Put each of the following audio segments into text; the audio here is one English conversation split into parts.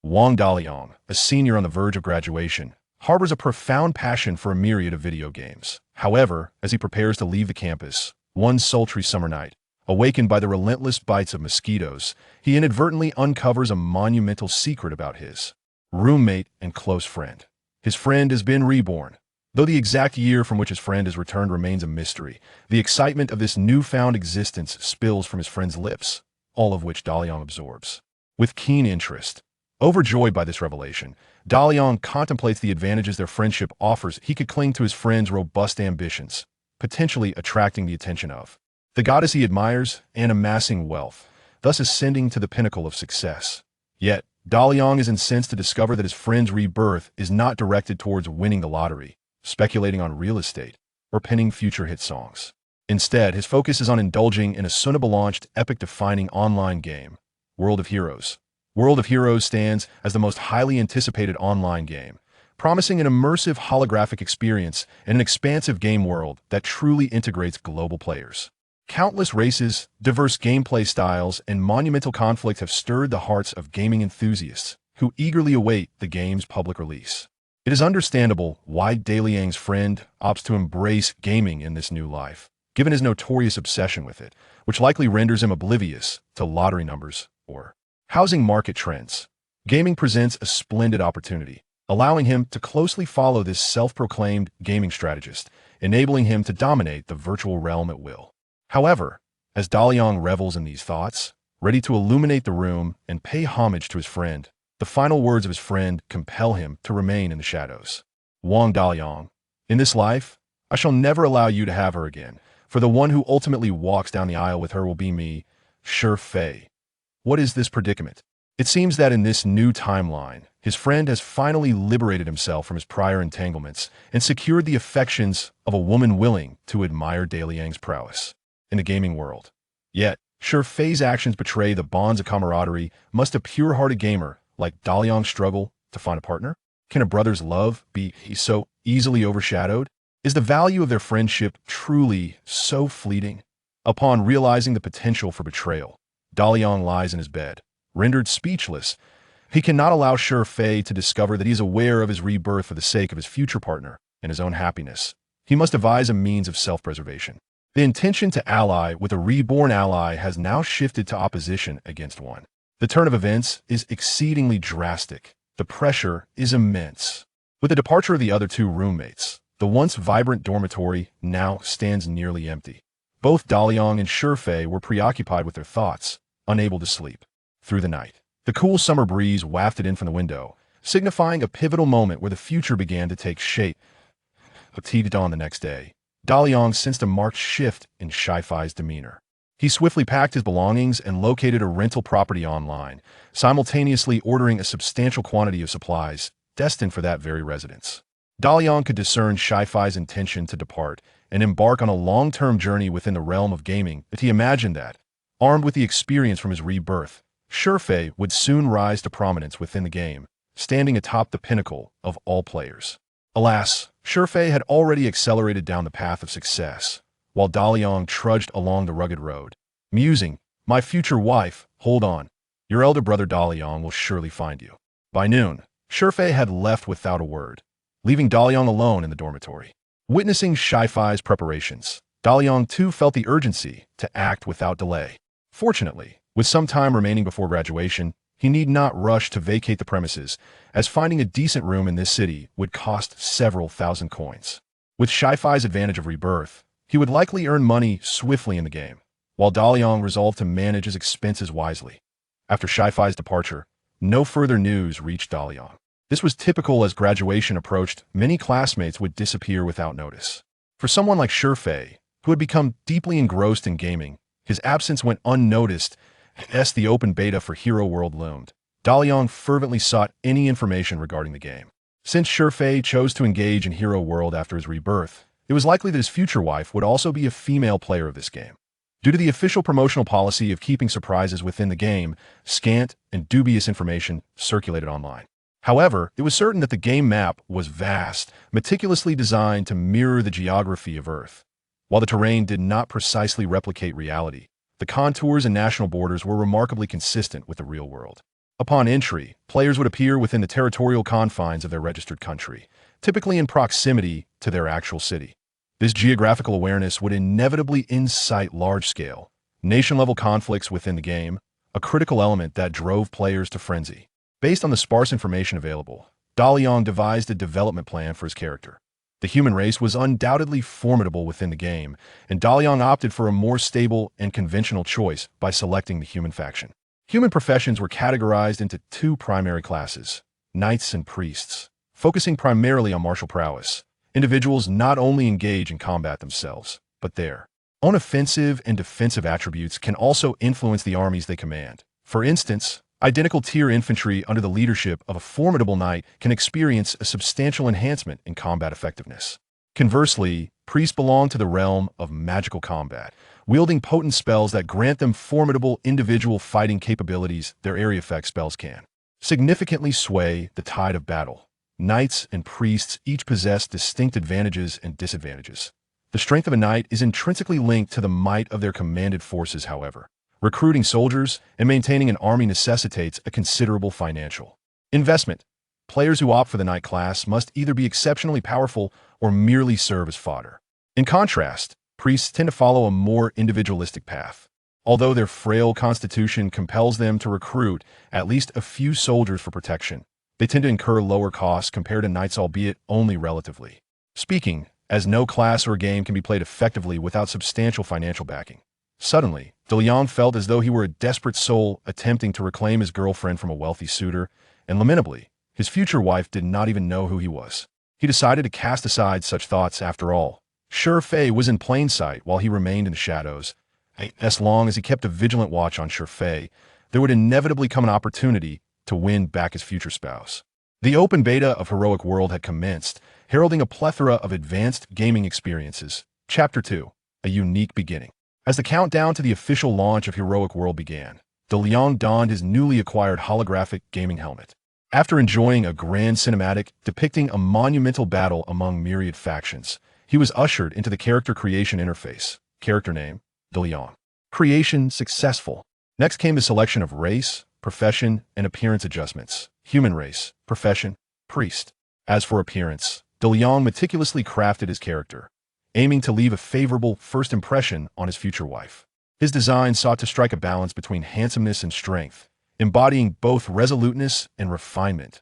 Wang Daliang, a senior on the verge of graduation, harbors a profound passion for a myriad of video games. However, as he prepares to leave the campus, one sultry summer night, awakened by the relentless bites of mosquitoes, he inadvertently uncovers a monumental secret about his roommate and close friend. His friend has been reborn. Though the exact year from which his friend has returned remains a mystery, the excitement of this newfound existence spills from his friend's lips, all of which Daliang absorbs with keen interest. Overjoyed by this revelation, Daliang contemplates the advantages their friendship offers. He could cling to his friend's robust ambitions, potentially attracting the attention of the goddess he admires and amassing wealth, thus ascending to the pinnacle of success. Yet, Daliang is incensed to discover that his friend's rebirth is not directed towards winning the lottery, speculating on real estate, or penning future hit songs. Instead, his focus is on indulging in a soon-to-be-launched epic-defining online game, World of Heroes. World of Heroes stands as the most highly anticipated online game, promising an immersive holographic experience and an expansive game world that truly integrates global players. Countless races, diverse gameplay styles, and monumental conflict have stirred the hearts of gaming enthusiasts who eagerly await the game's public release. It is understandable why Daliang's friend opts to embrace gaming in this new life, given his notorious obsession with it, which likely renders him oblivious to lottery numbers or housing market trends. Gaming presents a splendid opportunity, allowing him to closely follow this self-proclaimed gaming strategist, enabling him to dominate the virtual realm at will. However, as Daliang revels in these thoughts, ready to illuminate the room and pay homage to his friend, the final words of his friend compel him to remain in the shadows. Wang Daliang, in this life, I shall never allow you to have her again, for the one who ultimately walks down the aisle with her will be me, Shi Fei. What is this predicament? It seems that in this new timeline, his friend has finally liberated himself from his prior entanglements and secured the affections of a woman willing to admire Daliang's prowess in the gaming world. Yet, Shi Fei's actions betray the bonds of camaraderie. Must a pure-hearted gamer like Daliang struggle to find a partner? Can a brother's love be so easily overshadowed? Is the value of their friendship truly so fleeting? Upon realizing the potential for betrayal, Daliang lies in his bed, rendered speechless. He cannot allow Shi Fei to discover that he is aware of his rebirth for the sake of his future partner and his own happiness. He must devise a means of self-preservation. The intention to ally with a reborn ally has now shifted to opposition against one. The turn of events is exceedingly drastic. The pressure is immense. With the departure of the other two roommates, the once vibrant dormitory now stands nearly empty. Both Daliang and Shi Fei were preoccupied with their thoughts, unable to sleep. Through the night, the cool summer breeze wafted in from the window, signifying a pivotal moment where the future began to take shape. At dawn the next day, Daliang sensed a marked shift in Shi Fei's demeanor. He swiftly packed his belongings and located a rental property online, simultaneously ordering a substantial quantity of supplies destined for that very residence. Daliang could discern Shi Fei's intention to depart and embark on a long-term journey within the realm of gaming, that he imagined that, armed with the experience from his rebirth, Shi Fei would soon rise to prominence within the game, standing atop the pinnacle of all players. Alas, Shi Fei had already accelerated down the path of success, while Daliang trudged along the rugged road, musing, "My future wife, hold on. Your elder brother Daliang will surely find you." By noon, Shi Fei had left without a word, leaving Daliang alone in the dormitory. Witnessing Shi Fei's preparations, Daliang too felt the urgency to act without delay. Fortunately, with some time remaining before graduation, he need not rush to vacate the premises, as finding a decent room in this city would cost several thousand coins. With Shi Fei's advantage of rebirth, he would likely earn money swiftly in the game, while Daliang resolved to manage his expenses wisely. After Shi Fei's departure, no further news reached Daliang. This was typical. As graduation approached, many classmates would disappear without notice. For someone like Shi Fei, who had become deeply engrossed in gaming, his absence went unnoticed as the open beta for Hero World loomed. Daliang fervently sought any information regarding the game. Since Shi Fei chose to engage in Hero World after his rebirth, it was likely that his future wife would also be a female player of this game. Due to the official promotional policy of keeping surprises within the game, scant and dubious information circulated online. However, it was certain that the game map was vast, meticulously designed to mirror the geography of Earth. While the terrain did not precisely replicate reality, the contours and national borders were remarkably consistent with the real world. Upon entry, players would appear within the territorial confines of their registered country, typically in proximity to their actual city. This geographical awareness would inevitably incite large-scale, nation-level conflicts within the game, a critical element that drove players to frenzy. Based on the sparse information available, Daliang devised a development plan for his character. The human race was undoubtedly formidable within the game, and Daliang opted for a more stable and conventional choice by selecting the human faction. Human professions were categorized into two primary classes, knights and priests, focusing primarily on martial prowess. Individuals not only engage in combat themselves, but their own offensive and defensive attributes can also influence the armies they command. For instance, identical tier infantry under the leadership of a formidable knight can experience a substantial enhancement in combat effectiveness. Conversely, priests belong to the realm of magical combat, wielding potent spells that grant them formidable individual fighting capabilities. Their area effect spells can significantly sway the tide of battle. Knights and priests each possess distinct advantages and disadvantages. The strength of a knight is intrinsically linked to the might of their commanded forces, however. Recruiting soldiers and maintaining an army necessitates a considerable financial investment. Players who opt for the knight class must either be exceptionally powerful or merely serve as fodder. In contrast, priests tend to follow a more individualistic path. Although their frail constitution compels them to recruit at least a few soldiers for protection, they tend to incur lower costs compared to knights, albeit only relatively speaking, as no class or game can be played effectively without substantial financial backing. Suddenly, Daliang felt as though he were a desperate soul attempting to reclaim his girlfriend from a wealthy suitor, and lamentably, his future wife did not even know who he was. He decided to cast aside such thoughts. After all, Fei was in plain sight while he remained in the shadows. As long as he kept a vigilant watch on Fei, there would inevitably come an opportunity to win back his future spouse. The open beta of Heroic World had commenced, heralding a plethora of advanced gaming experiences. Chapter 2, A Unique Beginning. As the countdown to the official launch of Heroic World began, Daliang donned his newly acquired holographic gaming helmet. After enjoying a grand cinematic depicting a monumental battle among myriad factions, he was ushered into the character creation interface. Character name, Daliang. Creation successful. Next came the selection of race, profession, and appearance adjustments. Human race, profession, priest. As for appearance, Daliang meticulously crafted his character, aiming to leave a favorable first impression on his future wife. His design sought to strike a balance between handsomeness and strength, embodying both resoluteness and refinement.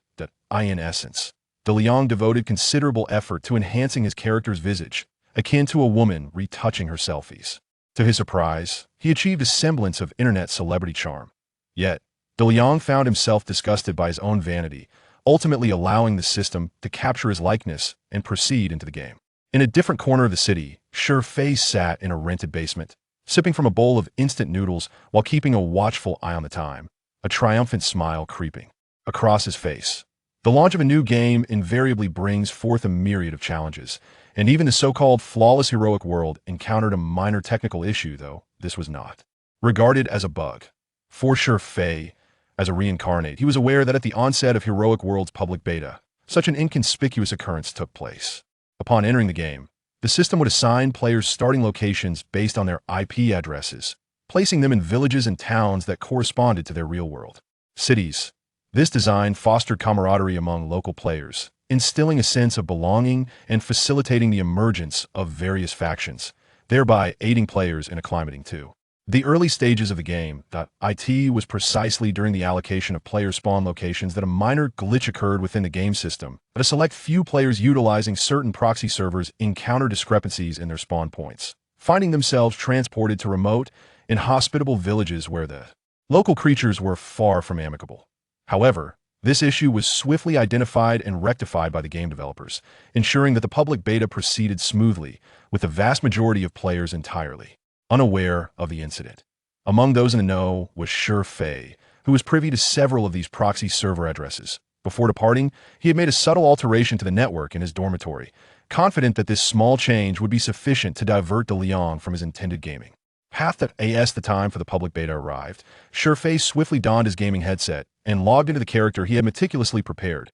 In essence, Daliang devoted considerable effort to enhancing his character's visage, akin to a woman retouching her selfies. To his surprise, he achieved a semblance of internet celebrity charm. Yet, Daliang found himself disgusted by his own vanity, ultimately allowing the system to capture his likeness and proceed into the game. In a different corner of the city, Fei sat in a rented basement, sipping from a bowl of instant noodles while keeping a watchful eye on the time, a triumphant smile creeping across his face. The launch of a new game invariably brings forth a myriad of challenges, and even the so-called flawless Heroic World encountered a minor technical issue, though this was not regarded as a bug. For Fei, as a reincarnate, he was aware that at the onset of Heroic World's public beta, such an inconspicuous occurrence took place. Upon entering the game, the system would assign players starting locations based on their IP addresses, placing them in villages and towns that corresponded to their real-world cities. This design fostered camaraderie among local players, instilling a sense of belonging and facilitating the emergence of various factions, thereby aiding players in acclimating to the early stages of the game. It was precisely during the allocation of player spawn locations that a minor glitch occurred within the game system, but a select few players utilizing certain proxy servers encountered discrepancies in their spawn points, finding themselves transported to remote, inhospitable villages where the local creatures were far from amicable. However, this issue was swiftly identified and rectified by the game developers, ensuring that the public beta proceeded smoothly, with the vast majority of players entirely unaware of the incident. Among those in the know was Fei, who was privy to several of these proxy server addresses. Before departing, he had made a subtle alteration to the network in his dormitory, confident that this small change would be sufficient to divert Daliang from his intended gaming path. The time for the public beta arrived, Fei swiftly donned his gaming headset and logged into the character he had meticulously prepared.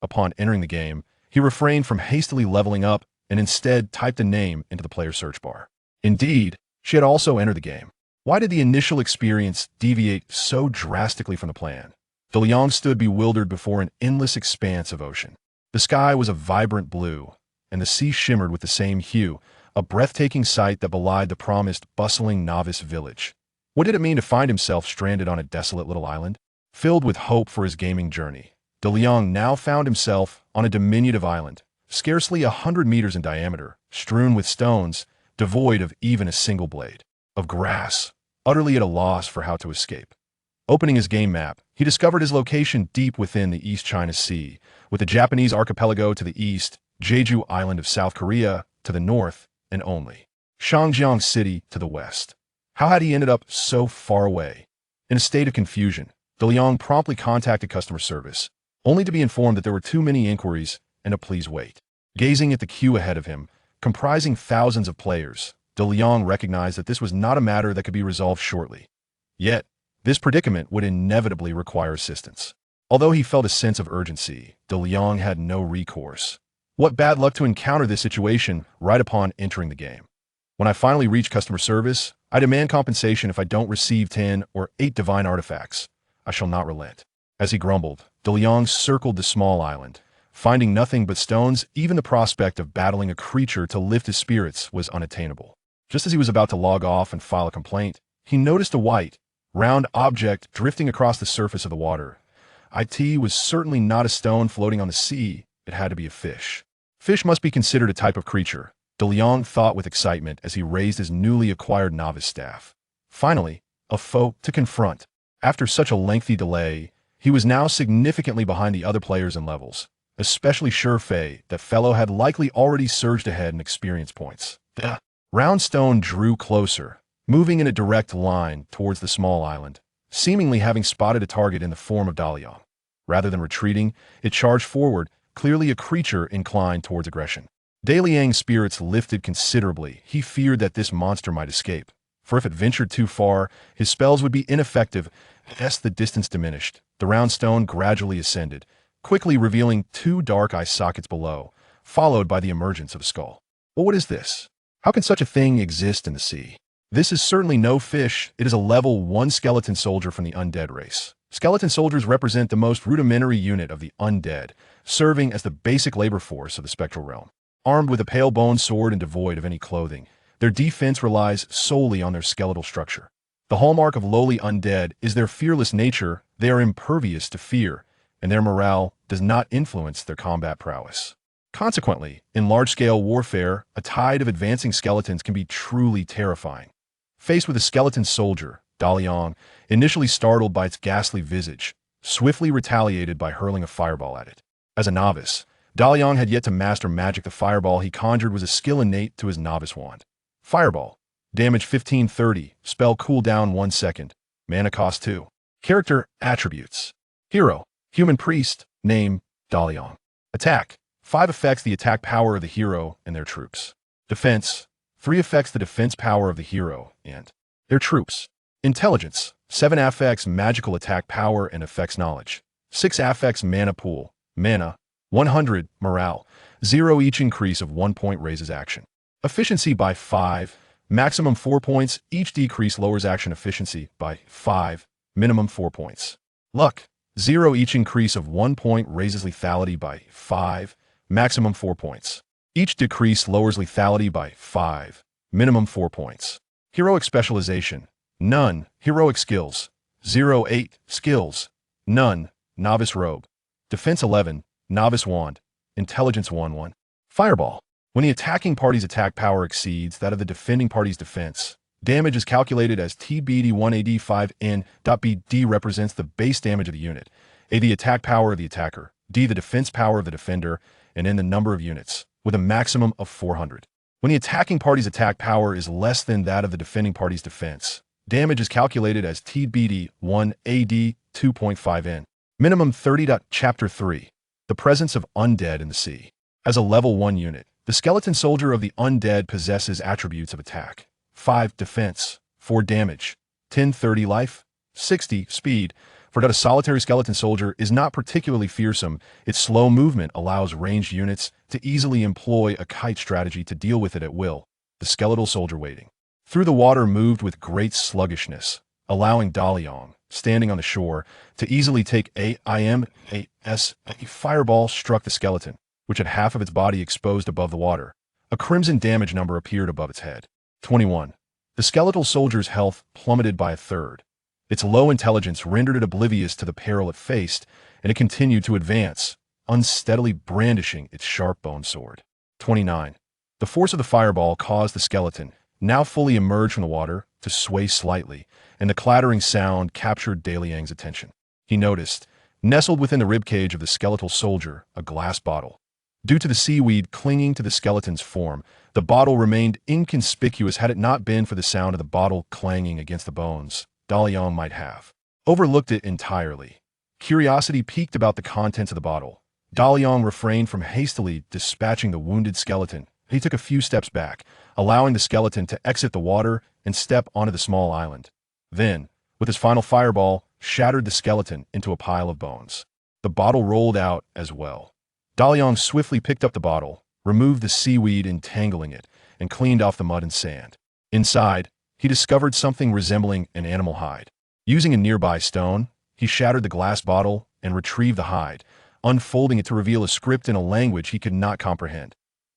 Upon entering the game, he refrained from hastily leveling up and instead typed a name into the player search bar. Indeed, she had also entered the game. Why did the initial experience deviate so drastically from the plan? Daliang stood bewildered before an endless expanse of ocean. The sky was a vibrant blue, and the sea shimmered with the same hue, a breathtaking sight that belied the promised bustling novice village. What did it mean to find himself stranded on a desolate little island? Filled with hope for his gaming journey, Daliang now found himself on a diminutive island, scarcely 100 meters in diameter, strewn with stones, devoid of even a single blade of grass, utterly at a loss for how to escape. Opening his game map, he discovered his location deep within the East China Sea, with the Japanese archipelago to the east, Jeju Island of South Korea to the north, and only Shangjiang City to the west. How had he ended up so far away? In a state of confusion, Daliang promptly contacted customer service, only to be informed that there were too many inquiries and to please wait. Gazing at the queue ahead of him, comprising thousands of players, Daliang recognized that this was not a matter that could be resolved shortly. Yet, this predicament would inevitably require assistance. Although he felt a sense of urgency, Daliang had no recourse. What bad luck to encounter this situation right upon entering the game. When I finally reach customer service, I demand compensation if I don't receive 10 or 8 divine artifacts. I shall not relent. As he grumbled, Daliang circled the small island. Finding nothing but stones, even the prospect of battling a creature to lift his spirits was unattainable. Just as he was about to log off and file a complaint, he noticed a white, round object drifting across the surface of the water. It was certainly not a stone floating on the sea. It had to be a fish. Fish must be considered a type of creature, Daliang thought with excitement as he raised his newly acquired novice staff. Finally, a foe to confront. After such a lengthy delay, he was now significantly behind the other players in levels, especially Fei. That fellow had likely already surged ahead in experience points. The round stone drew closer, moving in a direct line towards the small island, seemingly having spotted a target in the form of Daliang. Rather than retreating, it charged forward, clearly a creature inclined towards aggression. Daliang's spirits lifted considerably. He feared that this monster might escape, for if it ventured too far, his spells would be ineffective. As the distance diminished, the round stone gradually ascended, quickly revealing 2 dark eye sockets below, followed by the emergence of a skull. Well, what is this? How can such a thing exist in the sea? This is certainly no fish. It is a level 1 skeleton soldier from the undead race. Skeleton soldiers represent the most rudimentary unit of the undead, serving as the basic labor force of the spectral realm. Armed with a pale bone sword and devoid of any clothing, their defense relies solely on their skeletal structure. The hallmark of lowly undead is their fearless nature. They are impervious to fear, and their morale does not influence their combat prowess. Consequently, in large-scale warfare, a tide of advancing skeletons can be truly terrifying. Faced with a skeleton soldier, Daliang, initially startled by its ghastly visage, swiftly retaliated by hurling a fireball at it. As a novice, Daliang had yet to master magic. The fireball he conjured was a skill innate to his novice wand. Fireball. Damage 1530. Spell cooldown 1 second. Mana cost 2. Character attributes. Hero. Human priest. Name. Daliang. Attack. 5 affects the attack power of the hero and their troops. Defense. 3 affects the defense power of the hero and their troops. Intelligence. 7 affects magical attack power and affects knowledge. 6 affects mana pool. Mana. 100. Morale. 0 each. Increase of 1 point raises action efficiency by 5. Maximum 4 points. Each decrease lowers action efficiency by 5. Minimum 4 points. Luck. 0 each. Increase of 1 point raises lethality by 5. Maximum 4 points. Each decrease lowers lethality by 5. Minimum 4 points. Heroic specialization. None. Heroic skills. 0 8. Skills. None. Novice robe. Defense 11. Novice wand. Intelligence 1 1. Fireball. When the attacking party's attack power exceeds that of the defending party's defense, damage is calculated as TBD1AD 5N. B represents the base damage of the unit, A the attack power of the attacker, D the defense power of the defender, and N the number of units, with a maximum of 400. When the attacking party's attack power is less than that of the defending party's defense, damage is calculated as TBD1AD 2.5N. Minimum 30. Chapter 3. The presence of undead in the sea. As a level 1 unit, the skeleton soldier of the undead possesses attributes of attack. 5 defense, 4 damage, 10-30 life, 60 speed. For that a solitary skeleton soldier is not particularly fearsome, its slow movement allows ranged units to easily employ a kite strategy to deal with it at will. The skeletal soldier wading through the water moved with great sluggishness, allowing Daliang, standing on the shore, to easily take a fireball struck the skeleton, which had half of its body exposed above the water. A crimson damage number appeared above its head. 21. The skeletal soldier's health plummeted by a third. Its low intelligence rendered it oblivious to the peril it faced, and it continued to advance, unsteadily brandishing its sharp bone sword. 29. The force of the fireball caused the skeleton, now fully emerged from the water, to sway slightly, and the clattering sound captured Daliang's attention. He noticed, nestled within the ribcage of the skeletal soldier, a glass bottle. Due to the seaweed clinging to the skeleton's form, the bottle remained inconspicuous. Had it not been for the sound of the bottle clanging against the bones, Daliang might have overlooked it entirely. Curiosity piqued about the contents of the bottle. Daliang refrained from hastily dispatching the wounded skeleton. He took a few steps back, allowing the skeleton to exit the water and step onto the small island. Then, with his final fireball, shattered the skeleton into a pile of bones. The bottle rolled out as well. Daliang swiftly picked up the bottle, removed the seaweed entangling it, and cleaned off the mud and sand. Inside, he discovered something resembling an animal hide. Using a nearby stone, he shattered the glass bottle and retrieved the hide, unfolding it to reveal a script in a language he could not comprehend.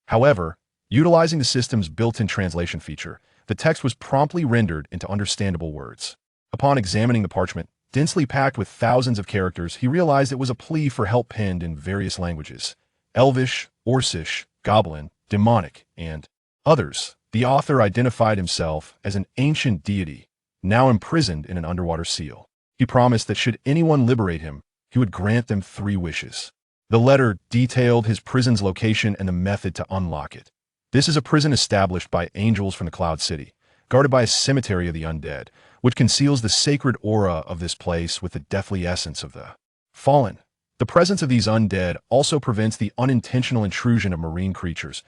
However, utilizing the system's built-in translation feature, the text was promptly rendered into understandable words. Upon examining the parchment, densely packed with thousands of characters, he realized it was a plea for help penned in various languages: Elvish, Orcish, Goblin, Demonic, and others. The author identified himself as an ancient deity, now imprisoned in an underwater seal. He promised that should anyone liberate him, he would grant them 3 wishes. The letter detailed his prison's location and the method to unlock it. This is a prison established by angels from the Cloud City, guarded by a cemetery of the undead, which conceals the sacred aura of this place with the deathly essence of the fallen. The presence of these undead also prevents the unintentional intrusion of marine creatures.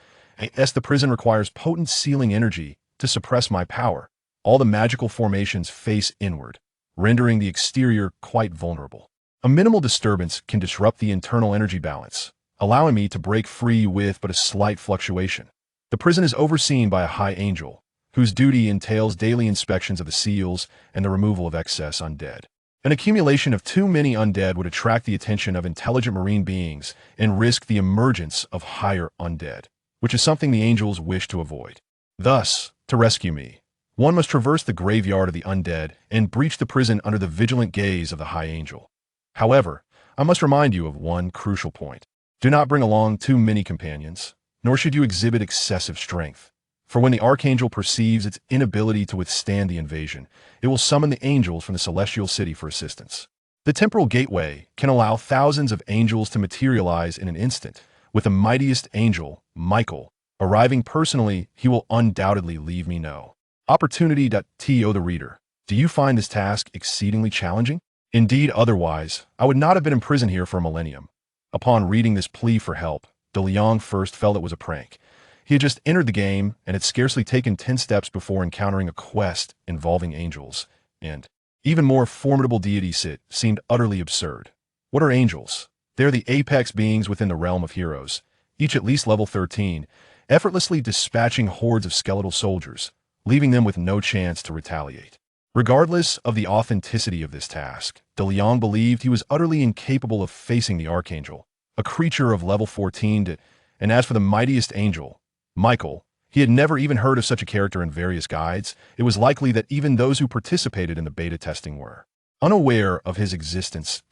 As the prison requires potent sealing energy to suppress my power, all the magical formations face inward, rendering the exterior quite vulnerable. A minimal disturbance can disrupt the internal energy balance, allowing me to break free with but a slight fluctuation. The prison is overseen by a high angel, whose duty entails daily inspections of the seals and the removal of excess undead. An accumulation of too many undead would attract the attention of intelligent marine beings and risk the emergence of higher undead, which is something the angels wish to avoid. Thus, to rescue me, one must traverse the graveyard of the undead and breach the prison under the vigilant gaze of the high angel. However, I must remind you of one crucial point. Do not bring along too many companions, nor should you exhibit excessive strength. For when the Archangel perceives its inability to withstand the invasion, it will summon the angels from the celestial city for assistance. The temporal gateway can allow thousands of angels to materialize in an instant. With the mightiest angel, Michael, arriving personally, he will undoubtedly leave me know. Opportunity.to the reader. Do you find this task exceedingly challenging? Indeed, otherwise, I would not have been imprisoned here for a millennium. Upon reading this plea for help, Daliang first felt it was a prank. He had just entered the game and had scarcely taken 10 steps before encountering a quest involving angels, and even more formidable deities. It seemed utterly absurd. What are angels? They are the apex beings within the realm of heroes, each at least level 13, effortlessly dispatching hordes of skeletal soldiers, leaving them with no chance to retaliate. Regardless of the authenticity of this task, Daliang believed he was utterly incapable of facing the Archangel, a creature of level 14, and as for the mightiest angel, Michael, he had never even heard of such a character in various guides. It was likely that even those who participated in the beta testing were unaware of his existence.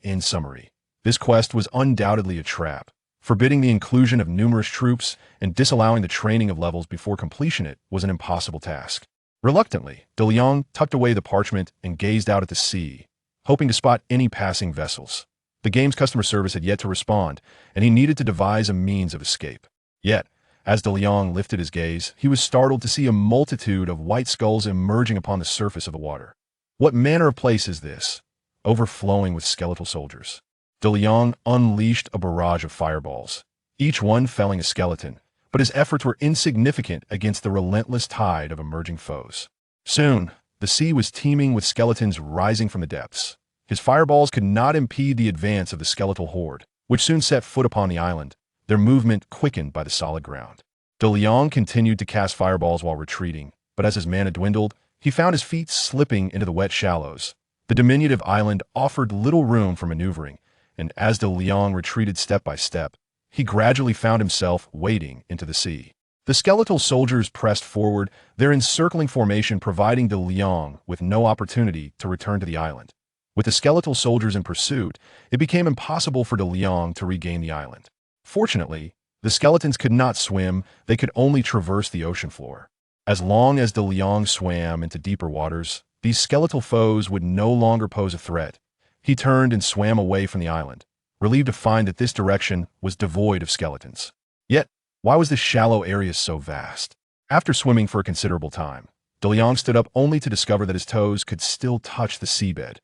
In summary, this quest was undoubtedly a trap, forbidding the inclusion of numerous troops and disallowing the training of levels before completion. It was an impossible task. Reluctantly, Daliang tucked away the parchment and gazed out at the sea, hoping to spot any passing vessels. The game's customer service had yet to respond, and he needed to devise a means of escape. Yet, as Daliang lifted his gaze, he was startled to see a multitude of white skulls emerging upon the surface of the water. What manner of place is this? Overflowing with skeletal soldiers. Daliang unleashed a barrage of fireballs, each one felling a skeleton, but his efforts were insignificant against the relentless tide of emerging foes. Soon, the sea was teeming with skeletons rising from the depths. His fireballs could not impede the advance of the skeletal horde, which soon set foot upon the island, their movement quickened by the solid ground. Daliang continued to cast fireballs while retreating, but as his mana dwindled, he found his feet slipping into the wet shallows. The diminutive island offered little room for maneuvering, and as Daliang retreated step by step, he gradually found himself wading into the sea. The skeletal soldiers pressed forward, their encircling formation providing Daliang with no opportunity to return to the island. With the skeletal soldiers in pursuit, it became impossible for Daliang to regain the island. Fortunately, the skeletons could not swim, they could only traverse the ocean floor. As long as Daliang swam into deeper waters, these skeletal foes would no longer pose a threat. He turned and swam away from the island, relieved to find that this direction was devoid of skeletons. Yet, why was this shallow area so vast? After swimming for a considerable time, Daliang stood up only to discover that his toes could still touch the seabed.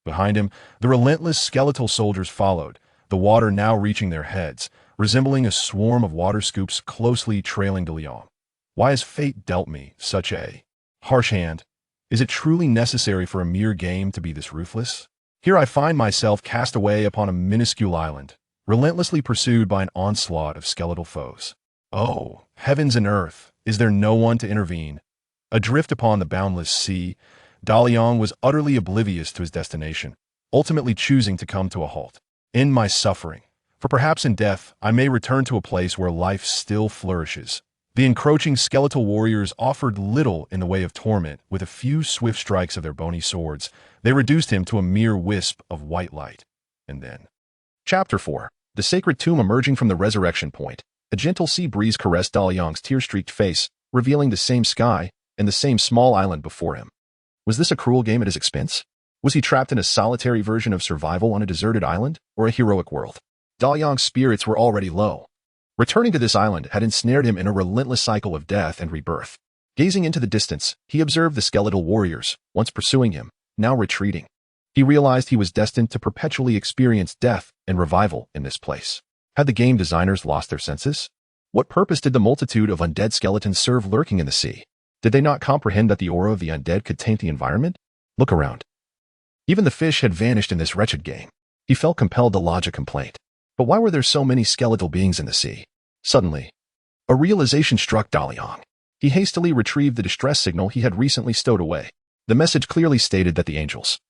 Behind him, the relentless skeletal soldiers followed, the water now reaching their heads, resembling a swarm of water scoops closely trailing Daliang. Why has fate dealt me such a harsh hand? Is it truly necessary for a mere game to be this ruthless? Here I find myself cast away upon a minuscule island, relentlessly pursued by an onslaught of skeletal foes. Oh, heavens and earth, is there no one to intervene? Adrift upon the boundless sea, Daliang was utterly oblivious to his destination, ultimately choosing to come to a halt. End my suffering, for perhaps in death I may return to a place where life still flourishes. The encroaching skeletal warriors offered little in the way of torment. With a few swift strikes of their bony swords, they reduced him to a mere wisp of white light. And then... Chapter 4. The Sacred Tomb. Emerging from the resurrection point, a gentle sea breeze caressed Daliang's tear-streaked face, revealing the same sky and the same small island before him. Was this a cruel game at his expense? Was he trapped in a solitary version of survival on a deserted island, or a heroic world? Daliang's spirits were already low. Returning to this island had ensnared him in a relentless cycle of death and rebirth. Gazing into the distance, he observed the skeletal warriors, once pursuing him, now retreating. He realized he was destined to perpetually experience death and revival in this place. Had the game designers lost their senses? What purpose did the multitude of undead skeletons serve lurking in the sea? Did they not comprehend that the aura of the undead could taint the environment? Look around. Even the fish had vanished in this wretched game. He felt compelled to lodge a complaint. But why were there so many skeletal beings in the sea? Suddenly, a realization struck Daliang. He hastily retrieved the distress signal he had recently stowed away. The message clearly stated that the angels,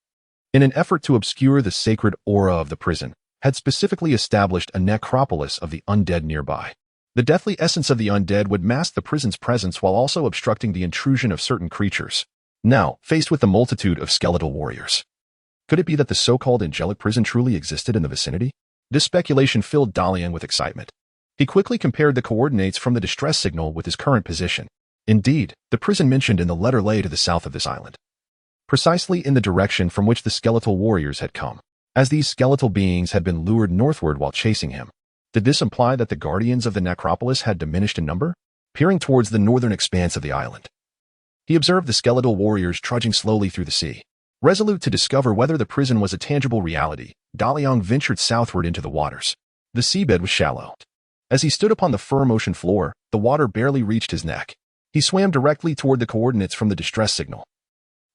in an effort to obscure the sacred aura of the prison, had specifically established a necropolis of the undead nearby. The deathly essence of the undead would mask the prison's presence while also obstructing the intrusion of certain creatures. Now, faced with the multitude of skeletal warriors, could it be that the so-called angelic prison truly existed in the vicinity? This speculation filled Daliang with excitement. He quickly compared the coordinates from the distress signal with his current position. Indeed, the prison mentioned in the letter lay to the south of this island, precisely in the direction from which the skeletal warriors had come. As these skeletal beings had been lured northward while chasing him, did this imply that the guardians of the necropolis had diminished in number? Peering towards the northern expanse of the island, he observed the skeletal warriors trudging slowly through the sea. Resolute to discover whether the prison was a tangible reality, Daliang ventured southward into the waters. The seabed was shallow. As he stood upon the firm ocean floor, the water barely reached his neck. He swam directly toward the coordinates from the distress signal,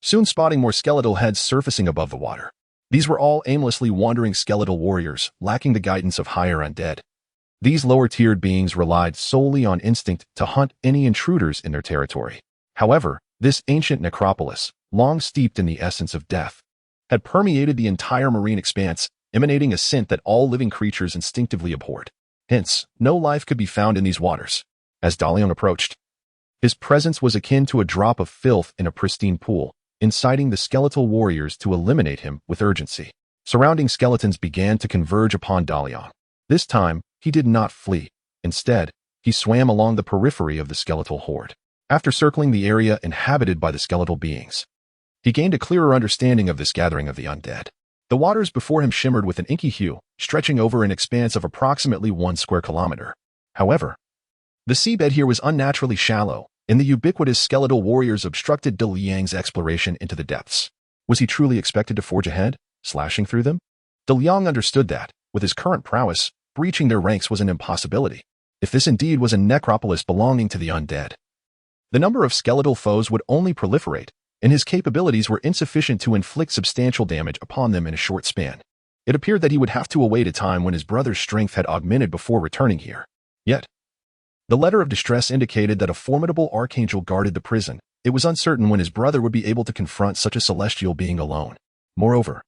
soon spotting more skeletal heads surfacing above the water. These were all aimlessly wandering skeletal warriors, lacking the guidance of higher undead. These lower-tiered beings relied solely on instinct to hunt any intruders in their territory. However, this ancient necropolis, long steeped in the essence of death, had permeated the entire marine expanse, emanating a scent that all living creatures instinctively abhorred. Hence, no life could be found in these waters. As Daliang approached, his presence was akin to a drop of filth in a pristine pool, inciting the skeletal warriors to eliminate him with urgency. Surrounding skeletons began to converge upon Daliang. This time, he did not flee. Instead, he swam along the periphery of the skeletal horde. After circling the area inhabited by the skeletal beings, he gained a clearer understanding of this gathering of the undead. The waters before him shimmered with an inky hue, stretching over an expanse of approximately 1 square kilometer. However, the seabed here was unnaturally shallow, and the ubiquitous skeletal warriors obstructed Daliang's exploration into the depths. Was he truly expected to forge ahead, slashing through them? Daliang understood that, with his current prowess, breaching their ranks was an impossibility. If this indeed was a necropolis belonging to the undead, the number of skeletal foes would only proliferate, and his capabilities were insufficient to inflict substantial damage upon them in a short span. It appeared that he would have to await a time when his brother's strength had augmented before returning here. Yet, the letter of distress indicated that a formidable archangel guarded the prison. It was uncertain when his brother would be able to confront such a celestial being alone. Moreover,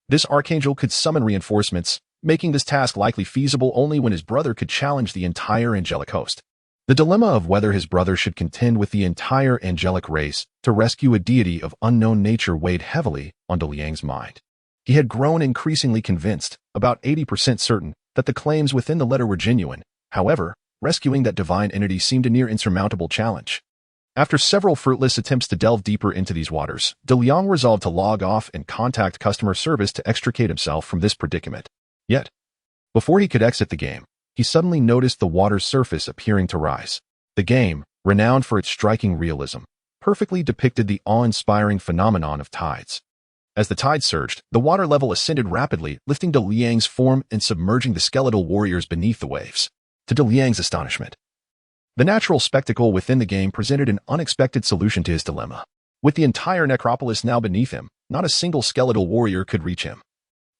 this archangel could summon reinforcements, making this task likely feasible only when his brother could challenge the entire angelic host. The dilemma of whether his brother should contend with the entire angelic race to rescue a deity of unknown nature weighed heavily on Daliang's mind. He had grown increasingly convinced, about 80% certain, that the claims within the letter were genuine. However, rescuing that divine entity seemed a near insurmountable challenge. After several fruitless attempts to delve deeper into these waters, Daliang resolved to log off and contact customer service to extricate himself from this predicament. Yet, before he could exit the game, he suddenly noticed the water's surface appearing to rise. The game, renowned for its striking realism, perfectly depicted the awe-inspiring phenomenon of tides. As the tide surged, the water level ascended rapidly, lifting Daliang's form and submerging the skeletal warriors beneath the waves. To Daliang's astonishment, the natural spectacle within the game presented an unexpected solution to his dilemma. With the entire necropolis now beneath him, not a single skeletal warrior could reach him.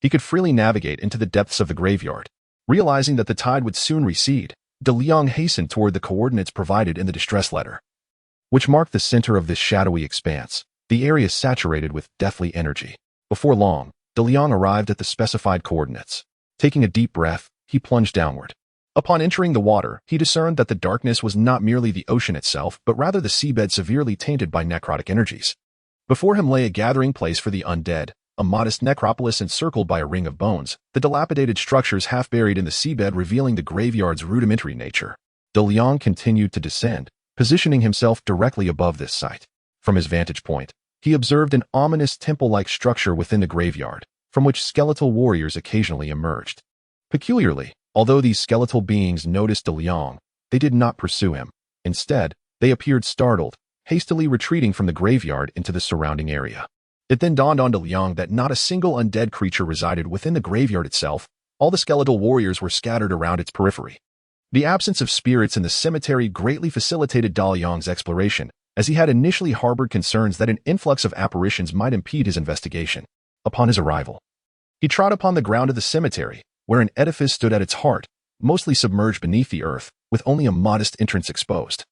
He could freely navigate into the depths of the graveyard. Realizing that the tide would soon recede, Daliang hastened toward the coordinates provided in the distress letter, which marked the center of this shadowy expanse, the area saturated with deathly energy. Before long, Daliang arrived at the specified coordinates. Taking a deep breath, he plunged downward. Upon entering the water, he discerned that the darkness was not merely the ocean itself, but rather the seabed severely tainted by necrotic energies. Before him lay a gathering place for the undead, a modest necropolis encircled by a ring of bones, the dilapidated structures half buried in the seabed revealing the graveyard's rudimentary nature. Daliang continued to descend, positioning himself directly above this site. From his vantage point, he observed an ominous temple-like structure within the graveyard, from which skeletal warriors occasionally emerged. Peculiarly, although these skeletal beings noticed Daliang, they did not pursue him. Instead, they appeared startled, hastily retreating from the graveyard into the surrounding area. It then dawned on Daliang that not a single undead creature resided within the graveyard itself. All the skeletal warriors were scattered around its periphery. The absence of spirits in the cemetery greatly facilitated Daliang's exploration, as he had initially harbored concerns that an influx of apparitions might impede his investigation. Upon his arrival, he trod upon the ground of the cemetery, where an edifice stood at its heart, mostly submerged beneath the earth, with only a modest entrance exposed.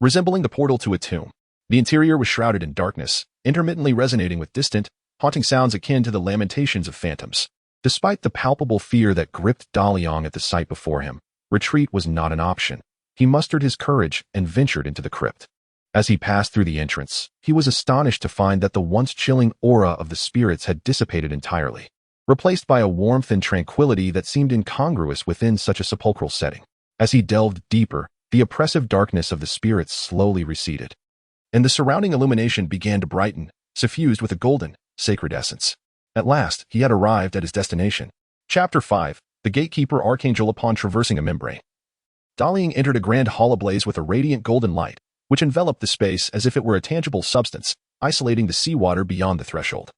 Resembling the portal to a tomb, the interior was shrouded in darkness, intermittently resonating with distant, haunting sounds akin to the lamentations of phantoms. Despite the palpable fear that gripped Daliang at the sight before him, retreat was not an option. He mustered his courage and ventured into the crypt. As he passed through the entrance, he was astonished to find that the once chilling aura of the spirits had dissipated entirely, replaced by a warmth and tranquility that seemed incongruous within such a sepulchral setting. As he delved deeper, the oppressive darkness of the spirits slowly receded, and the surrounding illumination began to brighten, suffused with a golden, sacred essence. At last, he had arrived at his destination. Chapter 5. The Gatekeeper Archangel. Upon traversing a membrane, Daliang entered a grand hall ablaze with a radiant golden light, which enveloped the space as if it were a tangible substance, isolating the seawater beyond the threshold.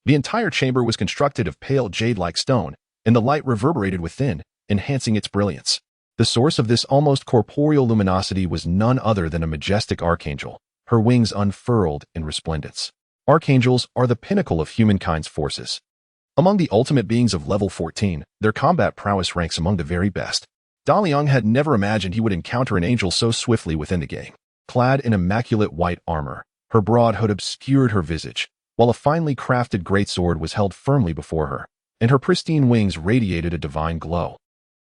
The entire chamber was constructed of pale jade-like stone, and the light reverberated within, enhancing its brilliance. The source of this almost corporeal luminosity was none other than a majestic archangel, her wings unfurled in resplendence. Archangels are the pinnacle of humankind's forces. Among the ultimate beings of level 14, their combat prowess ranks among the very best. Daliang had never imagined he would encounter an angel so swiftly within the game. Clad in immaculate white armor, her broad hood obscured her visage, while a finely crafted greatsword was held firmly before her, and her pristine wings radiated a divine glow,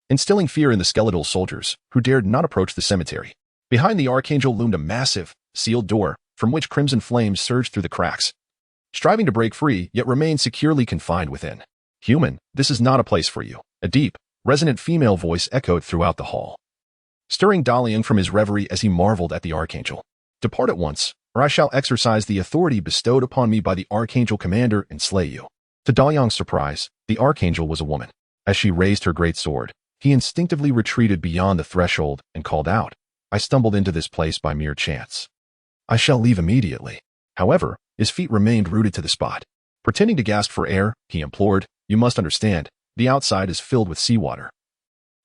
instilling fear in the skeletal soldiers, who dared not approach the cemetery. Behind the archangel loomed a massive, sealed door, from which crimson flames surged through the cracks, striving to break free, yet remain securely confined within. "Human, this is not a place for you," a deep, resonant female voice echoed throughout the hall, stirring Daliang from his reverie as he marveled at the archangel. "Depart at once, or I shall exercise the authority bestowed upon me by the archangel commander and slay you." To Daliang's surprise, the archangel was a woman. As she raised her great sword, he instinctively retreated beyond the threshold and called out, "I stumbled into this place by mere chance. I shall leave immediately." However, his feet remained rooted to the spot. Pretending to gasp for air, he implored, "You must understand, the outside is filled with seawater.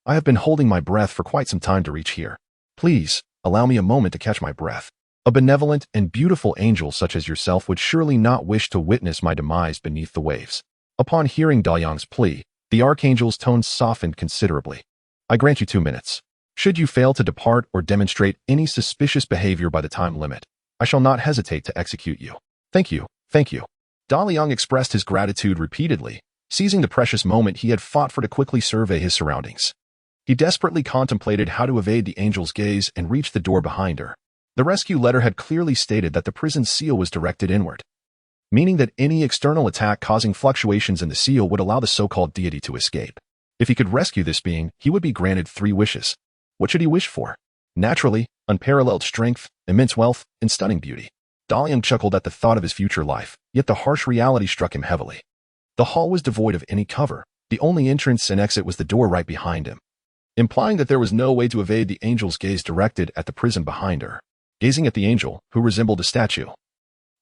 I have been holding my breath for quite some time to reach here. Please, allow me a moment to catch my breath. A benevolent and beautiful angel such as yourself would surely not wish to witness my demise beneath the waves." Upon hearing Daliang's plea, the archangel's tone softened considerably. "I grant you 2 minutes. Should you fail to depart or demonstrate any suspicious behavior by the time limit, I shall not hesitate to execute you." Thank you. Daliang expressed his gratitude repeatedly, seizing the precious moment he had fought for to quickly survey his surroundings. He desperately contemplated how to evade the angel's gaze and reach the door behind her. The rescue letter had clearly stated that the prison's seal was directed inward, meaning that any external attack causing fluctuations in the seal would allow the so-called deity to escape. If he could rescue this being, he would be granted 3 wishes. What should he wish for? Naturally, unparalleled strength, immense wealth, and stunning beauty. Daliang chuckled at the thought of his future life, yet the harsh reality struck him heavily. The hall was devoid of any cover. The only entrance and exit was the door right behind him, implying that there was no way to evade the angel's gaze directed at the prison behind her. Gazing at the angel, who resembled a statue,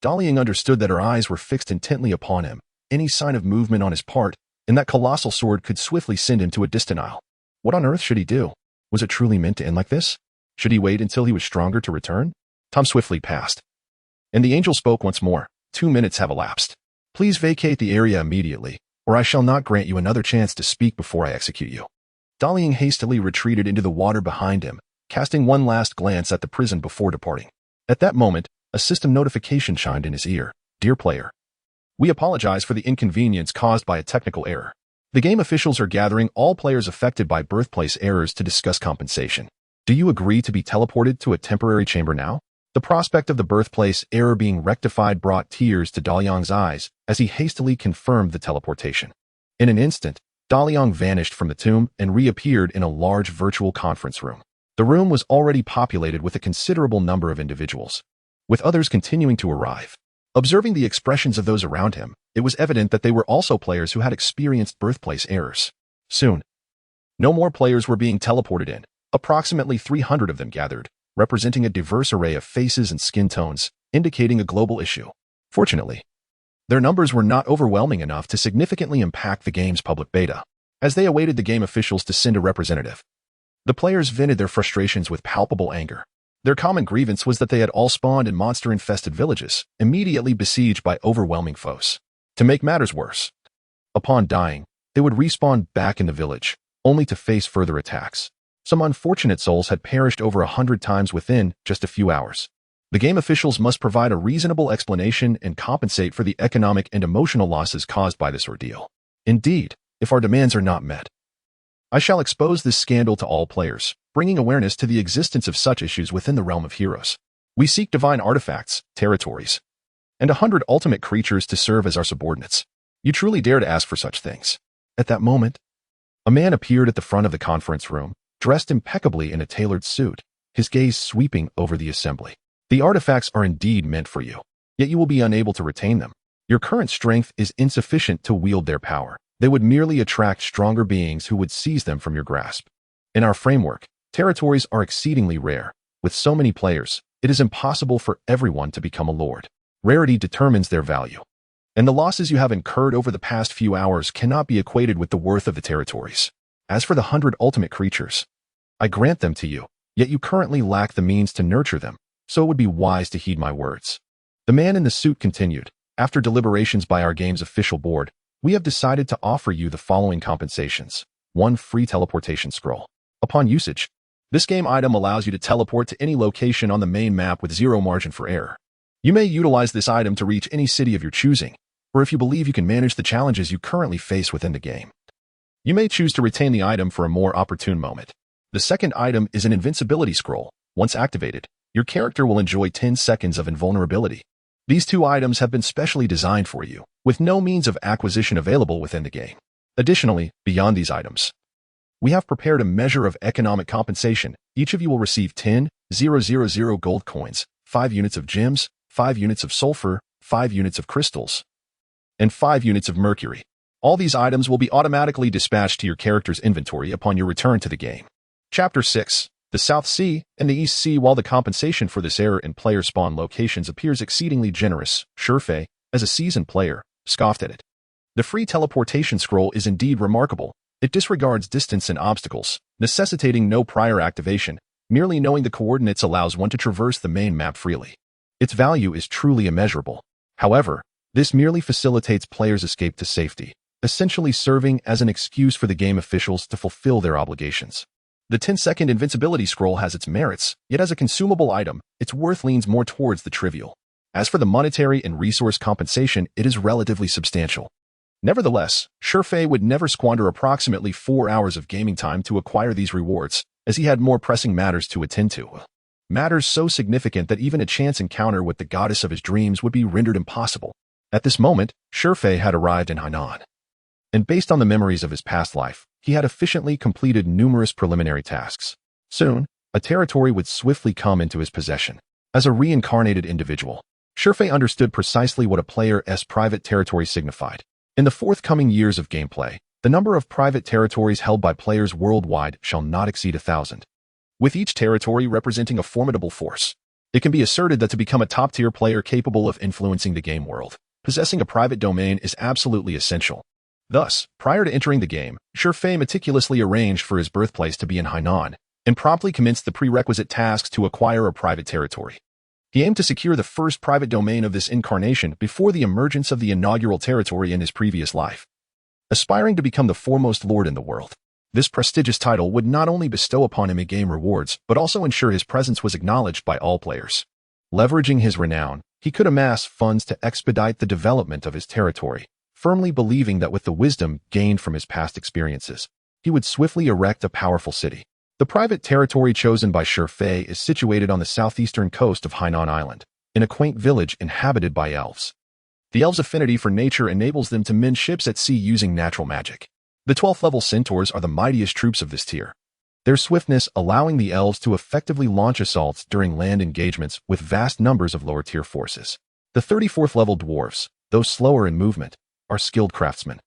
Daliang understood that her eyes were fixed intently upon him. Any sign of movement on his part, and that colossal sword could swiftly send him to a distant isle. What on earth should he do? Was it truly meant to end like this? Should he wait until he was stronger to return? Time swiftly passed, and the angel spoke once more. 2 minutes have elapsed. Please vacate the area immediately, or I shall not grant you another chance to speak before I execute you. Daliang hastily retreated into the water behind him, casting one last glance at the prison before departing. At that moment, a system notification chimed in his ear. Dear player, we apologize for the inconvenience caused by a technical error. The game officials are gathering all players affected by birthplace errors to discuss compensation. Do you agree to be teleported to a temporary chamber now? The prospect of the birthplace error being rectified brought tears to Daliang's eyes as he hastily confirmed the teleportation. In an instant, Daliang vanished from the tomb and reappeared in a large virtual conference room. The room was already populated with a considerable number of individuals, with others continuing to arrive. Observing the expressions of those around him, it was evident that they were also players who had experienced birthplace errors. Soon, no more players were being teleported in. Approximately 300 of them gathered, representing a diverse array of faces and skin tones, indicating a global issue. Fortunately, their numbers were not overwhelming enough to significantly impact the game's public beta. As they awaited the game officials to send a representative, the players vented their frustrations with palpable anger. Their common grievance was that they had all spawned in monster-infested villages, immediately besieged by overwhelming foes. To make matters worse, upon dying, they would respawn back in the village, only to face further attacks. Some unfortunate souls had perished over 100 times within just a few hours. The game officials must provide a reasonable explanation and compensate for the economic and emotional losses caused by this ordeal. Indeed, if our demands are not met, I shall expose this scandal to all players, bringing awareness to the existence of such issues within the realm of heroes. We seek divine artifacts, territories, and 100 ultimate creatures to serve as our subordinates. You truly dare to ask for such things. At that moment, a man appeared at the front of the conference room, dressed impeccably in a tailored suit, his gaze sweeping over the assembly. The artifacts are indeed meant for you, yet you will be unable to retain them. Your current strength is insufficient to wield their power. They would merely attract stronger beings who would seize them from your grasp. In our framework, territories are exceedingly rare. With so many players, it is impossible for everyone to become a lord. Rarity determines their value, and the losses you have incurred over the past few hours cannot be equated with the worth of the territories. As for the 100 ultimate creatures, I grant them to you, yet you currently lack the means to nurture them, so it would be wise to heed my words. The man in the suit continued. After deliberations by our game's official board, we have decided to offer you the following compensations. 1 free teleportation scroll. Upon usage, this game item allows you to teleport to any location on the main map with 0 margin for error. You may utilize this item to reach any city of your choosing, or if you believe you can manage the challenges you currently face within the game, you may choose to retain the item for a more opportune moment. The second item is an invincibility scroll. Once activated, your character will enjoy 10 seconds of invulnerability. These 2 items have been specially designed for you, with no means of acquisition available within the game. Additionally, beyond these items, we have prepared a measure of economic compensation. Each of you will receive 10,000 gold coins, 5 units of gems, 5 units of sulfur, 5 units of crystals, and 5 units of mercury. All these items will be automatically dispatched to your character's inventory upon your return to the game. Chapter 6. The South Sea and the East Sea. While the compensation for this error in player spawn locations appears exceedingly generous, Shurfei, as a seasoned player, scoffed at it. The free teleportation scroll is indeed remarkable. It disregards distance and obstacles, necessitating no prior activation. Merely knowing the coordinates allows one to traverse the main map freely. Its value is truly immeasurable. However, this merely facilitates players' escape to safety, essentially serving as an excuse for the game officials to fulfill their obligations. The 10-second invincibility scroll has its merits, yet as a consumable item, its worth leans more towards the trivial. As for the monetary and resource compensation, it is relatively substantial. Nevertheless, Shifei would never squander approximately 4 hours of gaming time to acquire these rewards, as he had more pressing matters to attend to. Matters so significant that even a chance encounter with the goddess of his dreams would be rendered impossible. At this moment, Shifei had arrived in Hainan. And based on the memories of his past life, he had efficiently completed numerous preliminary tasks. Soon, a territory would swiftly come into his possession. As a reincarnated individual, Shifei understood precisely what a player's private territory signified. In the forthcoming years of gameplay, the number of private territories held by players worldwide shall not exceed 1,000. With each territory representing a formidable force, it can be asserted that to become a top-tier player capable of influencing the game world, possessing a private domain is absolutely essential. Thus, prior to entering the game, Shifei meticulously arranged for his birthplace to be in Hainan, and promptly commenced the prerequisite tasks to acquire a private territory. He aimed to secure the first private domain of this incarnation before the emergence of the inaugural territory in his previous life. Aspiring to become the foremost lord in the world, this prestigious title would not only bestow upon him in-game rewards, but also ensure his presence was acknowledged by all players. Leveraging his renown, he could amass funds to expedite the development of his territory, firmly believing that with the wisdom gained from his past experiences, he would swiftly erect a powerful city. The private territory chosen by Shifei is situated on the southeastern coast of Hainan Island, in a quaint village inhabited by elves. The elves' affinity for nature enables them to mend ships at sea using natural magic. The 12th level centaurs are the mightiest troops of this tier, their swiftness allowing the elves to effectively launch assaults during land engagements with vast numbers of lower-tier forces. The 34th level dwarves, though slower in movement, are skilled craftsmen,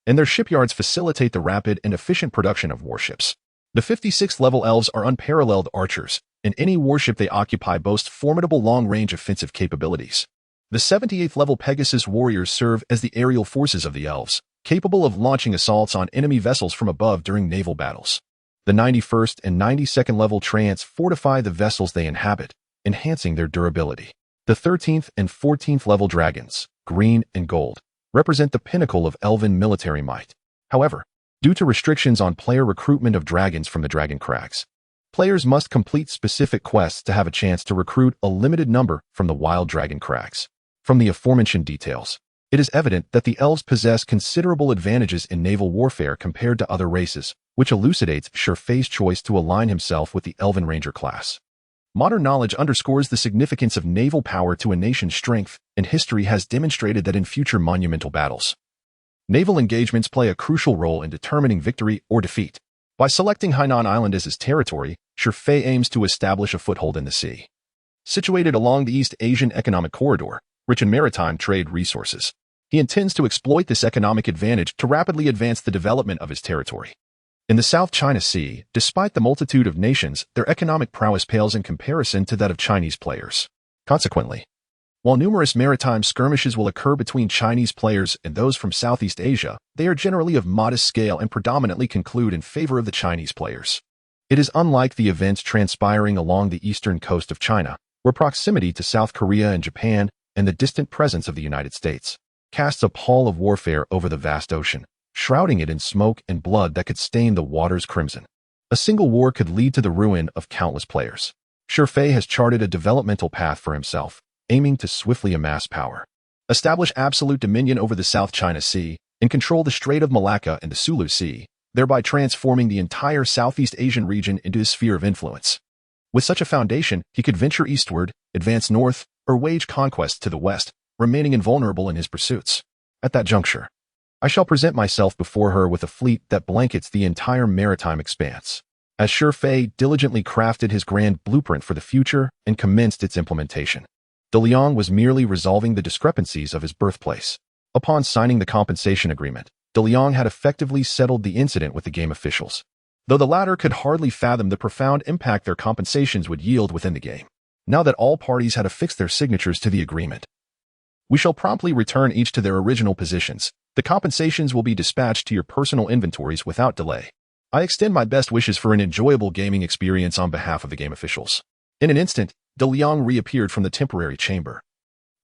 and their shipyards facilitate the rapid and efficient production of warships. The 56th level elves are unparalleled archers, and any warship they occupy boasts formidable long-range offensive capabilities. The 78th level Pegasus warriors serve as the aerial forces of the elves, capable of launching assaults on enemy vessels from above during naval battles. The 91st and 92nd level Treants fortify the vessels they inhabit, enhancing their durability. The 13th and 14th level dragons, green and gold, represent the pinnacle of elven military might. However, due to restrictions on player recruitment of dragons from the Dragon Crags, players must complete specific quests to have a chance to recruit a limited number from the wild Dragon Crags. From the aforementioned details, it is evident that the elves possess considerable advantages in naval warfare compared to other races, which elucidates Shifei's choice to align himself with the Elven Ranger class. Modern knowledge underscores the significance of naval power to a nation's strength, and history has demonstrated that in future monumental battles, naval engagements play a crucial role in determining victory or defeat. By selecting Hainan Island as his territory, Shifei aims to establish a foothold in the sea. Situated along the East Asian Economic Corridor, rich in maritime trade resources, he intends to exploit this economic advantage to rapidly advance the development of his territory. In the South China Sea, despite the multitude of nations, their economic prowess pales in comparison to that of Chinese players. Consequently, while numerous maritime skirmishes will occur between Chinese players and those from Southeast Asia, they are generally of modest scale and predominantly conclude in favor of the Chinese players. It is unlike the events transpiring along the eastern coast of China, where proximity to South Korea and Japan and the distant presence of the United States casts a pall of warfare over the vast ocean, shrouding it in smoke and blood that could stain the waters crimson. A single war could lead to the ruin of countless players. Shifei has charted a developmental path for himself, aiming to swiftly amass power, establish absolute dominion over the South China Sea, and control the Strait of Malacca and the Sulu Sea, thereby transforming the entire Southeast Asian region into his sphere of influence. With such a foundation, he could venture eastward, advance north, or wage conquests to the west, remaining invulnerable in his pursuits. At that juncture, I shall present myself before her with a fleet that blankets the entire maritime expanse. As Shifei diligently crafted his grand blueprint for the future and commenced its implementation, Daliang was merely resolving the discrepancies of his birthplace. Upon signing the compensation agreement, Daliang had effectively settled the incident with the game officials, though the latter could hardly fathom the profound impact their compensations would yield within the game. Now that all parties had affixed their signatures to the agreement, we shall promptly return each to their original positions. The compensations will be dispatched to your personal inventories without delay. I extend my best wishes for an enjoyable gaming experience on behalf of the game officials. In an instant, Daliang reappeared from the temporary chamber,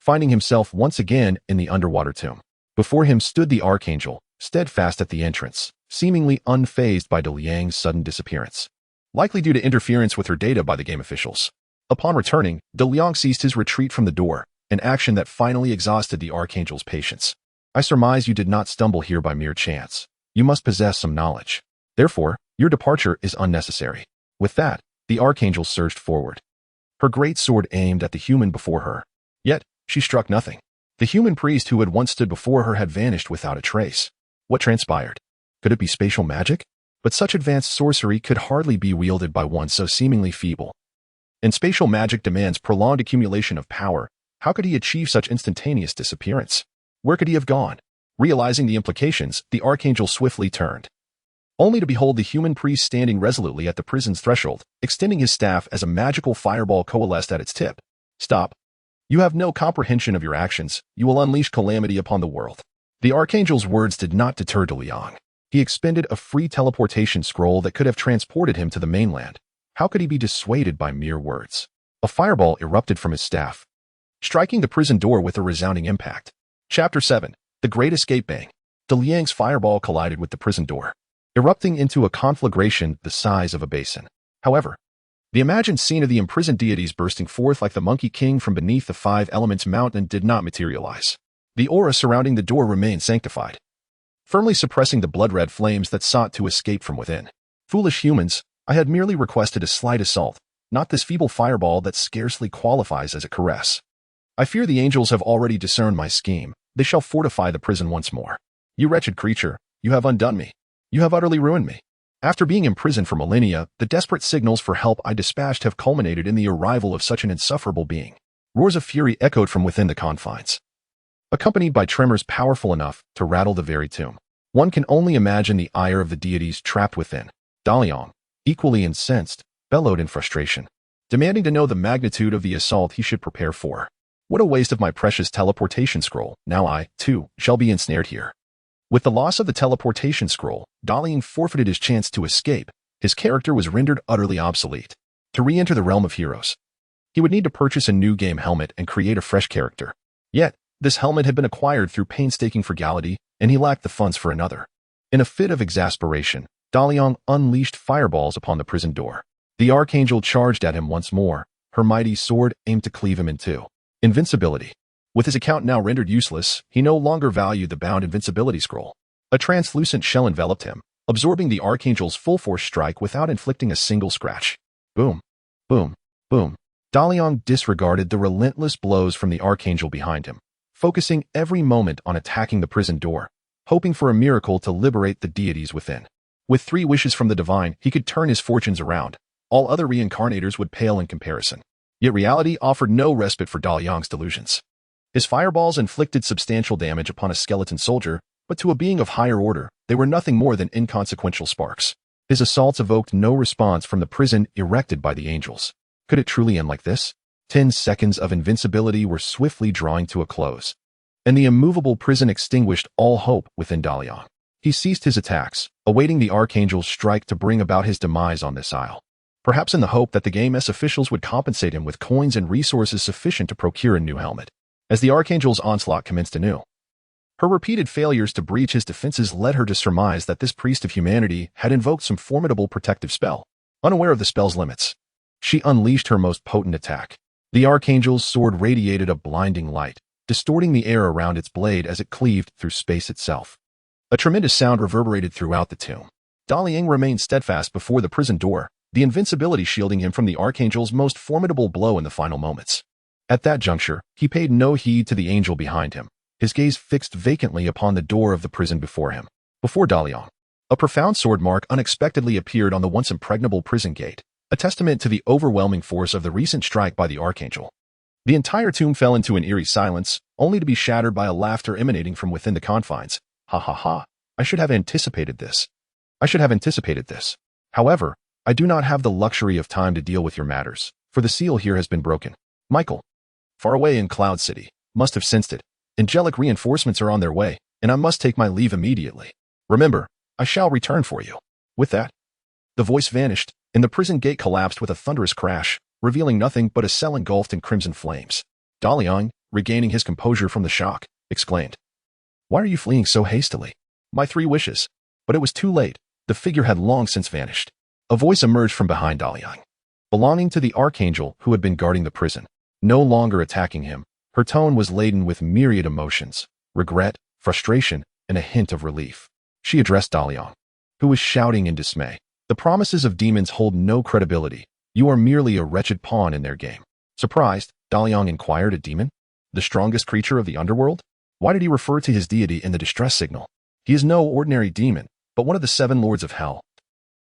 finding himself once again in the underwater tomb. Before him stood the Archangel, steadfast at the entrance, seemingly unfazed by Daliang's sudden disappearance, likely due to interference with her data by the game officials. Upon returning, Daliang ceased his retreat from the door, an action that finally exhausted the Archangel's patience. I surmise you did not stumble here by mere chance. You must possess some knowledge. Therefore, your departure is unnecessary. With that, the Archangel surged forward. Her great sword aimed at the human before her. Yet, she struck nothing. The human priest who had once stood before her had vanished without a trace. What transpired? Could it be spatial magic? But such advanced sorcery could hardly be wielded by one so seemingly feeble. And spatial magic demands prolonged accumulation of power. How could he achieve such instantaneous disappearance? Where could he have gone? Realizing the implications, the Archangel swiftly turned, only to behold the human priest standing resolutely at the prison's threshold, extending his staff as a magical fireball coalesced at its tip. Stop. You have no comprehension of your actions. You will unleash calamity upon the world. The Archangel's words did not deter Daliang. He expended a free teleportation scroll that could have transported him to the mainland. How could he be dissuaded by mere words? A fireball erupted from his staff, striking the prison door with a resounding impact. Chapter 7. The Great Escape. Bang. Daliang's fireball collided with the prison door, erupting into a conflagration the size of a basin. However, the imagined scene of the imprisoned deities bursting forth like the Monkey King from beneath the Five Elements mountain did not materialize. The aura surrounding the door remained sanctified, firmly suppressing the blood-red flames that sought to escape from within. Foolish humans, I had merely requested a slight assault, not this feeble fireball that scarcely qualifies as a caress. I fear the angels have already discerned my scheme. They shall fortify the prison once more. You wretched creature, you have undone me. You have utterly ruined me. After being imprisoned for millennia, the desperate signals for help I dispatched have culminated in the arrival of such an insufferable being. Roars of fury echoed from within the confines, accompanied by tremors powerful enough to rattle the very tomb. One can only imagine the ire of the deities trapped within. Daliang, equally incensed, bellowed in frustration, demanding to know the magnitude of the assault he should prepare for. What a waste of my precious teleportation scroll. Now I, too, shall be ensnared here. With the loss of the teleportation scroll, Daliang forfeited his chance to escape. His character was rendered utterly obsolete. To re-enter the realm of heroes, he would need to purchase a new game helmet and create a fresh character. Yet, this helmet had been acquired through painstaking frugality, and he lacked the funds for another. In a fit of exasperation, Daliang unleashed fireballs upon the prison door. The Archangel charged at him once more, her mighty sword aimed to cleave him in two. Invincibility. With his account now rendered useless, he no longer valued the bound invincibility scroll. A translucent shell enveloped him, absorbing the Archangel's full-force strike without inflicting a single scratch. Boom, boom, boom. Daliang disregarded the relentless blows from the Archangel behind him, focusing every moment on attacking the prison door, hoping for a miracle to liberate the deities within. With 3 wishes from the divine, he could turn his fortunes around. All other reincarnators would pale in comparison. Yet reality offered no respite for Daliang's delusions. His fireballs inflicted substantial damage upon a skeleton soldier, but to a being of higher order, they were nothing more than inconsequential sparks. His assaults evoked no response from the prison erected by the angels. Could it truly end like this? 10 seconds of invincibility were swiftly drawing to a close, and the immovable prison extinguished all hope within Daliang. He ceased his attacks, awaiting the Archangel's strike to bring about his demise on this isle, perhaps in the hope that the game's officials would compensate him with coins and resources sufficient to procure a new helmet. As the Archangel's onslaught commenced anew, her repeated failures to breach his defenses led her to surmise that this priest of humanity had invoked some formidable protective spell. Unaware of the spell's limits, she unleashed her most potent attack. The Archangel's sword radiated a blinding light, distorting the air around its blade as it cleaved through space itself. A tremendous sound reverberated throughout the tomb. Daliang remained steadfast before the prison door, the invincibility shielding him from the Archangel's most formidable blow in the final moments. At that juncture, he paid no heed to the angel behind him, his gaze fixed vacantly upon the door of the prison before him. Before Daliang, a profound sword mark unexpectedly appeared on the once impregnable prison gate, a testament to the overwhelming force of the recent strike by the Archangel. The entire tomb fell into an eerie silence, only to be shattered by a laughter emanating from within the confines. Ha ha ha, I should have anticipated this. However, I do not have the luxury of time to deal with your matters, for the seal here has been broken. Michael, far away in Cloud City, must have sensed it. Angelic reinforcements are on their way, and I must take my leave immediately. Remember, I shall return for you. With that, the voice vanished, and the prison gate collapsed with a thunderous crash, revealing nothing but a cell engulfed in crimson flames. Daliang, regaining his composure from the shock, exclaimed, "Why are you fleeing so hastily?" "My 3 wishes." But it was too late. The figure had long since vanished. A voice emerged from behind Daliang, belonging to the Archangel who had been guarding the prison. No longer attacking him, Her tone was laden with myriad emotions, regret, frustration, and a hint of relief. She addressed Daliang, who was shouting in dismay. The promises of demons hold no credibility. You are merely a wretched pawn in their game. Surprised, Daliang inquired a demon? The strongest creature of the underworld? Why did he refer to his deity in the distress signal? He is no ordinary demon, but one of the 7 lords of hell.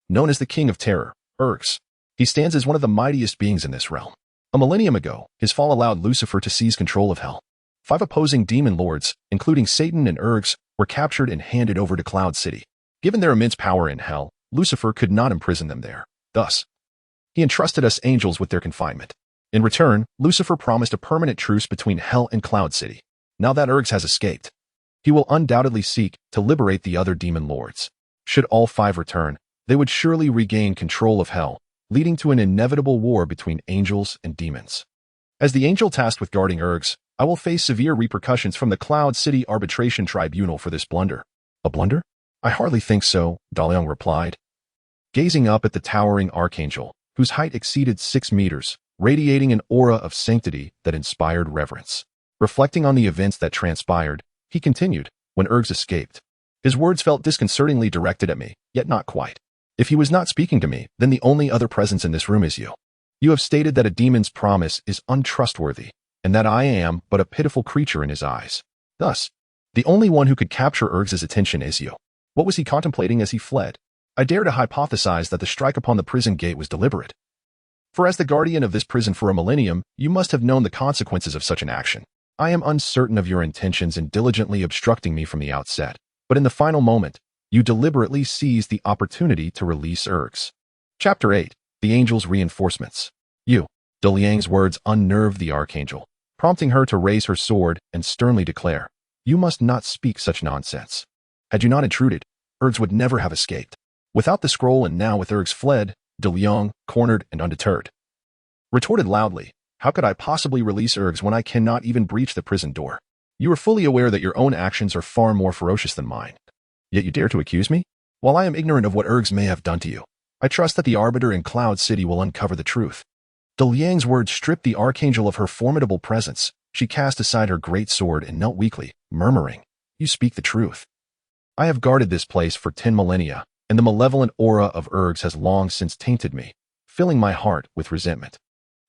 Known as the King of Terror, Urx. He stands as one of the mightiest beings in this realm. A millennium ago, his fall allowed Lucifer to seize control of hell. 5 opposing demon lords, including Satan and Urx, were captured and handed over to Cloud City. Given their immense power in hell, Lucifer could not imprison them there. Thus, he entrusted us angels with their confinement. In return, Lucifer promised a permanent truce between hell and Cloud City. Now that Urx has escaped, he will undoubtedly seek to liberate the other demon lords. Should all 5 return, they would surely regain control of hell, leading to an inevitable war between angels and demons. As the angel tasked with guarding Urx, I will face severe repercussions from the Cloud City Arbitration Tribunal for this blunder. A blunder? I hardly think so, Daliang replied, gazing up at the towering Archangel, whose height exceeded 6 meters, radiating an aura of sanctity that inspired reverence. Reflecting on the events that transpired, he continued, when Urx escaped. His words felt disconcertingly directed at me, yet not quite. If he was not speaking to me, then the only other presence in this room is you. You have stated that a demon's promise is untrustworthy, and that I am but a pitiful creature in his eyes. Thus, the only one who could capture Urx's attention is you. What was he contemplating as he fled? I dare to hypothesize that the strike upon the prison gate was deliberate. For as the guardian of this prison for a millennium, you must have known the consequences of such an action. I am uncertain of your intentions in diligently obstructing me from the outset, but in the final moment, you deliberately seized the opportunity to release Urx. Chapter 8. The Angel's Reinforcements. Daliang's words unnerved the Archangel, prompting her to raise her sword and sternly declare, "You must not speak such nonsense. Had you not intruded, Urx would never have escaped." Without the scroll and now with Urx fled, Daliang, cornered and undeterred, retorted loudly, "How could I possibly release Urx when I cannot even breach the prison door? You are fully aware that your own actions are far more ferocious than mine. Yet you dare to accuse me? While I am ignorant of what Urx may have done to you, I trust that the Arbiter in Cloud City will uncover the truth." Daliang's words stripped the Archangel of her formidable presence. She cast aside her great sword and knelt weakly, murmuring, "You speak the truth. I have guarded this place for 10 millennia, and the malevolent aura of Urx has long since tainted me, filling my heart with resentment.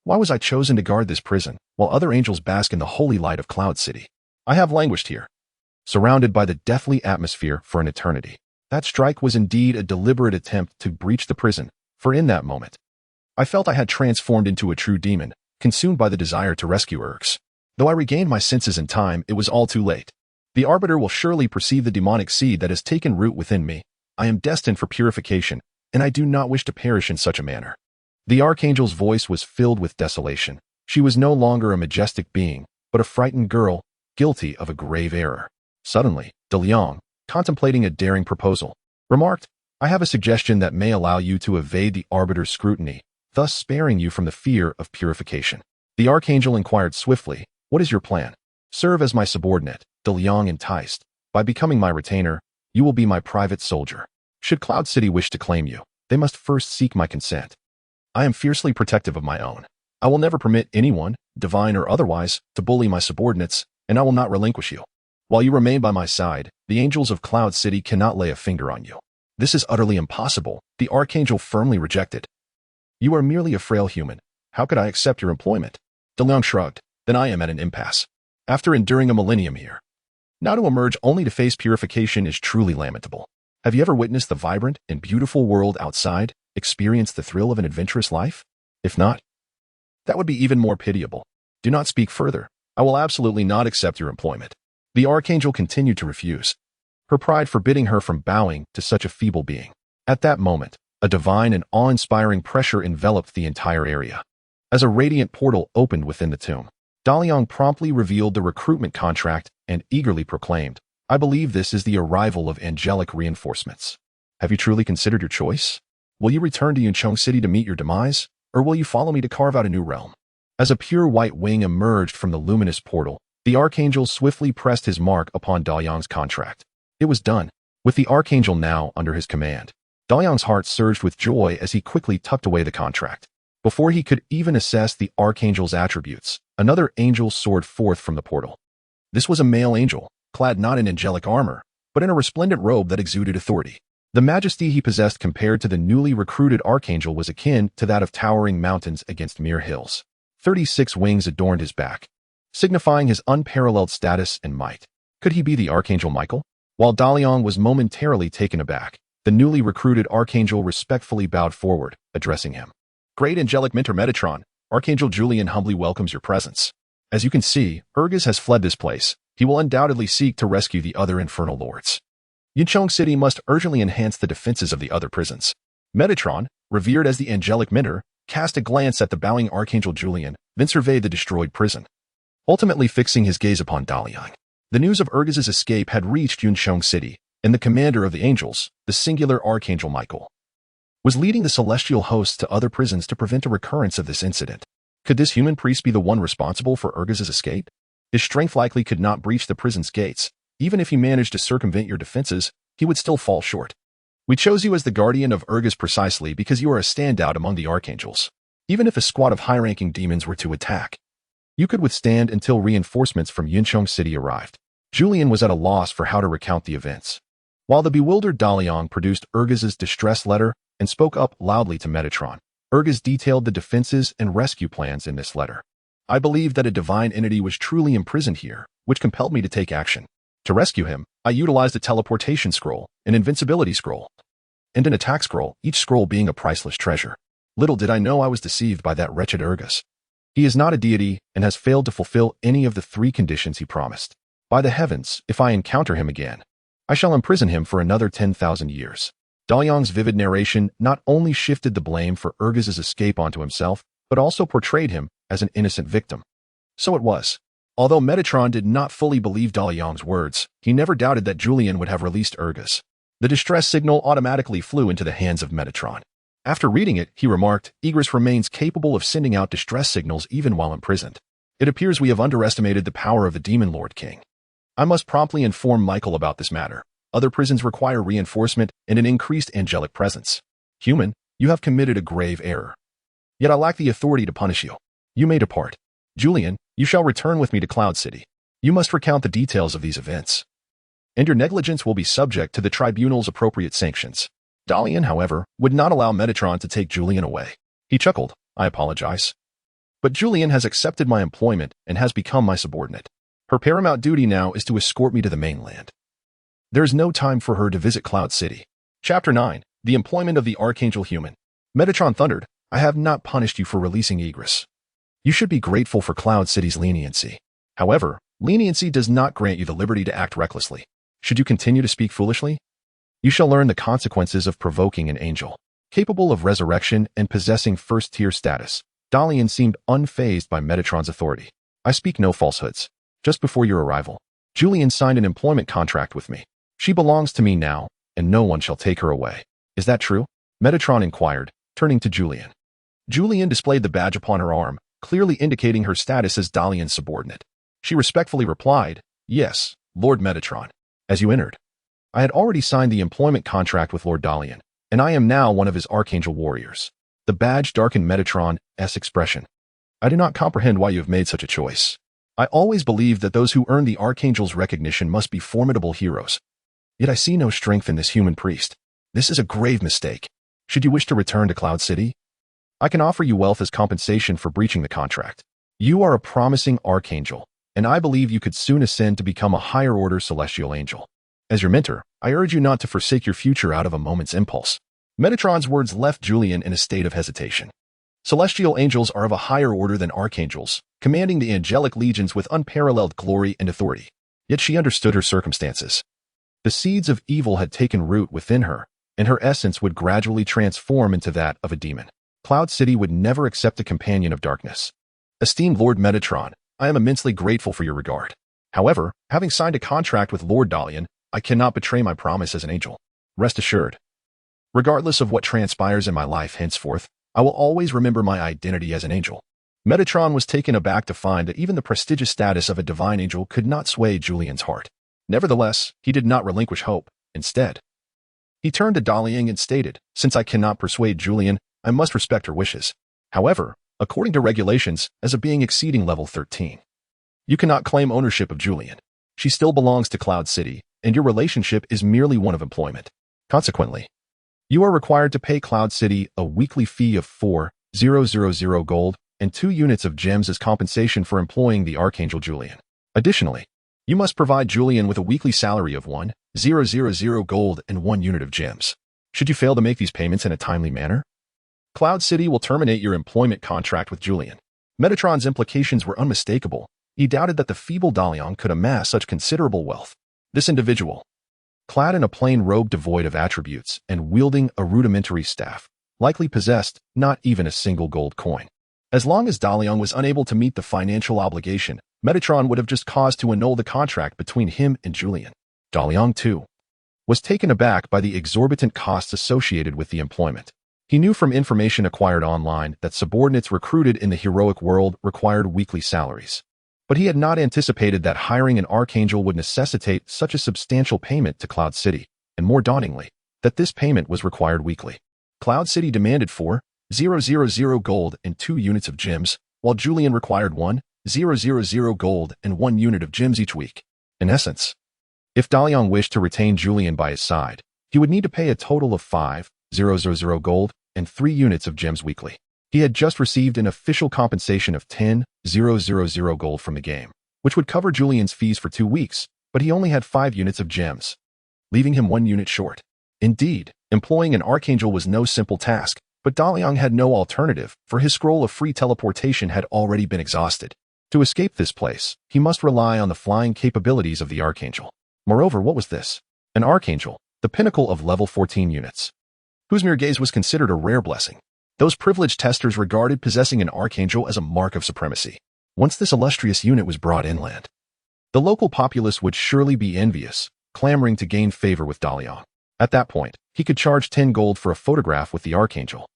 Why was I chosen to guard this prison, while other angels bask in the holy light of Cloud City? I have languished here, surrounded by the deathly atmosphere for an eternity. That strike was indeed a deliberate attempt to breach the prison, for in that moment, I felt I had transformed into a true demon, consumed by the desire to rescue Urx. Though I regained my senses in time, it was all too late. The Arbiter will surely perceive the demonic seed that has taken root within me. I am destined for purification, and I do not wish to perish in such a manner." The Archangel's voice was filled with desolation. She was no longer a majestic being, but a frightened girl, guilty of a grave error. Suddenly, Daliang, contemplating a daring proposal, remarked, "I have a suggestion that may allow you to evade the Arbiter's scrutiny, thus sparing you from the fear of purification." The Archangel inquired swiftly, "What is your plan?" "Serve as my subordinate," Daliang enticed. "By becoming my retainer, you will be my private soldier. Should Cloud City wish to claim you, they must first seek my consent. I am fiercely protective of my own. I will never permit anyone, divine or otherwise, to bully my subordinates, and I will not relinquish you. While you remain by my side, the angels of Cloud City cannot lay a finger on you." "This is utterly impossible," the Archangel firmly rejected. "You are merely a frail human. How could I accept your employment?" Daliang shrugged. "Then I am at an impasse. After enduring a millennium here, now to emerge only to face purification is truly lamentable. Have you ever witnessed the vibrant and beautiful world outside, experienced the thrill of an adventurous life? If not, that would be even more pitiable. Do not speak further. I will absolutely not accept your employment." The Archangel continued to refuse, her pride forbidding her from bowing to such a feeble being. At that moment, a divine and awe-inspiring pressure enveloped the entire area. As a radiant portal opened within the tomb, Daliang promptly revealed the recruitment contract and eagerly proclaimed, "I believe this is the arrival of angelic reinforcements. Have you truly considered your choice? Will you return to Yuncheng City to meet your demise, or will you follow me to carve out a new realm?" As a pure white wing emerged from the luminous portal, the Archangel swiftly pressed his mark upon Daliang's contract. It was done. With the Archangel now under his command, Daliang's heart surged with joy as he quickly tucked away the contract. Before he could even assess the Archangel's attributes, another angel soared forth from the portal. This was a male angel, clad not in angelic armor, but in a resplendent robe that exuded authority. The majesty he possessed compared to the newly recruited Archangel was akin to that of towering mountains against mere hills. 36 wings adorned his back, signifying his unparalleled status and might. Could he be the Archangel Michael? While Daliang was momentarily taken aback, the newly recruited Archangel respectfully bowed forward, addressing him. Great angelic mentor Metatron, Archangel Julian humbly welcomes your presence. As you can see, Urgus has fled this place. He will undoubtedly seek to rescue the other infernal lords. Yuncheng City must urgently enhance the defenses of the other prisons. Metatron, revered as the angelic mentor, cast a glance at the bowing Archangel Julian, then surveyed the destroyed prison, ultimately fixing his gaze upon Daliang. The news of Urgus's escape had reached Yuncheng City, and the commander of the angels, the singular Archangel Michael, was leading the celestial hosts to other prisons to prevent a recurrence of this incident. Could this human priest be the one responsible for Urgus's escape? His strength likely could not breach the prison's gates. Even if he managed to circumvent your defenses, he would still fall short. We chose you as the guardian of Urgus precisely because you are a standout among the archangels. Even if a squad of high-ranking demons were to attack, you could withstand until reinforcements from Yuncheng City arrived. Julian was at a loss for how to recount the events, while the bewildered Daliang produced Urgus's distress letter and spoke up loudly to Metatron. Urgus detailed the defenses and rescue plans in this letter. I believed that a divine entity was truly imprisoned here, which compelled me to take action. To rescue him, I utilized a teleportation scroll, an invincibility scroll, and an attack scroll, each scroll being a priceless treasure. Little did I know I was deceived by that wretched Urgus. He is not a deity and has failed to fulfill any of the 3 conditions he promised. By the heavens, if I encounter him again, I shall imprison him for another 10,000 years. Daliang's vivid narration not only shifted the blame for Urgus's escape onto himself, but also portrayed him as an innocent victim. So it was. Although Metatron did not fully believe Daliang's words, he never doubted that Julian would have released Urgus. The distress signal automatically flew into the hands of Metatron. After reading it, he remarked, Igris remains capable of sending out distress signals even while imprisoned. It appears we have underestimated the power of the Demon Lord King. I must promptly inform Michael about this matter. Other prisons require reinforcement and an increased angelic presence. Human, you have committed a grave error. Yet I lack the authority to punish you. You may depart. Julian, you shall return with me to Cloud City. You must recount the details of these events, and your negligence will be subject to the tribunal's appropriate sanctions. Dalian, however, would not allow Metatron to take Julian away. He chuckled, I apologize. But Julian has accepted my employment and has become my subordinate. Her paramount duty now is to escort me to the mainland. There is no time for her to visit Cloud City. Chapter 9. The Employment of the Archangel Human. Metatron thundered, I have not punished you for releasing Igris. You should be grateful for Cloud City's leniency. However, leniency does not grant you the liberty to act recklessly. Should you continue to speak foolishly, you shall learn the consequences of provoking an angel. Capable of resurrection and possessing first-tier status, Dalian seemed unfazed by Metatron's authority. I speak no falsehoods. Just before your arrival, Julian signed an employment contract with me. She belongs to me now, and no one shall take her away. Is that true? Metatron inquired, turning to Julian. Julian displayed the badge upon her arm, clearly indicating her status as Dalian's subordinate. She respectfully replied, Yes, Lord Metatron. As you entered, I had already signed the employment contract with Lord Dalian, and I am now one of his Archangel warriors. The badge darkened Metatron's expression. I do not comprehend why you have made such a choice. I always believed that those who earn the Archangel's recognition must be formidable heroes. Yet I see no strength in this human priest. This is a grave mistake. Should you wish to return to Cloud City, I can offer you wealth as compensation for breaching the contract. You are a promising Archangel, and I believe you could soon ascend to become a higher-order celestial angel. As your mentor, I urge you not to forsake your future out of a moment's impulse. Metatron's words left Julian in a state of hesitation. Celestial angels are of a higher order than archangels, commanding the angelic legions with unparalleled glory and authority. Yet she understood her circumstances. The seeds of evil had taken root within her, and her essence would gradually transform into that of a demon. Cloud City would never accept a companion of darkness. Esteemed Lord Metatron, I am immensely grateful for your regard. However, having signed a contract with Lord Dalian, I cannot betray my promise as an angel. Rest assured, regardless of what transpires in my life henceforth, I will always remember my identity as an angel. Metatron was taken aback to find that even the prestigious status of a divine angel could not sway Julian's heart. Nevertheless, he did not relinquish hope. Instead, he turned to Daliang and stated, Since I cannot persuade Julian, I must respect her wishes. However, according to regulations, as a being exceeding level 13, you cannot claim ownership of Julian. She still belongs to Cloud City, and your relationship is merely one of employment. Consequently, you are required to pay Cloud City a weekly fee of 4,000 gold and 2 units of gems as compensation for employing the Archangel Julian. Additionally, you must provide Julian with a weekly salary of 1,000 gold and 1 unit of gems. Should you fail to make these payments in a timely manner, Cloud City will terminate your employment contract with Julian. Metatron's implications were unmistakable. He doubted that the feeble Daliang could amass such considerable wealth. This individual, clad in a plain robe devoid of attributes and wielding a rudimentary staff, likely possessed not even a single gold coin. As long as Daliang was unable to meet the financial obligation, Metatron would have just caused to annul the contract between him and Julian. Daliang, too, was taken aback by the exorbitant costs associated with the employment. He knew from information acquired online that subordinates recruited in the heroic world required weekly salaries. But he had not anticipated that hiring an Archangel would necessitate such a substantial payment to Cloud City, and more dauntingly, that this payment was required weekly. Cloud City demanded 4,000 gold and 2 units of gems, while Julian required 1,000 gold and 1 unit of gems each week. In essence, if Daliang wished to retain Julian by his side, he would need to pay a total of 5,000 gold and 3 units of gems weekly. He had just received an official compensation of 10,000 gold from the game, which would cover Julian's fees for 2 weeks, but he only had 5 units of gems, leaving him 1 unit short. Indeed, employing an Archangel was no simple task, but Daliang had no alternative, for his scroll of free teleportation had already been exhausted. To escape this place, he must rely on the flying capabilities of the Archangel. Moreover, what was this? An Archangel, the pinnacle of level 14 units, whose mere gaze was considered a rare blessing. Those privileged testers regarded possessing an Archangel as a mark of supremacy. Once this illustrious unit was brought inland, the local populace would surely be envious, clamoring to gain favor with Daliang. At that point, he could charge 10 gold for a photograph with the Archangel,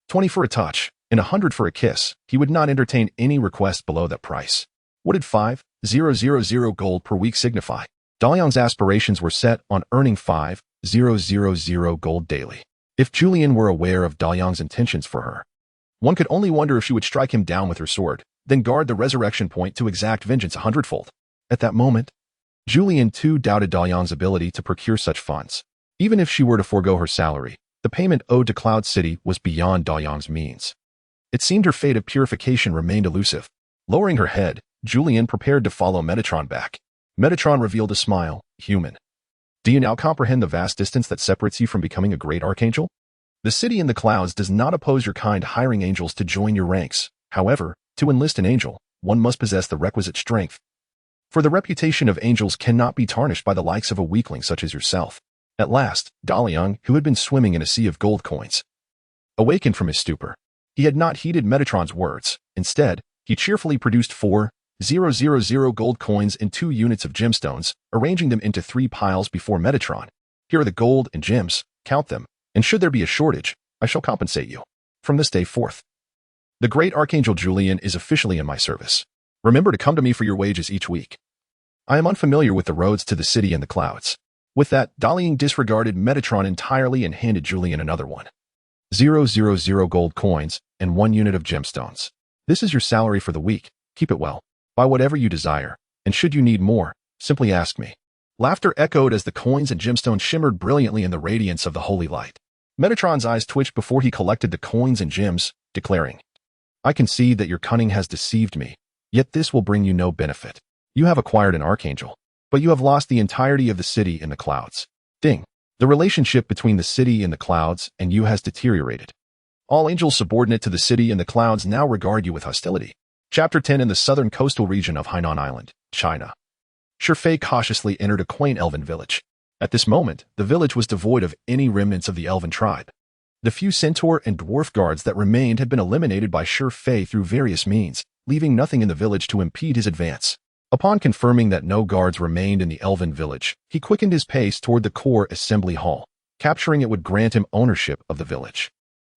20 for a touch, and 100 for a kiss. He would not entertain any request below that price. What did 5,000 gold per week signify? Daliang's aspirations were set on earning 5,000 gold daily. If Julian were aware of Daliang's intentions for her, one could only wonder if she would strike him down with her sword, then guard the resurrection point to exact vengeance 100-fold. At that moment, Julian too doubted Daliang's ability to procure such funds. Even if she were to forego her salary, the payment owed to Cloud City was beyond Daliang's means. It seemed her fate of purification remained elusive. Lowering her head, Julian prepared to follow Metatron back. Metatron revealed a smile. Human, do you now comprehend the vast distance that separates you from becoming a great Archangel? The city in the clouds does not oppose your kind hiring angels to join your ranks. However, to enlist an angel, one must possess the requisite strength. For the reputation of angels cannot be tarnished by the likes of a weakling such as yourself. At last, Daliang, who had been swimming in a sea of gold coins, awakened from his stupor. He had not heeded Metatron's words. Instead, he cheerfully produced 4,000 gold coins and 2 units of gemstones, arranging them into 3 piles before Metatron. Here are the gold and gems. Count them, and should there be a shortage, I shall compensate you. From this day forth, the great Archangel Julian is officially in my service. Remember to come to me for your wages each week. I am unfamiliar with the roads to the city in the clouds. With that, Daliang disregarded Metatron entirely and handed Julian another 1,000 gold coins and 1 unit of gemstones. This is your salary for the week. Keep it well. Buy whatever you desire, and should you need more, simply ask me. Laughter echoed as the coins and gemstones shimmered brilliantly in the radiance of the holy light. Metatron's eyes twitched before he collected the coins and gems, declaring, I can see that your cunning has deceived me, yet this will bring you no benefit. You have acquired an Archangel, but you have lost the entirety of the city in the clouds. Ding. The relationship between the city in the clouds and you has deteriorated. All angels subordinate to the city in the clouds now regard you with hostility. Chapter 10. In the southern coastal region of Hainan Island, China, Shifei cautiously entered a quaint elven village. At this moment, the village was devoid of any remnants of the elven tribe. The few centaur and dwarf guards that remained had been eliminated by Shifei through various means, leaving nothing in the village to impede his advance. Upon confirming that no guards remained in the elven village, he quickened his pace toward the core assembly hall. Capturing it would grant him ownership of the village.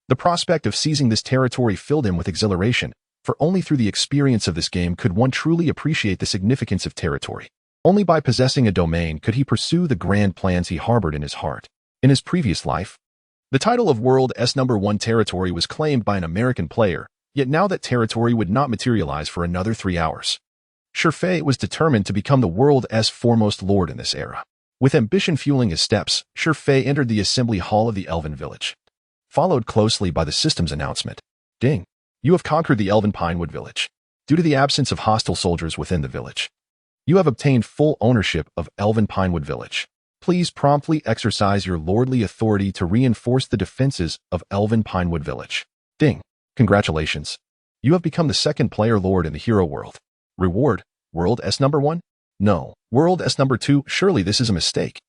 The prospect of seizing this territory filled him with exhilaration, for only through the experience of this game could one truly appreciate the significance of territory. Only by possessing a domain could he pursue the grand plans he harbored in his heart. In his previous life, the title of World S No. 1 territory was claimed by an American player, Yet now that territory would not materialize for another 3 hours. Shifei was determined to become the world's foremost lord in this era. With ambition fueling his steps, Shifei entered the assembly hall of the Elven village, followed closely by the system's announcement. Ding! You have conquered the Elven Pinewood village. Due to the absence of hostile soldiers within the village, you have obtained full ownership of Elven Pinewood village. Please promptly exercise your lordly authority to reinforce the defenses of Elven Pinewood village. Ding! Congratulations. You have become the second player lord in the hero world. Reward, World S number 1? No, World S number 2, surely this is a mistake.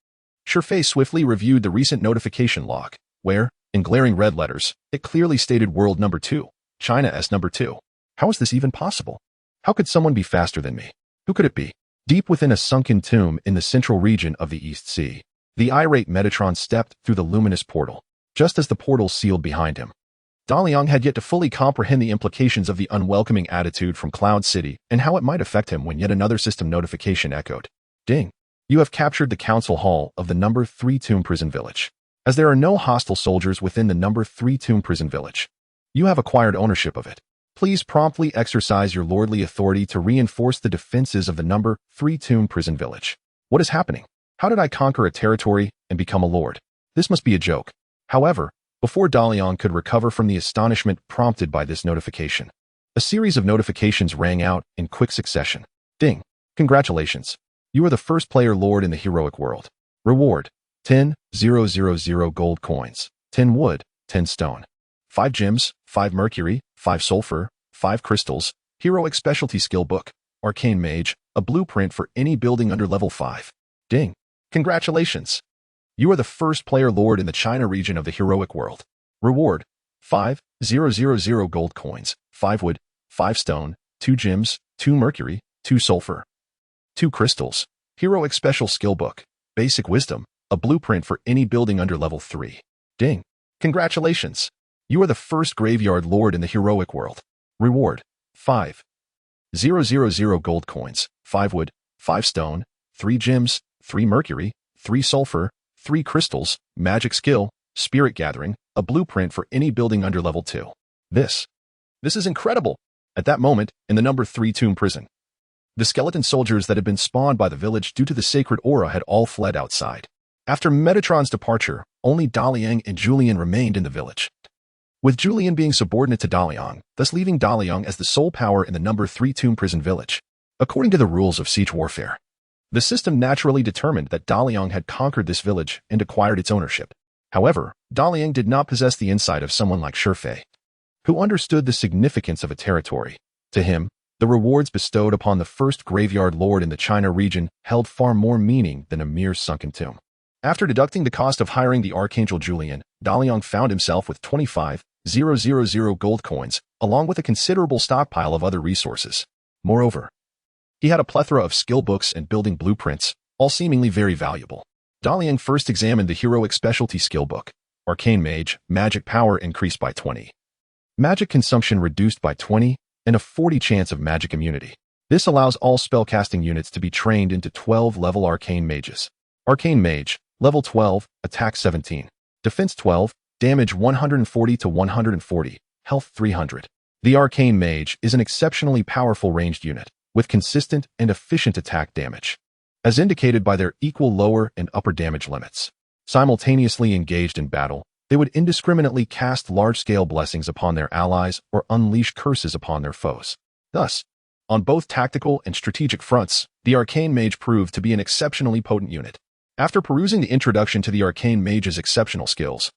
Shifei swiftly reviewed the recent notification log, where, in glaring red letters, it clearly stated World number 2, China S number 2. How is this even possible? How could someone be faster than me? Who could it be? Deep within a sunken tomb in the central region of the East Sea, the irate Metatron stepped through the luminous portal, just as the portal sealed behind him. Daliang had yet to fully comprehend the implications of the unwelcoming attitude from Cloud City and how it might affect him when yet another system notification echoed. Ding! You have captured the council hall of the number 3 Tomb Prison Village. As there are no hostile soldiers within the number 3 Tomb Prison Village, you have acquired ownership of it. Please promptly exercise your lordly authority to reinforce the defenses of the number 3 Tomb Prison Village. What is happening? How did I conquer a territory and become a lord? This must be a joke. However, before Daliang could recover from the astonishment prompted by this notification, a series of notifications rang out in quick succession. Ding! Congratulations. You are the first player lord in the heroic world. Reward, 10,000 gold coins, 10 wood, 10 stone, 5 gems, 5 mercury, 5 sulfur, 5 crystals, heroic specialty skill book, arcane mage, a blueprint for any building under level 5. Ding! Congratulations. You are the first player lord in the China region of the heroic world. Reward, 5,000 gold coins, 5 wood, 5 stone, 2 gems, 2 mercury, 2 sulfur, 2 crystals, heroic special skill book, basic wisdom, a blueprint for any building under level 3. Ding! Congratulations. You are the first graveyard lord in the heroic world. Reward, 5,000 gold coins, 5 wood, 5 stone, 3 gems, 3 mercury, 3 sulfur, 3 crystals, magic skill, spirit gathering, a blueprint for any building under level 2. This is incredible. At that moment, in the number 3 tomb prison, the skeleton soldiers that had been spawned by the village due to the sacred aura had all fled outside. After Metatron's departure, only Daliang and Julian remained in the village, with Julian being subordinate to Daliang, thus leaving Daliang as the sole power in the number 3 tomb prison village. According to the rules of siege warfare, the system naturally determined that Daliang had conquered this village and acquired its ownership. However, Daliang did not possess the insight of someone like Shifei, who understood the significance of a territory. To him, the rewards bestowed upon the first graveyard lord in the China region held far more meaning than a mere sunken tomb. After deducting the cost of hiring the Archangel Julian, Daliang found himself with 25,000 gold coins, along with a considerable stockpile of other resources. Moreover, he had a plethora of skill books and building blueprints, all seemingly very valuable. Daliang first examined the heroic specialty skill book. Arcane Mage, magic power increased by 20. Magic consumption reduced by 20, and a 40 chance of magic immunity. This allows all spellcasting units to be trained into 12-level Arcane Mages. Arcane Mage, level 12, attack 17, defense 12, damage 140 to 140, health 300. The Arcane Mage is an exceptionally powerful ranged unit, with consistent and efficient attack damage, as indicated by their equal lower and upper damage limits. Simultaneously engaged in battle, they would indiscriminately cast large-scale blessings upon their allies or unleash curses upon their foes. Thus, on both tactical and strategic fronts, the Arcane Mage proved to be an exceptionally potent unit. After perusing the introduction to the Arcane Mage's exceptional skills,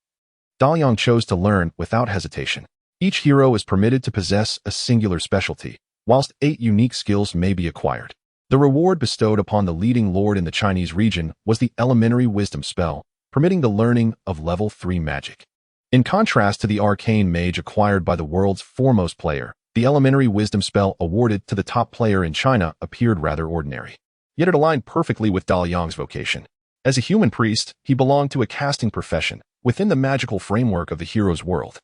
Daliang chose to learn without hesitation. Each hero is permitted to possess a singular specialty, whilst 8 unique skills may be acquired. The reward bestowed upon the leading lord in the Chinese region was the Elementary Wisdom spell, permitting the learning of level 3 magic. In contrast to the Arcane Mage acquired by the world's foremost player, the Elementary Wisdom spell awarded to the top player in China appeared rather ordinary. Yet it aligned perfectly with Daliang's vocation. As a human priest, he belonged to a casting profession within the magical framework of the hero's world.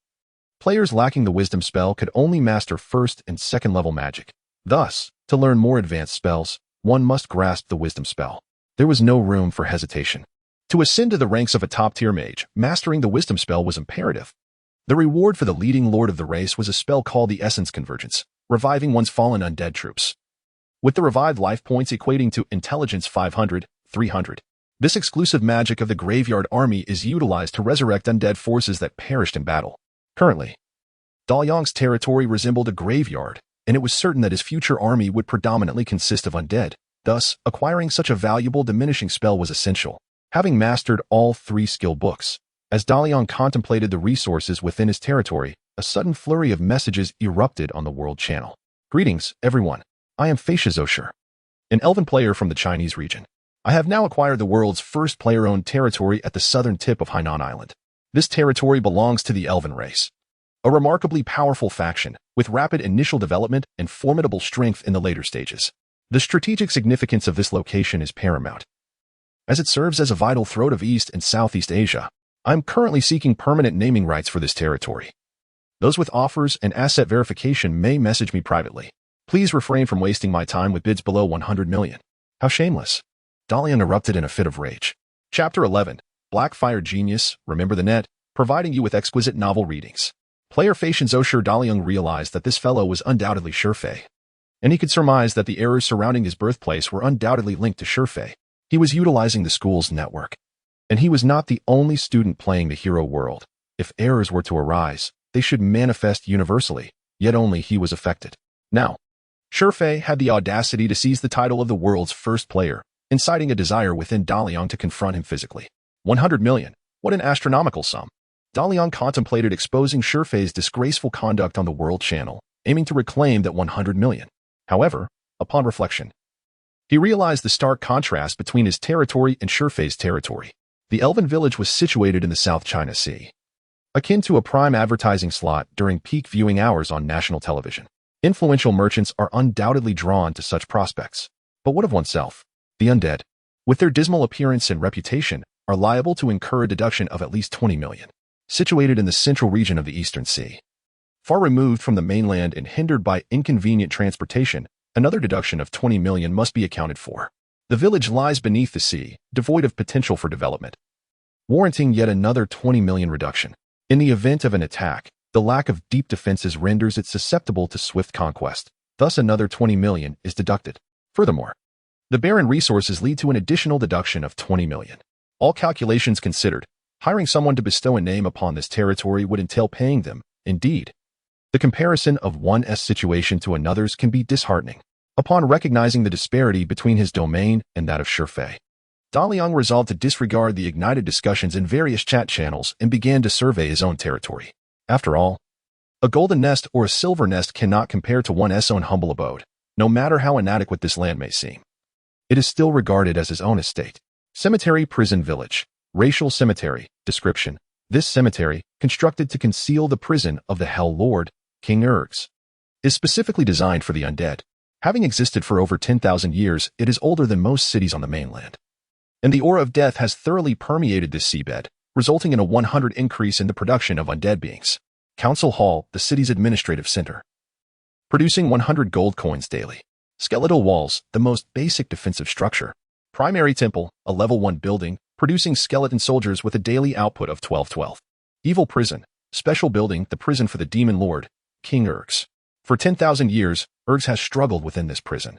Players lacking the Wisdom spell could only master first and second level magic. Thus, to learn more advanced spells, one must grasp the Wisdom spell. There was no room for hesitation. To ascend to the ranks of a top-tier mage, mastering the Wisdom spell was imperative. The reward for the leading lord of the race was a spell called the Essence Convergence, reviving one's fallen undead troops, with the revived life points equating to intelligence 500, 300. This exclusive magic of the Graveyard Army is utilized to resurrect undead forces that perished in battle. Currently, Daliang's territory resembled a graveyard, and it was certain that his future army would predominantly consist of undead. Thus, acquiring such a valuable diminishing spell was essential. Having mastered all 3 skill books, as Daliang contemplated the resources within his territory, a sudden flurry of messages erupted on the world channel. Greetings, everyone. I am Facia Zoshir, an elven player from the Chinese region. I have now acquired the world's first player-owned territory at the southern tip of Hainan Island. This territory belongs to the elven race, a remarkably powerful faction with rapid initial development and formidable strength in the later stages. The strategic significance of this location is paramount, as it serves as a vital throat of East and Southeast Asia. I am currently seeking permanent naming rights for this territory. Those with offers and asset verification may message me privately. Please refrain from wasting my time with bids below 100 million. How shameless. Daliang erupted in a fit of rage. Chapter 11. Blackfire Genius, Remember the Net, providing you with exquisite novel readings. Player Facia Zoshir Daliang realized that this fellow was undoubtedly Shurfei, and he could surmise that the errors surrounding his birthplace were undoubtedly linked to Shurfei. He was utilizing the school's network, and he was not the only student playing the hero world. If errors were to arise, they should manifest universally, yet only he was affected. Now, Shurfei had the audacity to seize the title of the world's first player, inciting a desire within Daliang to confront him physically. 100 million. What an astronomical sum. Daliang contemplated exposing Shurfei's disgraceful conduct on the world channel, aiming to reclaim that 100 million. However, upon reflection, he realized the stark contrast between his territory and Shurfei's territory. The elven village was situated in the South China Sea, akin to a prime advertising slot during peak viewing hours on national television. Influential merchants are undoubtedly drawn to such prospects. But what of oneself? The undead, with their dismal appearance and reputation, are liable to incur a deduction of at least 20 million. Situated in the central region of the Eastern Sea, far removed from the mainland and hindered by inconvenient transportation, another deduction of 20 million must be accounted for. The village lies beneath the sea, devoid of potential for development, warranting yet another 20 million reduction. In the event of an attack, the lack of deep defenses renders it susceptible to swift conquest. Thus another 20 million is deducted. Furthermore, the barren resources lead to an additional deduction of 20 million. All calculations considered, hiring someone to bestow a name upon this territory would entail paying them. Indeed, the comparison of one's situation to another's can be disheartening. Upon recognizing the disparity between his domain and that of Shurfei, Daliang resolved to disregard the ignited discussions in various chat channels and began to survey his own territory. After all, a golden nest or a silver nest cannot compare to one's own humble abode. No matter how inadequate this land may seem, it is still regarded as his own estate. Cemetery Prison Village. Racial Cemetery. Description. This cemetery, constructed to conceal the prison of the Hell Lord, King Urgs, is specifically designed for the undead. Having existed for over 10,000 years, it is older than most cities on the mainland. And the aura of death has thoroughly permeated this seabed, resulting in a 100 increase in the production of undead beings. Council Hall, the city's administrative center, producing 100 gold coins daily. Skeletal walls, the most basic defensive structure. Primary temple, a level 1 building, producing skeleton soldiers with a daily output of 12. Evil prison, special building, the prison for the demon lord, King Urgs. For 10,000 years, Urgs has struggled within this prison,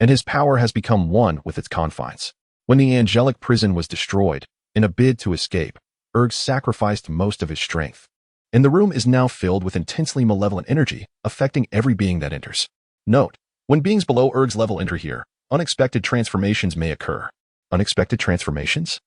and his power has become one with its confines. When the angelic prison was destroyed, in a bid to escape, Urgs sacrificed most of his strength, and the room is now filled with intensely malevolent energy, affecting every being that enters. Note: when beings below Urg's level enter here, unexpected transformations may occur. Unexpected transformations?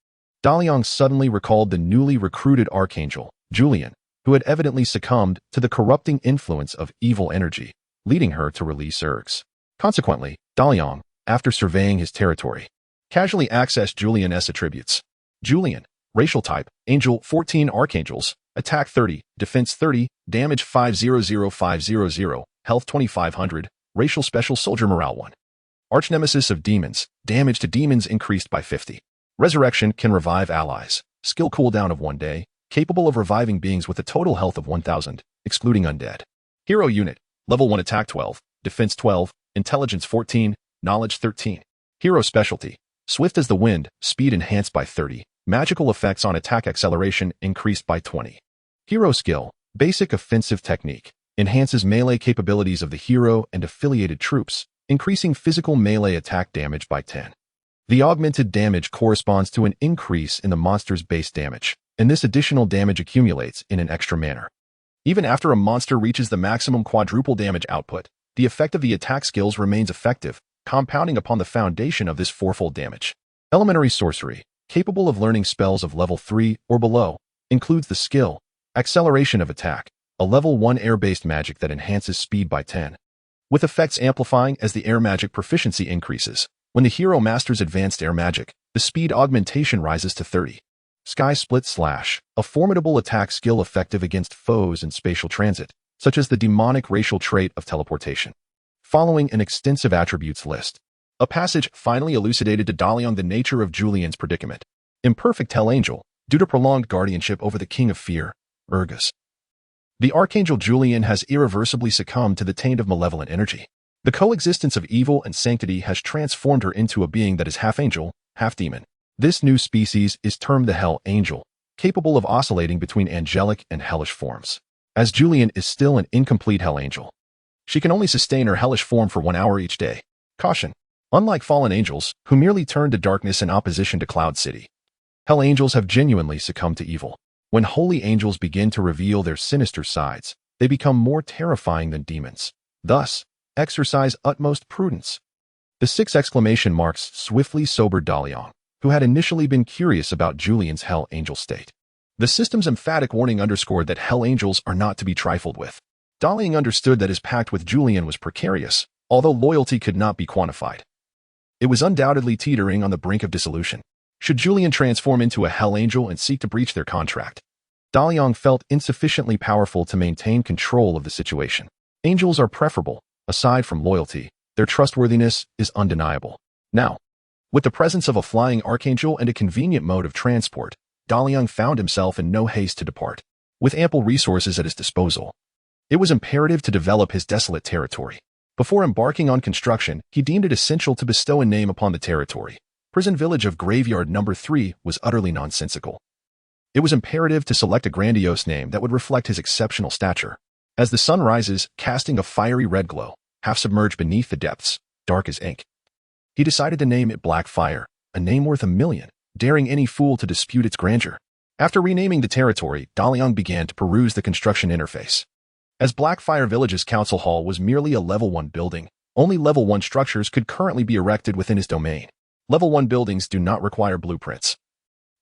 Daliang suddenly recalled the newly recruited Archangel, Julian, who had evidently succumbed to the corrupting influence of evil energy, leading her to release Urgs. Consequently, Daliang, after surveying his territory, casually accessed Julian's attributes. Julian, racial type, Angel 14 Archangels, attack 30, defense 30, damage 500500, health 2500, racial special soldier morale 1. Archnemesis of demons, damage to demons increased by 50. Resurrection can revive allies, skill cooldown of 1 day, capable of reviving beings with a total health of 1000, excluding undead. Hero unit, level 1 attack 12, defense 12, intelligence 14, knowledge 13. Hero specialty, swift as the wind, speed enhanced by 30, magical effects on attack acceleration increased by 20. Hero skill, Basic offensive technique. Enhances melee capabilities of the hero and affiliated troops, increasing physical melee attack damage by 10. The augmented damage corresponds to an increase in the monster's base damage, and this additional damage accumulates in an extra manner. Even after a monster reaches the maximum quadruple damage output, the effect of the attack skills remains effective, compounding upon the foundation of this fourfold damage. Elementary sorcery, capable of learning spells of level 3 or below, includes the skill, Acceleration of Attack, a level 1 air-based magic that enhances speed by 10, with effects amplifying as the air magic proficiency increases. When the hero masters advanced air magic, the speed augmentation rises to 30. Sky Split Slash, a formidable attack skill effective against foes in spatial transit, such as the demonic racial trait of teleportation. Following an extensive attributes list, a passage finally elucidated to Daliang the nature of Julian's predicament. Imperfect Hell Angel, due to prolonged guardianship over the King of Fear, Urgus. The Archangel Julian has irreversibly succumbed to the taint of malevolent energy. The coexistence of evil and sanctity has transformed her into a being that is half angel, half demon. This new species is termed the Hell Angel, capable of oscillating between angelic and hellish forms. As Julian is still an incomplete Hell Angel, she can only sustain her hellish form for 1 hour each day. Caution. Unlike fallen angels, who merely turn to darkness in opposition to Cloud City, Hell Angels have genuinely succumbed to evil. When holy angels begin to reveal their sinister sides, they become more terrifying than demons. Thus, exercise utmost prudence. The 6 exclamation marks swiftly sobered Daliang, who had initially been curious about Julian's Hell Angel state. The system's emphatic warning underscored that Hell Angels are not to be trifled with. Daliang understood that his pact with Julian was precarious, although loyalty could not be quantified. It was undoubtedly teetering on the brink of dissolution. Should Julian transform into a Hell Angel and seek to breach their contract, Daliang felt insufficiently powerful to maintain control of the situation. Angels are preferable. Aside from loyalty, their trustworthiness is undeniable. Now, with the presence of a flying archangel and a convenient mode of transport, Daliang found himself in no haste to depart. With ample resources at his disposal, it was imperative to develop his desolate territory. Before embarking on construction, he deemed it essential to bestow a name upon the territory. Prison village of Graveyard Number 3 was utterly nonsensical. It was imperative to select a grandiose name that would reflect his exceptional stature. As the sun rises, casting a fiery red glow, half submerged beneath the depths, dark as ink, he decided to name it Blackfire, a name worth $1 million, daring any fool to dispute its grandeur. After renaming the territory, Daliang began to peruse the construction interface. As Blackfire Village's council hall was merely a level 1 building, only level 1 structures could currently be erected within his domain. Level 1 buildings do not require blueprints.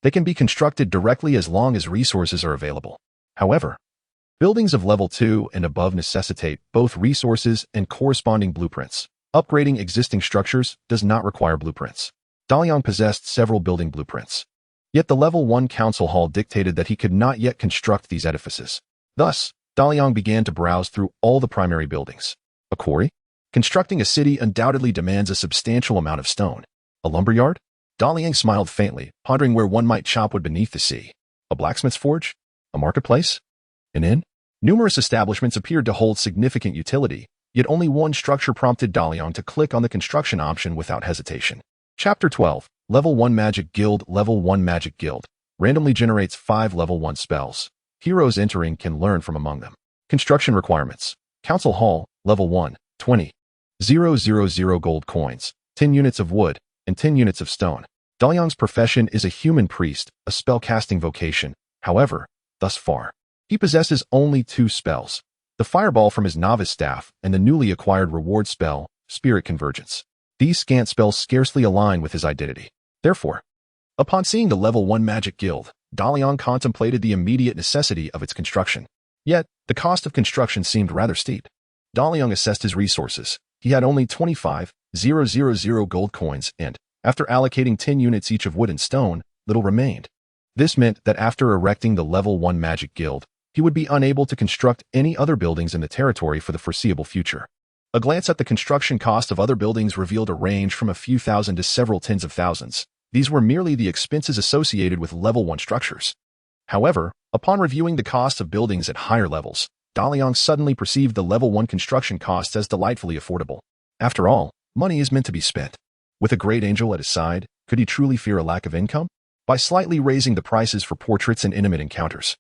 They can be constructed directly as long as resources are available. However, buildings of level 2 and above necessitate both resources and corresponding blueprints. Upgrading existing structures does not require blueprints. Daliang possessed several building blueprints. Yet the level 1 council hall dictated that he could not yet construct these edifices. Thus, Daliang began to browse through all the primary buildings. A quarry? Constructing a city undoubtedly demands a substantial amount of stone. A lumberyard? Daliang smiled faintly, pondering where one might chop wood beneath the sea. A blacksmith's forge? A marketplace? An inn? Numerous establishments appeared to hold significant utility, yet only one structure prompted Daliang to click on the construction option without hesitation. Chapter 12. Level 1 Magic Guild. Level 1 Magic Guild randomly generates 5 level 1 spells. Heroes entering can learn from among them. Construction requirements. Council Hall, Level 1, 20,000 gold coins, 10 units of wood, and 10 units of stone. Daliang's profession is a human priest, a spell-casting vocation. However, thus far, he possesses only 2 spells. The fireball from his novice staff and the newly acquired reward spell, Spirit Convergence. These scant spells scarcely align with his identity. Therefore, upon seeing the Level 1 Magic Guild, Daliang contemplated the immediate necessity of its construction. Yet, the cost of construction seemed rather steep. Daliang assessed his resources. He had only 25,000 gold coins and, after allocating 10 units each of wood and stone, little remained. This meant that after erecting the Level 1 Magic Guild, he would be unable to construct any other buildings in the territory for the foreseeable future. A glance at the construction cost of other buildings revealed a range from a few thousand to several tens of thousands. These were merely the expenses associated with Level 1 structures. However, upon reviewing the costs of buildings at higher levels, Daliang suddenly perceived the Level 1 construction costs as delightfully affordable. After all, money is meant to be spent. With a great angel at his side, could he truly fear a lack of income? By slightly raising the prices for portraits and intimate encounters,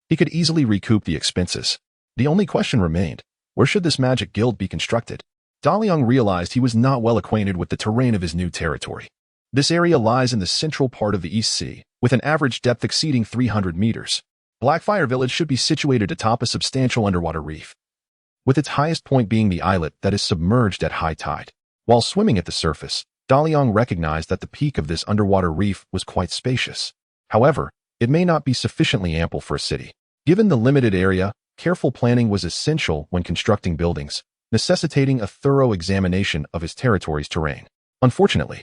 He could easily recoup the expenses. The only question remained, where should this magic guild be constructed? Daliang realized he was not well acquainted with the terrain of his new territory. This area lies in the central part of the East Sea, with an average depth exceeding 300 meters. Blackfire Village should be situated atop a substantial underwater reef, with its highest point being the islet that is submerged at high tide. While swimming at the surface, Daliang recognized that the peak of this underwater reef was quite spacious. However, it may not be sufficiently ample for a city. Given the limited area, careful planning was essential when constructing buildings, necessitating a thorough examination of his territory's terrain. Unfortunately,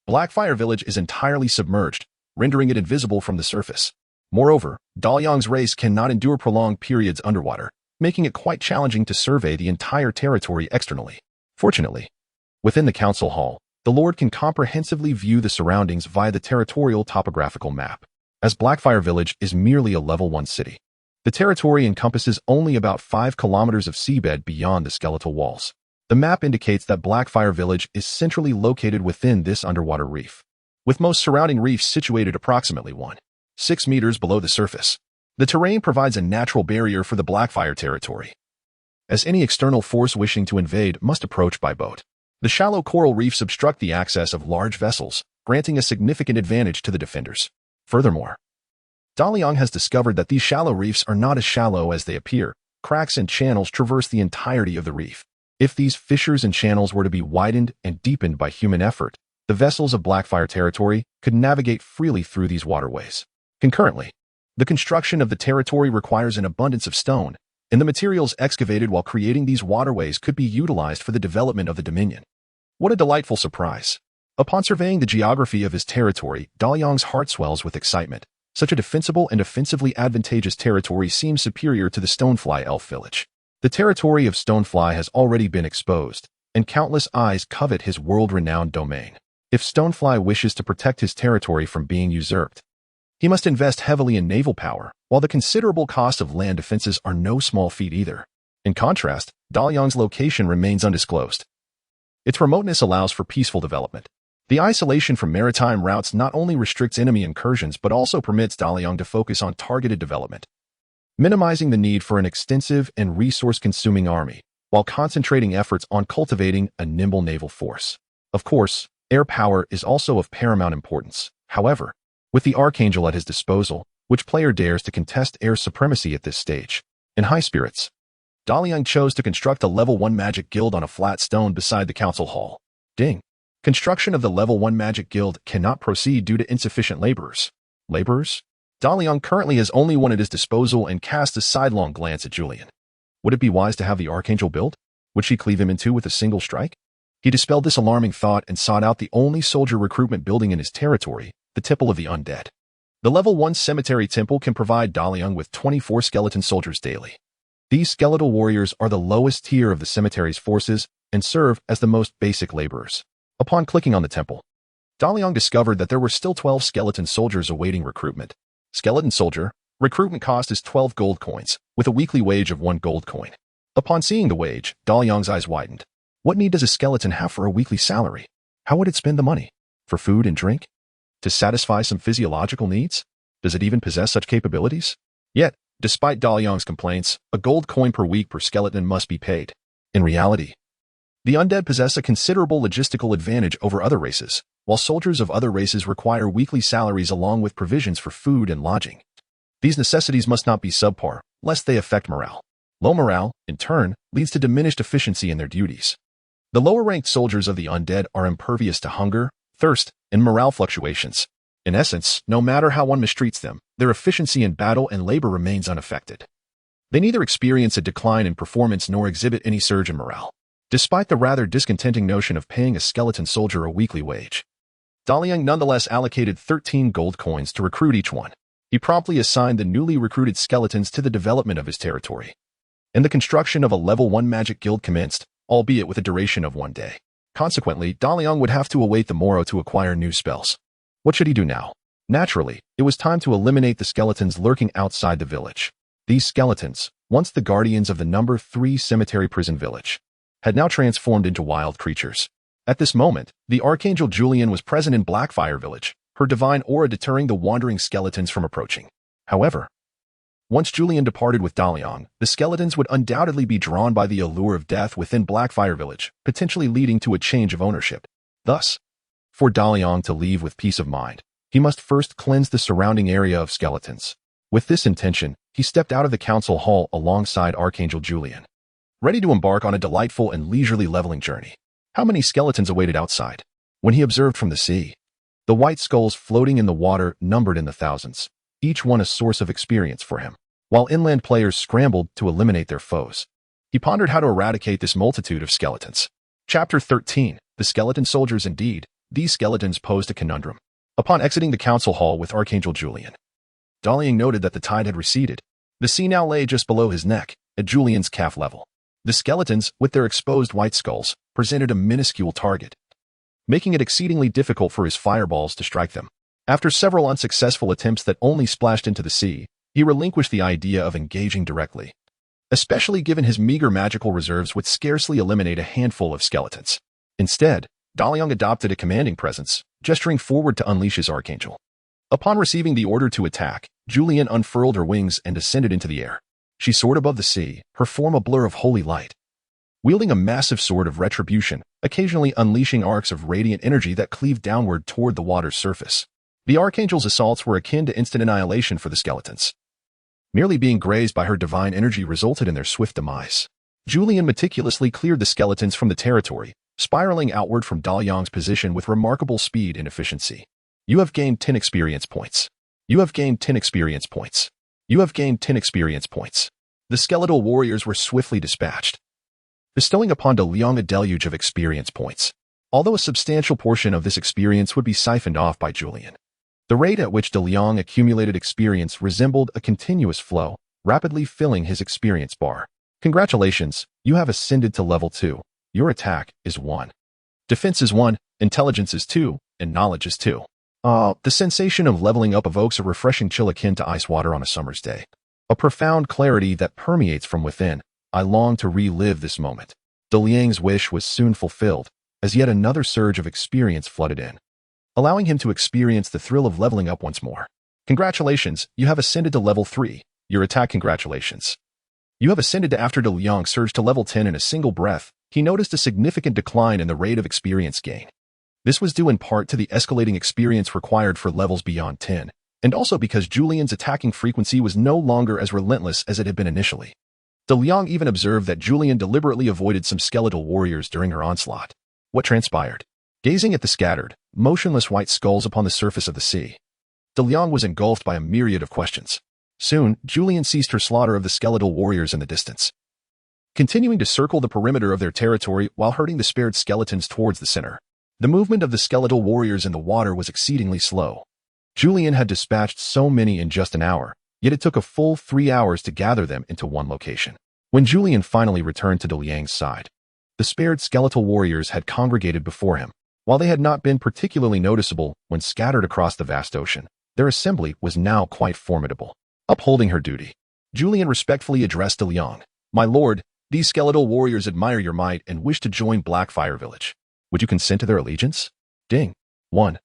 Blackfire Village is entirely submerged, rendering it invisible from the surface. Moreover, Daliang's race cannot endure prolonged periods underwater, making it quite challenging to survey the entire territory externally. Fortunately, within the council hall, the Lord can comprehensively view the surroundings via the territorial topographical map. As Blackfire Village is merely a level 1 city, the territory encompasses only about 5 kilometers of seabed beyond the skeletal walls. The map indicates that Blackfire Village is centrally located within this underwater reef, with most surrounding reefs situated approximately 1.6 meters below the surface. The terrain provides a natural barrier for the Blackfire territory, as any external force wishing to invade must approach by boat. The shallow coral reefs obstruct the access of large vessels, granting a significant advantage to the defenders. Furthermore, Daliang has discovered that these shallow reefs are not as shallow as they appear. Cracks and channels traverse the entirety of the reef. If these fissures and channels were to be widened and deepened by human effort, the vessels of Blackfire territory could navigate freely through these waterways. Concurrently, the construction of the territory requires an abundance of stone, and the materials excavated while creating these waterways could be utilized for the development of the Dominion. What a delightful surprise! Upon surveying the geography of his territory, Daliang's heart swells with excitement. Such a defensible and offensively advantageous territory seems superior to the Stonefly Elf Village. The territory of Stonefly has already been exposed, and countless eyes covet his world-renowned domain. If Stonefly wishes to protect his territory from being usurped, he must invest heavily in naval power, while the considerable cost of land defenses are no small feat either. In contrast, Daliang's location remains undisclosed. Its remoteness allows for peaceful development. The isolation from maritime routes not only restricts enemy incursions but also permits Daliang to focus on targeted development, minimizing the need for an extensive and resource-consuming army, while concentrating efforts on cultivating a nimble naval force. Of course, air power is also of paramount importance. However, with the Archangel at his disposal, which player dares to contest air supremacy at this stage? In high spirits, Daliang chose to construct a level 1 magic guild on a flat stone beside the council hall. Ding! Construction of the level 1 magic guild cannot proceed due to insufficient laborers. Laborers? Daliang currently has only one at his disposal and casts a sidelong glance at Julian. Would it be wise to have the Archangel built? Would she cleave him in two with a single strike? He dispelled this alarming thought and sought out the only soldier recruitment building in his territory, the Temple of the Undead. The level 1 cemetery temple can provide Daliang with 24 skeleton soldiers daily. These skeletal warriors are the lowest tier of the cemetery's forces and serve as the most basic laborers. Upon clicking on the temple, Daliang discovered that there were still 12 skeleton soldiers awaiting recruitment. Skeleton soldier, recruitment cost is 12 gold coins, with a weekly wage of 1 gold coin. Upon seeing the wage, Daliang's eyes widened. What need does a skeleton have for a weekly salary? How would it spend the money? For food and drink? To satisfy some physiological needs? Does it even possess such capabilities? Yet, despite Daliang's complaints, a gold coin per week per skeleton must be paid. In reality, the undead possess a considerable logistical advantage over other races, while soldiers of other races require weekly salaries along with provisions for food and lodging. These necessities must not be subpar, lest they affect morale. Low morale, in turn, leads to diminished efficiency in their duties. The lower-ranked soldiers of the undead are impervious to hunger, thirst, and morale fluctuations. In essence, no matter how one mistreats them, their efficiency in battle and labor remains unaffected. They neither experience a decline in performance nor exhibit any surge in morale. Despite the rather discontenting notion of paying a skeleton soldier a weekly wage, Daliang nonetheless allocated 13 gold coins to recruit each one. He promptly assigned the newly recruited skeletons to the development of his territory, and the construction of a level 1 magic guild commenced, albeit with a duration of 1 day. Consequently, Daliang would have to await the morrow to acquire new spells. What should he do now? Naturally, it was time to eliminate the skeletons lurking outside the village. These skeletons, once the guardians of the number 3 cemetery prison village, had now transformed into wild creatures. At this moment, the Archangel Julian was present in Blackfire Village, her divine aura deterring the wandering skeletons from approaching. However, Once Julian departed with Daliang, the skeletons would undoubtedly be drawn by the allure of death within Blackfire Village, potentially leading to a change of ownership. Thus, for Daliang to leave with peace of mind, he must first cleanse the surrounding area of skeletons. With this intention, he stepped out of the council hall alongside Archangel Julian, ready to embark on a delightful and leisurely leveling journey. How many skeletons awaited outside? When he observed from the sea, the white skulls floating in the water numbered in the thousands, each one a source of experience for him. While inland players scrambled to eliminate their foes, he pondered how to eradicate this multitude of skeletons. Chapter 13. The Skeleton Soldiers. Indeed, these skeletons posed a conundrum. Upon exiting the council hall with Archangel Julian, Daliang noted that the tide had receded. The sea now lay just below his neck, at Julian's calf level. The skeletons, with their exposed white skulls, presented a minuscule target, making it exceedingly difficult for his fireballs to strike them. After several unsuccessful attempts that only splashed into the sea, he relinquished the idea of engaging directly, especially given his meager magical reserves would scarcely eliminate a handful of skeletons. Instead, Daliang adopted a commanding presence, gesturing forward to unleash his Archangel. Upon receiving the order to attack, Julian unfurled her wings and ascended into the air. She soared above the sea, her form a blur of holy light, wielding a massive sword of retribution, occasionally unleashing arcs of radiant energy that cleaved downward toward the water's surface. The Archangel's assaults were akin to instant annihilation for the skeletons. Merely being grazed by her divine energy resulted in their swift demise. Julian meticulously cleared the skeletons from the territory, spiraling outward from Daliang's position with remarkable speed and efficiency. You have gained 10 experience points. You have gained 10 experience points. You have gained 10 experience points. The skeletal warriors were swiftly dispatched, bestowing upon Daliang a deluge of experience points, although a substantial portion of this experience would be siphoned off by Julian. The rate at which Daliang accumulated experience resembled a continuous flow, rapidly filling his experience bar. Congratulations, you have ascended to level 2. Your attack is 1. Defense is 1, intelligence is 2, and knowledge is 2. The sensation of leveling up evokes a refreshing chill akin to ice water on a summer's day. A profound clarity that permeates from within. I long to relive this moment. Daliang's wish was soon fulfilled, as yet another surge of experience flooded in, allowing him to experience the thrill of leveling up once more. Congratulations, you have ascended to level 3. Your attack. Congratulations. You have ascended to. After Daliang surged to level 10 in a single breath, he noticed a significant decline in the rate of experience gain. This was due in part to the escalating experience required for levels beyond 10, and also because Julian's attacking frequency was no longer as relentless as it had been initially. Daliang even observed that Julian deliberately avoided some skeletal warriors during her onslaught. What transpired? Gazing at the scattered, motionless white skulls upon the surface of the sea, Daliang was engulfed by a myriad of questions. Soon, Julian ceased her slaughter of the skeletal warriors in the distance, continuing to circle the perimeter of their territory while herding the spared skeletons towards the center. The movement of the skeletal warriors in the water was exceedingly slow. Julian had dispatched so many in just an hour, yet it took a full 3 hours to gather them into one location. When Julian finally returned to Daliang's side, the spared skeletal warriors had congregated before him. While they had not been particularly noticeable when scattered across the vast ocean, their assembly was now quite formidable. Upholding her duty, Julian respectfully addressed Daliang. My lord, these skeletal warriors admire your might and wish to join Blackfire Village. Would you consent to their allegiance? Ding. 1.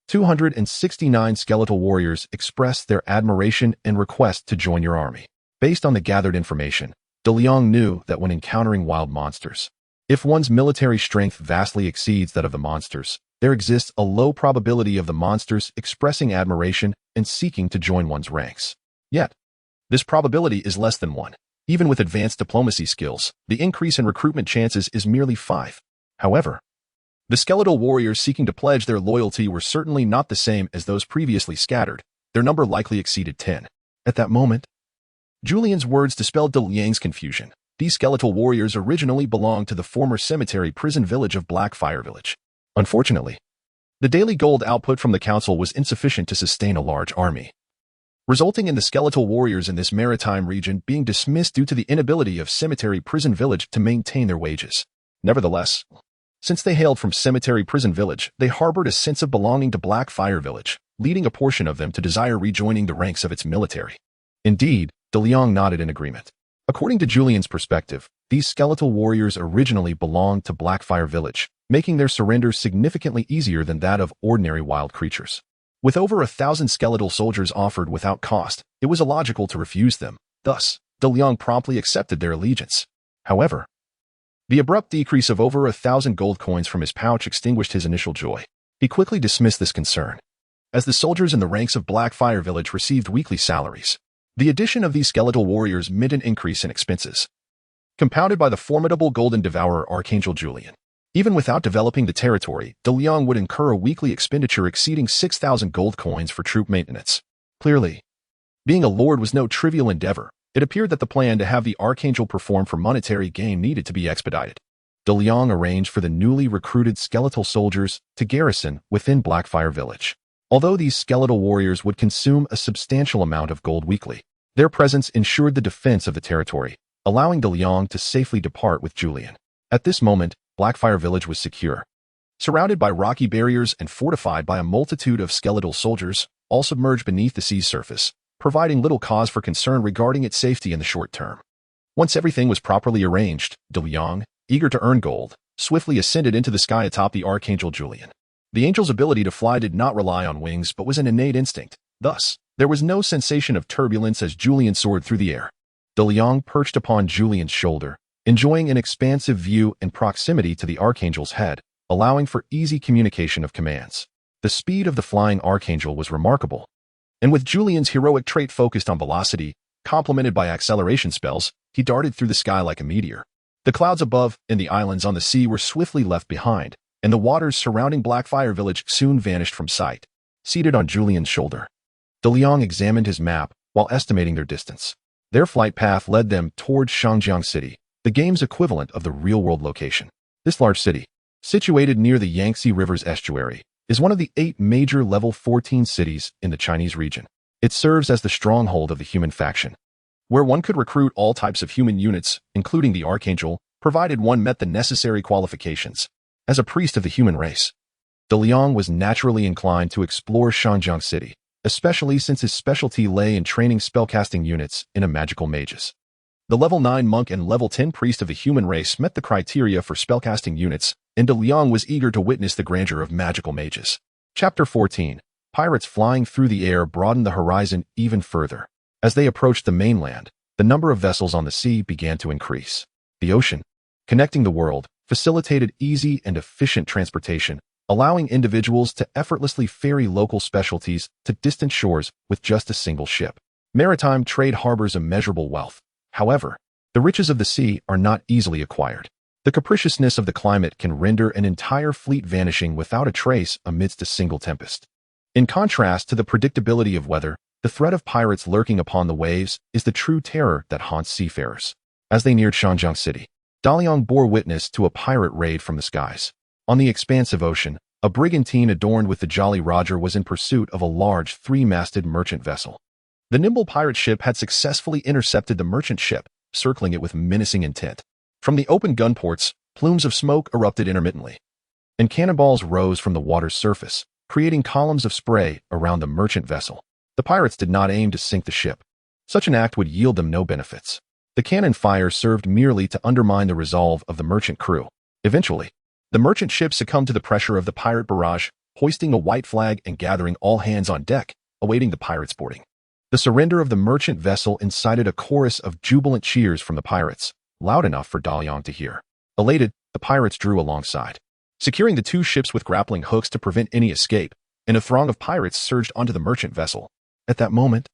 269 skeletal warriors expressed their admiration and request to join your army. Based on the gathered information, Daliang knew that when encountering wild monsters, if one's military strength vastly exceeds that of the monsters, there exists a low probability of the monsters expressing admiration and seeking to join one's ranks. Yet, this probability is less than 1. Even with advanced diplomacy skills, the increase in recruitment chances is merely 5. However, the skeletal warriors seeking to pledge their loyalty were certainly not the same as those previously scattered. Their number likely exceeded 10. At that moment, Julian's words dispelled Daliang's confusion. These skeletal warriors originally belonged to the former cemetery prison village of Blackfire Village. Unfortunately, the daily gold output from the council was insufficient to sustain a large army, resulting in the skeletal warriors in this maritime region being dismissed due to the inability of cemetery prison village to maintain their wages. Nevertheless, since they hailed from cemetery prison village, they harbored a sense of belonging to Blackfire Village, leading a portion of them to desire rejoining the ranks of its military. Indeed, Daliang nodded in agreement. According to Julian's perspective, these skeletal warriors originally belonged to Blackfire Village, making their surrender significantly easier than that of ordinary wild creatures. With over 1,000 skeletal soldiers offered without cost, it was illogical to refuse them. Thus, Daliang promptly accepted their allegiance. However, the abrupt decrease of over 1,000 gold coins from his pouch extinguished his initial joy. He quickly dismissed this concern, as the soldiers in the ranks of Blackfire Village received weekly salaries. The addition of these skeletal warriors meant an increase in expenses, compounded by the formidable golden devourer Archangel Julian. Even without developing the territory, Daliang would incur a weekly expenditure exceeding 6,000 gold coins for troop maintenance. Clearly, being a lord was no trivial endeavor. It appeared that the plan to have the Archangel perform for monetary gain needed to be expedited. Daliang arranged for the newly recruited skeletal soldiers to garrison within Blackfire Village. Although these skeletal warriors would consume a substantial amount of gold weekly, their presence ensured the defense of the territory, allowing Daliang to safely depart with Julian. At this moment, Blackfire Village was secure. Surrounded by rocky barriers and fortified by a multitude of skeletal soldiers, all submerged beneath the sea's surface, providing little cause for concern regarding its safety in the short term. Once everything was properly arranged, Daliang, eager to earn gold, swiftly ascended into the sky atop the Archangel Julian. The angel's ability to fly did not rely on wings but was an innate instinct. Thus, there was no sensation of turbulence as Julian soared through the air. Daliang perched upon Julian's shoulder, enjoying an expansive view and proximity to the Archangel's head, allowing for easy communication of commands. The speed of the flying Archangel was remarkable, and with Julian's heroic trait focused on velocity, complemented by acceleration spells, he darted through the sky like a meteor. The clouds above and the islands on the sea were swiftly left behind, and the waters surrounding Blackfire Village soon vanished from sight. Seated on Julian's shoulder, Daliang examined his map while estimating their distance. Their flight path led them towards Shangjiang City, the game's equivalent of the real-world location. This large city, situated near the Yangtze River's estuary, is one of the 8 major level 14 cities in the Chinese region. It serves as the stronghold of the human faction, where one could recruit all types of human units, including the Archangel, provided one met the necessary qualifications. As a priest of the human race, Daliang was naturally inclined to explore Shangjiang City, especially since his specialty lay in training spellcasting units into magical mages. The level 9 monk and level 10 priest of the human race met the criteria for spellcasting units, and Daliang was eager to witness the grandeur of magical mages. Chapter 14. Pirates flying through the air broadened the horizon even further. As they approached the mainland, the number of vessels on the sea began to increase. The ocean, connecting the world, facilitated easy and efficient transportation, allowing individuals to effortlessly ferry local specialties to distant shores with just a single ship. Maritime trade harbors immeasurable wealth. However, the riches of the sea are not easily acquired. The capriciousness of the climate can render an entire fleet vanishing without a trace amidst a single tempest. In contrast to the predictability of weather, the threat of pirates lurking upon the waves is the true terror that haunts seafarers. As they neared Shangjiang City, Daliang bore witness to a pirate raid from the skies. On the expansive ocean, a brigantine adorned with the Jolly Roger was in pursuit of a large 3-masted merchant vessel. The nimble pirate ship had successfully intercepted the merchant ship, circling it with menacing intent. From the open gun ports, plumes of smoke erupted intermittently, and cannonballs rose from the water's surface, creating columns of spray around the merchant vessel. The pirates did not aim to sink the ship. Such an act would yield them no benefits. The cannon fire served merely to undermine the resolve of the merchant crew. Eventually, the merchant ship succumbed to the pressure of the pirate barrage, hoisting a white flag and gathering all hands on deck, awaiting the pirates' boarding. The surrender of the merchant vessel incited a chorus of jubilant cheers from the pirates, loud enough for Daliang to hear. Elated, the pirates drew alongside, securing the 2 ships with grappling hooks to prevent any escape, and a throng of pirates surged onto the merchant vessel. At that moment,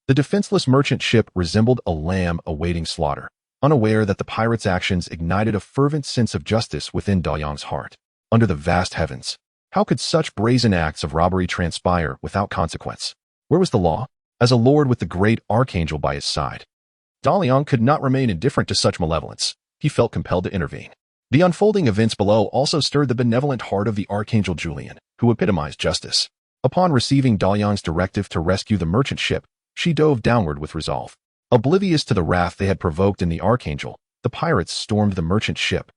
the defenseless merchant ship resembled a lamb awaiting slaughter, unaware that the pirates' actions ignited a fervent sense of justice within Daliang's heart. Under the vast heavens, how could such brazen acts of robbery transpire without consequence? Where was the law? As a lord with the great Archangel by his side, Daliang could not remain indifferent to such malevolence. He felt compelled to intervene. The unfolding events below also stirred the benevolent heart of the Archangel Julian, who epitomized justice. Upon receiving Daliang's directive to rescue the merchant ship, she dove downward with resolve. Oblivious to the wrath they had provoked in the Archangel, the pirates stormed the merchant ship,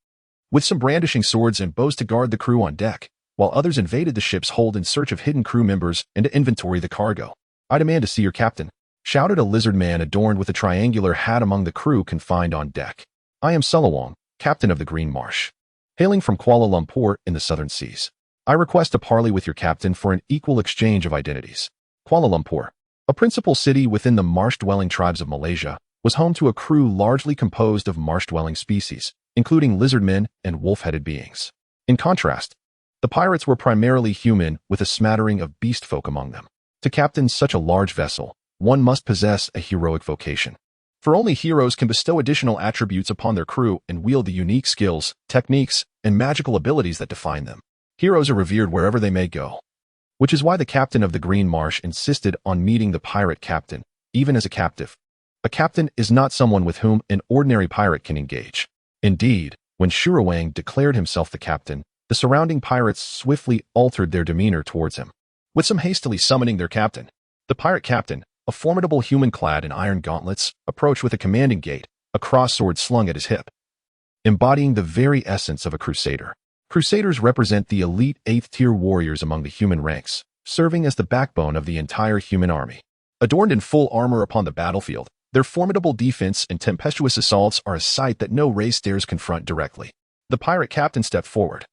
with some brandishing swords and bows to guard the crew on deck, while others invaded the ship's hold in search of hidden crew members and to inventory the cargo. "I demand to see your captain," shouted a lizard man adorned with a triangular hat among the crew confined on deck. "I am Sulawong, captain of the Green Marsh, hailing from Kuala Lumpur in the southern seas." I request to parley with your captain for an equal exchange of identities. Kuala Lumpur, a principal city within the marsh-dwelling tribes of Malaysia, was home to a crew largely composed of marsh-dwelling species, including lizardmen and wolf-headed beings. In contrast, the pirates were primarily human with a smattering of beast folk among them. To captain such a large vessel, one must possess a heroic vocation. For only heroes can bestow additional attributes upon their crew and wield the unique skills, techniques, and magical abilities that define them. Heroes are revered wherever they may go, which is why the captain of the Green Marsh insisted on meeting the pirate captain, even as a captive. A captain is not someone with whom an ordinary pirate can engage. Indeed, when Wang declared himself the captain, the surrounding pirates swiftly altered their demeanor towards him, with some hastily summoning their captain. The pirate captain, a formidable human clad in iron gauntlets, approached with a commanding gait, a cross-sword slung at his hip, embodying the very essence of a crusader. Crusaders represent the elite 8th-tier warriors among the human ranks, serving as the backbone of the entire human army. Adorned in full armor upon the battlefield, their formidable defense and tempestuous assaults are a sight that no race dares confront directly. The pirate captain stepped forward,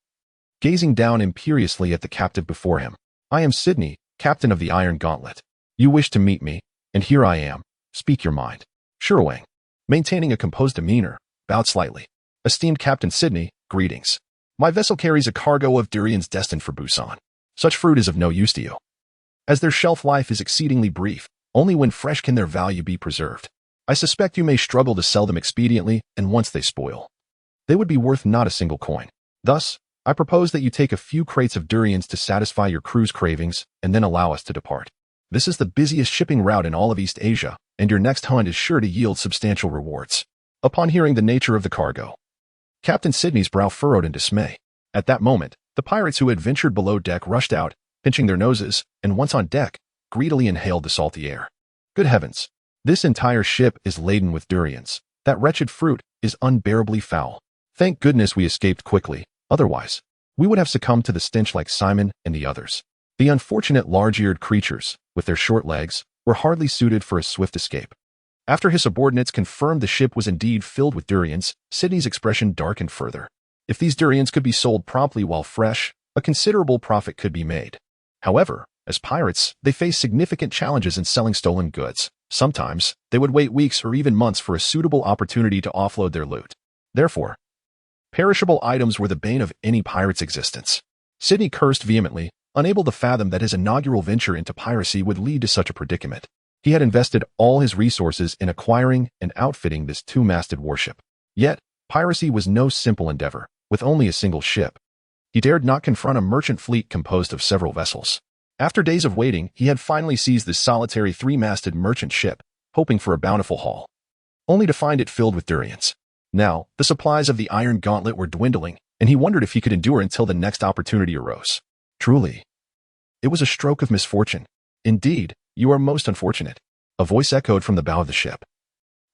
gazing down imperiously at the captive before him. I am Sydney, captain of the Iron Gauntlet. You wish to meet me, and here I am. Speak your mind. Wang, maintaining a composed demeanor, bowed slightly. Esteemed Captain Sydney, greetings. My vessel carries a cargo of durians destined for Busan. Such fruit is of no use to you, as their shelf life is exceedingly brief. Only when fresh can their value be preserved. I suspect you may struggle to sell them expediently, and once they spoil, they would be worth not a single coin. Thus, I propose that you take a few crates of durians to satisfy your crew's cravings, and then allow us to depart. This is the busiest shipping route in all of East Asia, and your next hunt is sure to yield substantial rewards. Upon hearing the nature of the cargo, Captain Sydney's brow furrowed in dismay. At that moment, the pirates who had ventured below deck rushed out, pinching their noses, and once on deck, greedily inhaled the salty air. Good heavens! This entire ship is laden with durians. That wretched fruit is unbearably foul. Thank goodness we escaped quickly, otherwise, we would have succumbed to the stench like Simon and the others. The unfortunate large-eared creatures, with their short legs, were hardly suited for a swift escape. After his subordinates confirmed the ship was indeed filled with durians, Sydney's expression darkened further. If these durians could be sold promptly while fresh, a considerable profit could be made. However, as pirates, they face significant challenges in selling stolen goods. Sometimes, they would wait weeks or even months for a suitable opportunity to offload their loot. Therefore, perishable items were the bane of any pirate's existence. Sydney cursed vehemently, unable to fathom that his inaugural venture into piracy would lead to such a predicament. He had invested all his resources in acquiring and outfitting this two-masted warship. Yet, piracy was no simple endeavor, with only a single ship. He dared not confront a merchant fleet composed of several vessels. After days of waiting, he had finally seized this solitary three-masted merchant ship, hoping for a bountiful haul, only to find it filled with durians. Now, the supplies of the Iron Gauntlet were dwindling, and he wondered if he could endure until the next opportunity arose. Truly, it was a stroke of misfortune. Indeed, you are most unfortunate, a voice echoed from the bow of the ship.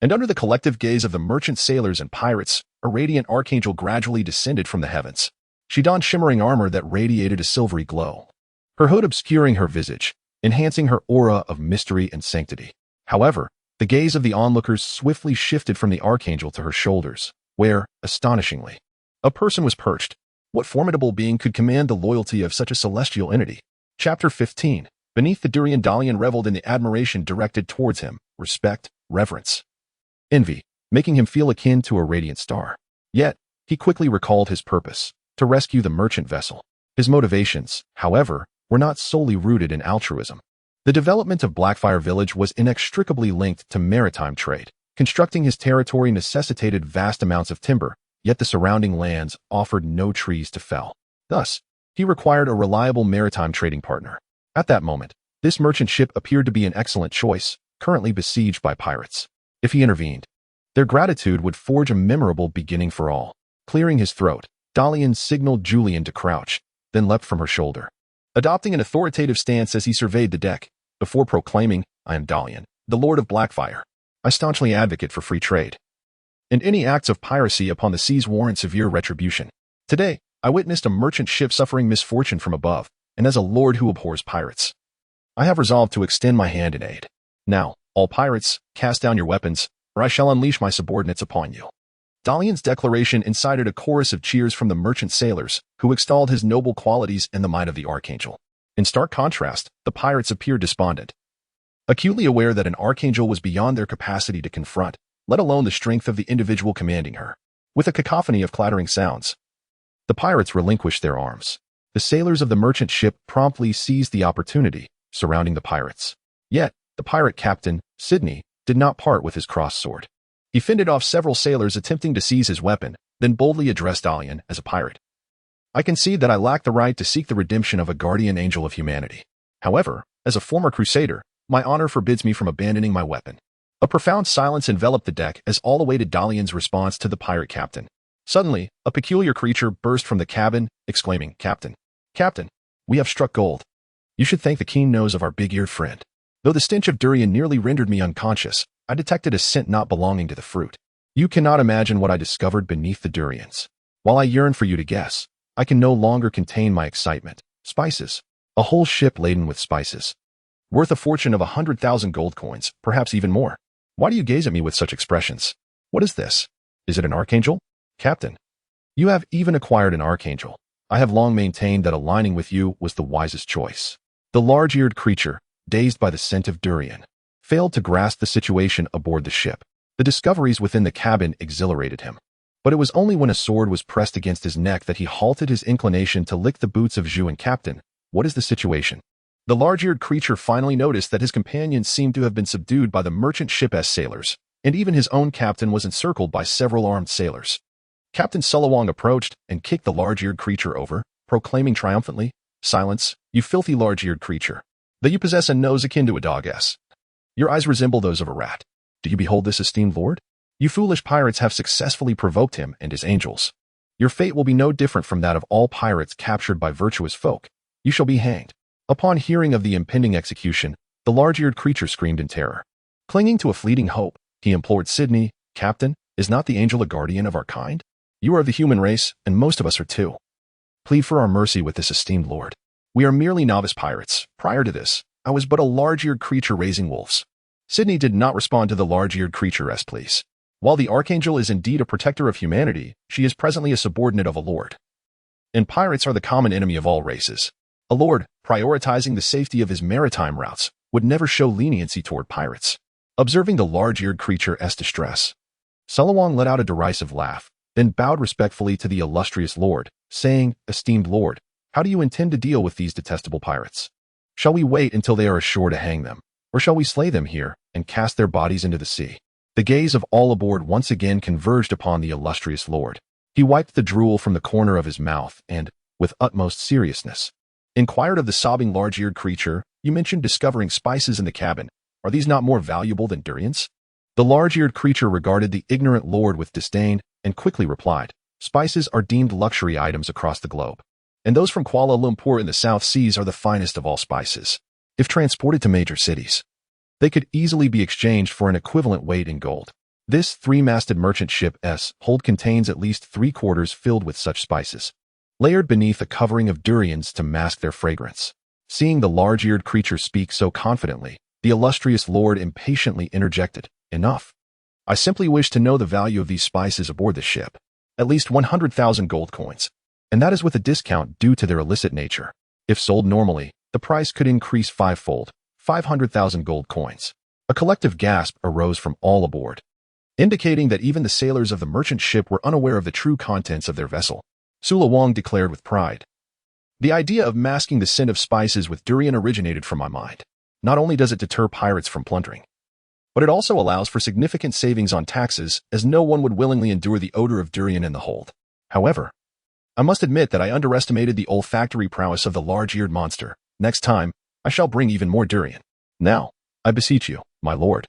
And under the collective gaze of the merchant sailors and pirates, a radiant archangel gradually descended from the heavens. She donned shimmering armor that radiated a silvery glow, her hood obscuring her visage, enhancing her aura of mystery and sanctity. However, the gaze of the onlookers swiftly shifted from the archangel to her shoulders, where, astonishingly, a person was perched. What formidable being could command the loyalty of such a celestial entity? Chapter 15. Beneath the Wang Daliang reveled in the admiration directed towards him, respect, reverence, envy, making him feel akin to a radiant star. Yet, he quickly recalled his purpose, to rescue the merchant vessel. His motivations, however, were not solely rooted in altruism. The development of Blackfire Village was inextricably linked to maritime trade. Constructing his territory necessitated vast amounts of timber, yet the surrounding lands offered no trees to fell. Thus, he required a reliable maritime trading partner. At that moment, this merchant ship appeared to be an excellent choice, currently besieged by pirates. If he intervened, their gratitude would forge a memorable beginning for all. Clearing his throat, Dalian signaled Julian to crouch, then leapt from her shoulder, adopting an authoritative stance as he surveyed the deck, before proclaiming, I am Dalian, the Lord of Blackfire. I staunchly advocate for free trade, and any acts of piracy upon the seas warrant severe retribution. Today, I witnessed a merchant ship suffering misfortune from above, and as a lord who abhors pirates, I have resolved to extend my hand in aid. Now, all pirates, cast down your weapons, or I shall unleash my subordinates upon you. Daliang's declaration incited a chorus of cheers from the merchant sailors, who extolled his noble qualities and the might of the Archangel. In stark contrast, the pirates appeared despondent, acutely aware that an Archangel was beyond their capacity to confront, let alone the strength of the individual commanding her. With a cacophony of clattering sounds, the pirates relinquished their arms. The sailors of the merchant ship promptly seized the opportunity, surrounding the pirates. Yet, the pirate captain, Sydney, did not part with his crossed sword. He fended off several sailors attempting to seize his weapon, then boldly addressed Daliang as a pirate. I concede that I lack the right to seek the redemption of a guardian angel of humanity. However, as a former crusader, my honor forbids me from abandoning my weapon. A profound silence enveloped the deck as all awaited Daliang's response to the pirate captain. Suddenly, a peculiar creature burst from the cabin, exclaiming, Captain, we have struck gold. You should thank the keen nose of our big-eared friend. Though the stench of durian nearly rendered me unconscious, I detected a scent not belonging to the fruit. You cannot imagine what I discovered beneath the durians. While I yearn for you to guess, I can no longer contain my excitement. Spices. A whole ship laden with spices. Worth a fortune of 100,000 gold coins, perhaps even more. Why do you gaze at me with such expressions? What is this? Is it an Archangel? Captain, you have even acquired an Archangel. I have long maintained that aligning with you was the wisest choice. The large-eared creature, dazed by the scent of durian, failed to grasp the situation aboard the ship. The discoveries within the cabin exhilarated him. But it was only when a sword was pressed against his neck that he halted his inclination to lick the boots of Zhu and Captain. What is the situation? The large-eared creature finally noticed that his companions seemed to have been subdued by the merchant ship's sailors, and even his own captain was encircled by several armed sailors. Captain Sulawang approached and kicked the large-eared creature over, proclaiming triumphantly, Silence, you filthy large-eared creature. That you possess a nose akin to a dog's. Your eyes resemble those of a rat. Do you behold this esteemed lord? You foolish pirates have successfully provoked him and his angels. Your fate will be no different from that of all pirates captured by virtuous folk. You shall be hanged. Upon hearing of the impending execution, the large-eared creature screamed in terror. Clinging to a fleeting hope, he implored Sydney, Captain, is not the angel a guardian of our kind? You are of the human race, and most of us are too. Plead for our mercy with this esteemed lord. We are merely novice pirates. Prior to this, I was but a large-eared creature raising wolves. Sydney did not respond to the large-eared creature's pleas. While the Archangel is indeed a protector of humanity, she is presently a subordinate of a lord. And pirates are the common enemy of all races. A lord, prioritizing the safety of his maritime routes, would never show leniency toward pirates. Observing the large-eared creature's distress, Sulawang let out a derisive laugh, then bowed respectfully to the illustrious lord, saying, Esteemed lord, how do you intend to deal with these detestable pirates? Shall we wait until they are ashore to hang them, or shall we slay them here and cast their bodies into the sea? The gaze of all aboard once again converged upon the illustrious lord. He wiped the drool from the corner of his mouth and, with utmost seriousness, inquired of the sobbing large-eared creature, You mentioned discovering spices in the cabin. Are these not more valuable than durians? The large-eared creature regarded the ignorant lord with disdain and quickly replied, Spices are deemed luxury items across the globe, and those from Kuala Lumpur in the South Seas are the finest of all spices. If transported to major cities, they could easily be exchanged for an equivalent weight in gold. This three-masted merchant ship's hold contains at least 3/4 filled with such spices, layered beneath a covering of durians to mask their fragrance. Seeing the large-eared creature speak so confidently, the illustrious lord impatiently interjected, Enough. I simply wish to know the value of these spices aboard the ship. At least 100,000 gold coins. And that is with a discount due to their illicit nature. If sold normally, the price could increase fivefold, 500,000 gold coins. A collective gasp arose from all aboard, indicating that even the sailors of the merchant ship were unaware of the true contents of their vessel. Sulawang declared with pride, The idea of masking the scent of spices with durian originated from my mind. Not only does it deter pirates from plundering, but it also allows for significant savings on taxes, as no one would willingly endure the odor of durian in the hold. However, I must admit that I underestimated the olfactory prowess of the large-eared monster. Next time, I shall bring even more durian. Now, I beseech you, my lord,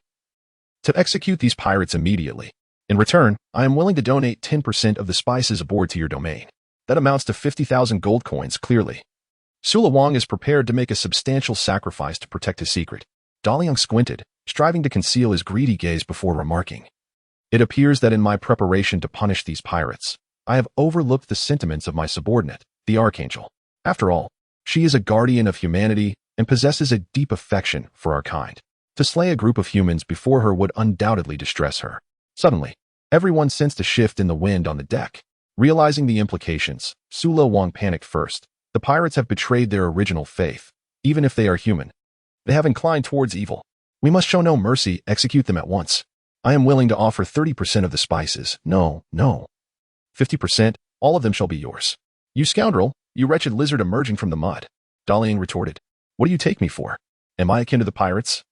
to execute these pirates immediately. In return, I am willing to donate 10% of the spices aboard to your domain. That amounts to 50,000 gold coins, clearly. Sulawang is prepared to make a substantial sacrifice to protect his secret. Daliang squinted, striving to conceal his greedy gaze before remarking, It appears that in my preparation to punish these pirates, I have overlooked the sentiments of my subordinate, the Archangel. After all, she is a guardian of humanity and possesses a deep affection for our kind. To slay a group of humans before her would undoubtedly distress her. Suddenly, Everyone sensed a shift in the wind on the deck. Realizing the implications, Sula Wang panicked first. The pirates have betrayed their original faith. Even if they are human, they have inclined towards evil. We must show no mercy, execute them at once. I am willing to offer 30% of the spices. No, no. 50%, all of them shall be yours. You scoundrel, you wretched lizard emerging from the mud. Daliang retorted. What do you take me for? Am I akin to the pirates?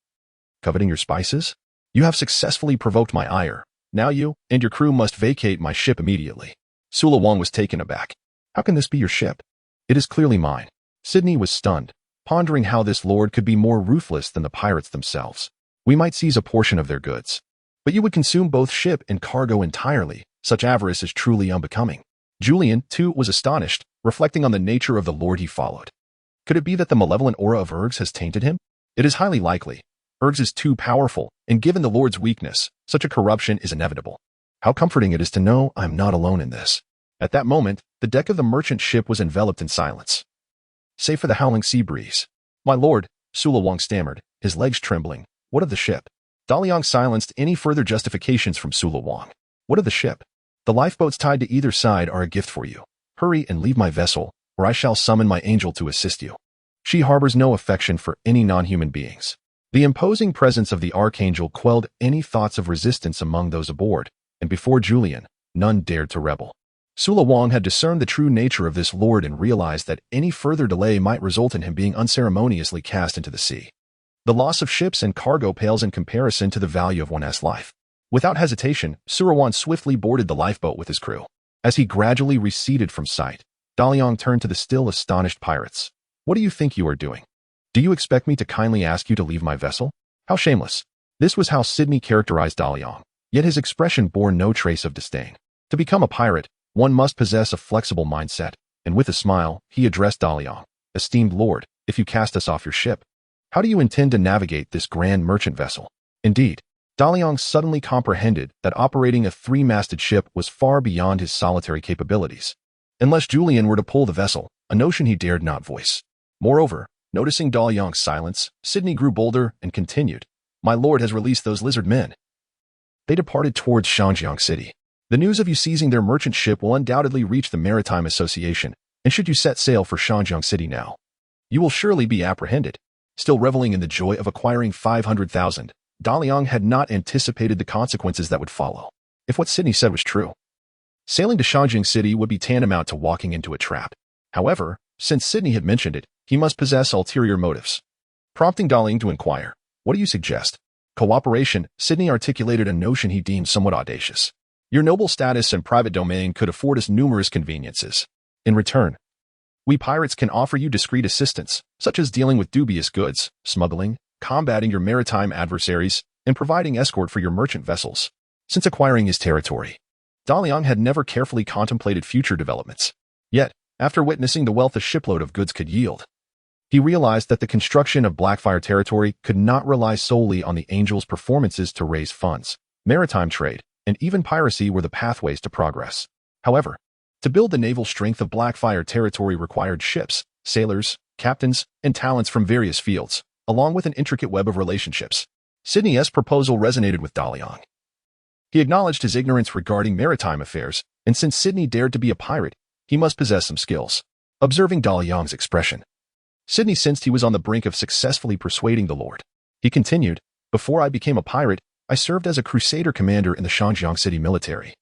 Coveting your spices? You have successfully provoked my ire. Now you and your crew must vacate my ship immediately. Sula Wang was taken aback. How can this be your ship? It is clearly mine. Sydney was stunned, pondering how this lord could be more ruthless than the pirates themselves. We might seize a portion of their goods, but you would consume both ship and cargo entirely. Such avarice is truly unbecoming. Julian, too, was astonished, reflecting on the nature of the lord he followed. Could it be that the malevolent aura of Ergs has tainted him? It is highly likely. Ergs is too powerful, and given the lord's weakness, such a corruption is inevitable. How comforting it is to know I am not alone in this. At that moment, the deck of the merchant ship was enveloped in silence, save for the howling sea breeze. My lord, Sula Wang stammered, his legs trembling. What of the ship? Daliang silenced any further justifications from Sula Wang. What of the ship? The lifeboats tied to either side are a gift for you. Hurry and leave my vessel, or I shall summon my angel to assist you. She harbors no affection for any non-human beings. The imposing presence of the Archangel quelled any thoughts of resistance among those aboard, and before Julian, none dared to rebel. Sula Wang had discerned the true nature of this lord and realized that any further delay might result in him being unceremoniously cast into the sea. The loss of ships and cargo pales in comparison to the value of one's life. Without hesitation, Surawan swiftly boarded the lifeboat with his crew. As he gradually receded from sight, Daliang turned to the still astonished pirates. What do you think you are doing? Do you expect me to kindly ask you to leave my vessel? How shameless. This was how Sydney characterized Daliang, yet his expression bore no trace of disdain. To become a pirate, one must possess a flexible mindset, and with a smile, he addressed Daliang. Esteemed lord, if you cast us off your ship, how do you intend to navigate this grand merchant vessel? Indeed, Daliang suddenly comprehended that operating a three-masted ship was far beyond his solitary capabilities. Unless Julian were to pull the vessel, a notion he dared not voice. Moreover, noticing Daliang's silence, Sydney grew bolder and continued, My lord has released those lizard men. They departed towards Shanjiang City. The news of you seizing their merchant ship will undoubtedly reach the Maritime Association, and should you set sail for Shanjiang City now, you will surely be apprehended. Still reveling in the joy of acquiring 500,000, Daliang had not anticipated the consequences that would follow. If what Sydney said was true, sailing to Shanjiang City would be tantamount to walking into a trap. However, since Sydney had mentioned it, he must possess ulterior motives. Prompting Daliang to inquire, What do you suggest? Cooperation, Sydney articulated a notion he deemed somewhat audacious. Your noble status and private domain could afford us numerous conveniences. In return, we pirates can offer you discreet assistance, such as dealing with dubious goods, smuggling, combating your maritime adversaries, and providing escort for your merchant vessels. Since acquiring his territory, Daliang had never carefully contemplated future developments. Yet, after witnessing the wealth a shipload of goods could yield, he realized that the construction of Blackfire territory could not rely solely on the Angel's performances to raise funds. Maritime trade, and even piracy were the pathways to progress. However, to build the naval strength of Blackfire territory required ships, sailors, captains, and talents from various fields, along with an intricate web of relationships. Sydney's proposal resonated with Daliang. He acknowledged his ignorance regarding maritime affairs, and since Sydney dared to be a pirate, he must possess some skills. Observing Daliang's expression, Sydney sensed he was on the brink of successfully persuading the lord. He continued, Before I became a pirate, I served as a crusader commander in the Shanjiang City military,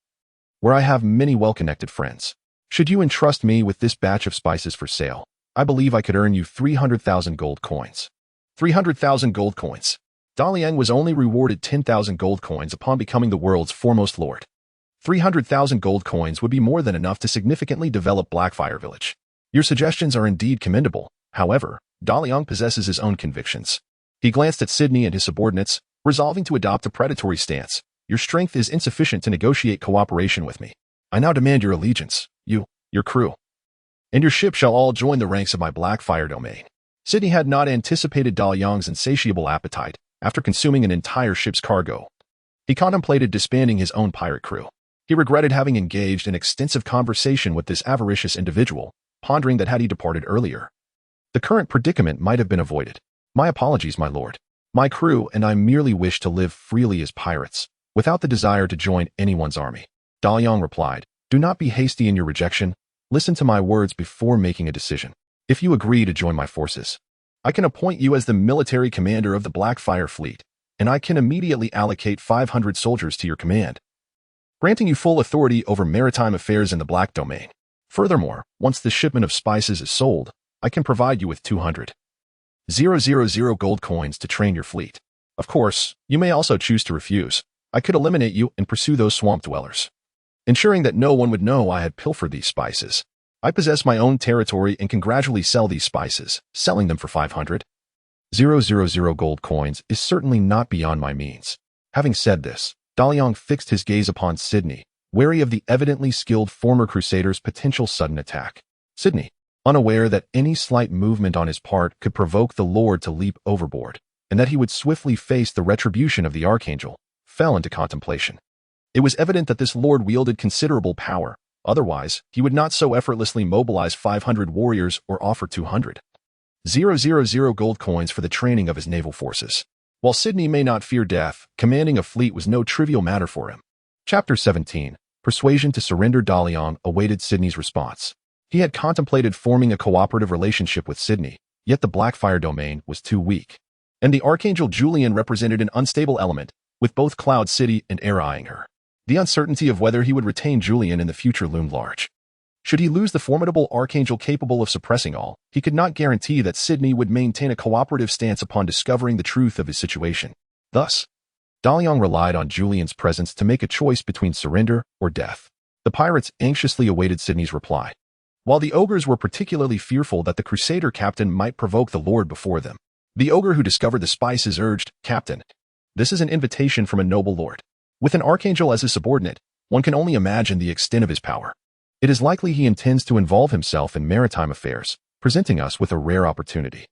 where I have many well-connected friends. Should you entrust me with this batch of spices for sale, I believe I could earn you 300,000 gold coins. 300,000 gold coins. Daliang was only rewarded 10,000 gold coins upon becoming the world's foremost lord. 300,000 gold coins would be more than enough to significantly develop Blackfire Village. Your suggestions are indeed commendable. However, Daliang possesses his own convictions. He glanced at Sydney and his subordinates, resolving to adopt a predatory stance. Your strength is insufficient to negotiate cooperation with me. I now demand your allegiance. You, your crew, and your ship shall all join the ranks of my Blackfire domain. Sydney had not anticipated Daliang's insatiable appetite. After consuming an entire ship's cargo, he contemplated disbanding his own pirate crew. He regretted having engaged in extensive conversation with this avaricious individual, pondering that had he departed earlier, the current predicament might have been avoided. My apologies, my lord. My crew and I merely wish to live freely as pirates. without the desire to join anyone's army. Daliang replied, "Do not be hasty in your rejection. Listen to my words before making a decision. If you agree to join my forces, I can appoint you as the military commander of the Blackfire Fleet, and I can immediately allocate 500 soldiers to your command, granting you full authority over maritime affairs in the Black Domain. Furthermore, once the shipment of spices is sold, I can provide you with 200,000 gold coins to train your fleet. Of course, you may also choose to refuse. I could eliminate you and pursue those swamp dwellers, ensuring that no one would know I had pilfered these spices. I possess my own territory and can gradually sell these spices, selling them for 500,000 gold coins is certainly not beyond my means." Having said this, Daliang fixed his gaze upon Sydney, wary of the evidently skilled former crusader's potential sudden attack. Sydney, unaware that any slight movement on his part could provoke the Lord to leap overboard, and that he would swiftly face the retribution of the Archangel, fell into contemplation. It was evident that this Lord wielded considerable power. Otherwise, he would not so effortlessly mobilize 500 warriors or offer 200,000 gold coins for the training of his naval forces. While Sydney may not fear death, commanding a fleet was no trivial matter for him. Chapter 17. Persuasion to surrender. Daliang awaited Sydney's response. He had contemplated forming a cooperative relationship with Sydney, yet the Blackfire domain was too weak, and the Archangel Julian represented an unstable element, with both Cloud City and Air eyeing her. The uncertainty of whether he would retain Julian in the future loomed large. Should he lose the formidable Archangel capable of suppressing all, he could not guarantee that Sydney would maintain a cooperative stance upon discovering the truth of his situation. Thus, Daliang relied on Julian's presence to make a choice between surrender or death. The pirates anxiously awaited Sydney's reply, while the ogres were particularly fearful that the Crusader captain might provoke the Lord before them. The ogre who discovered the spices urged, "Captain, this is an invitation from a noble lord. With an Archangel as his subordinate, one can only imagine the extent of his power. It is likely he intends to involve himself in maritime affairs, presenting us with a rare opportunity.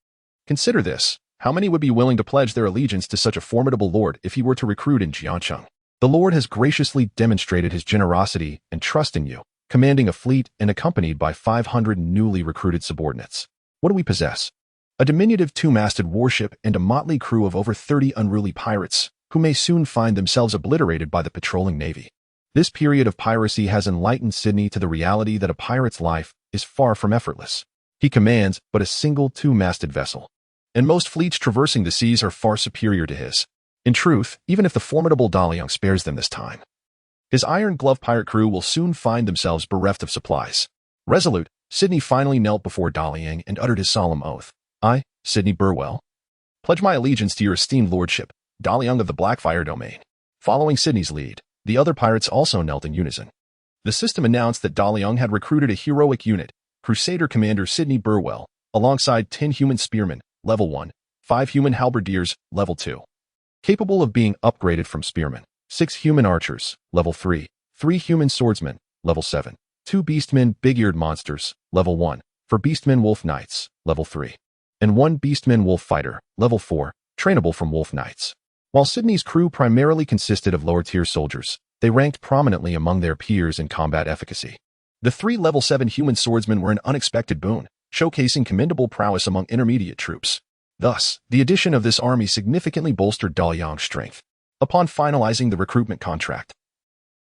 Consider this. How many would be willing to pledge their allegiance to such a formidable lord if he were to recruit in Jiancheng? The Lord has graciously demonstrated his generosity and trust in you, commanding a fleet and accompanied by 500 newly recruited subordinates. What do we possess? A diminutive two-masted warship and a motley crew of over 30 unruly pirates, who may soon find themselves obliterated by the patrolling navy. This period of piracy has enlightened Sydney to the reality that a pirate's life is far from effortless. He commands but a single two-masted vessel, and most fleets traversing the seas are far superior to his. In truth, even if the formidable Daliang spares them this time, his iron-gloved pirate crew will soon find themselves bereft of supplies. Resolute, Sydney finally knelt before Daliang and uttered his solemn oath. "I, Sydney Burwell, pledge my allegiance to your esteemed lordship, Daliang of the Blackfire domain." Following Sydney's lead, the other pirates also knelt in unison. The system announced that Daliang had recruited a heroic unit, Crusader Commander Sydney Burwell, alongside 10 human spearmen, level 1, 5 human halberdiers, level 2, capable of being upgraded from spearmen, 6 human archers, level 3, 3 human swordsmen, level 7, 2 beastmen big-eared monsters, level 1, for beastmen wolf knights, level 3, and 1 beastman wolf fighter, level 4, trainable from wolf knights. While Sydney's crew primarily consisted of lower-tier soldiers, they ranked prominently among their peers in combat efficacy. The 3 level 7 human swordsmen were an unexpected boon, showcasing commendable prowess among intermediate troops. Thus, the addition of this army significantly bolstered Daliang's strength. Upon finalizing the recruitment contract,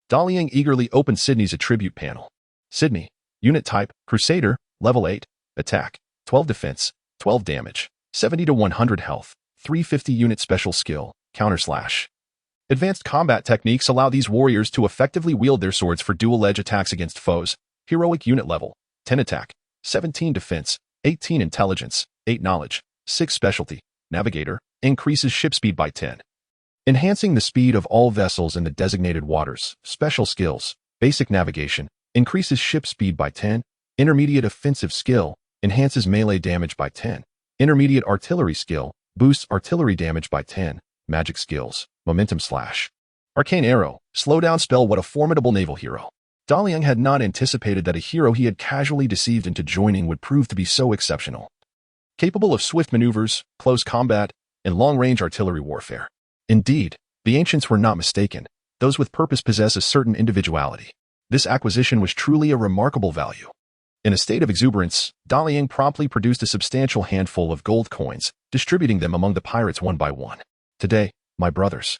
Daliang eagerly opened Sydney's attribute panel. Sydney, unit type, Crusader, level 8, attack, 12 defense, 12 damage, 70 to 100 health, 350 unit special skill, counterslash. Advanced combat techniques allow these warriors to effectively wield their swords for dual-edge attacks against foes. Heroic unit level, 10 attack, 17 defense, 18 intelligence, 8 knowledge, 6 specialty, navigator, increases ship speed by 10. Enhancing the speed of all vessels in the designated waters. Special skills, basic navigation, increases ship speed by 10, intermediate offensive skill, enhances melee damage by 10, intermediate artillery skill, boosts artillery damage by 10, magic skills, momentum slash. Arcane arrow, slowdown spell. What a formidable naval hero. Daliang had not anticipated that a hero he had casually deceived into joining would prove to be so exceptional. Capable of swift maneuvers, close combat, and long-range artillery warfare. Indeed, the ancients were not mistaken. Those with purpose possess a certain individuality. This acquisition was truly a remarkable value. In a state of exuberance, Daliang promptly produced a substantial handful of gold coins, distributing them among the pirates one by one. "Today, my brothers,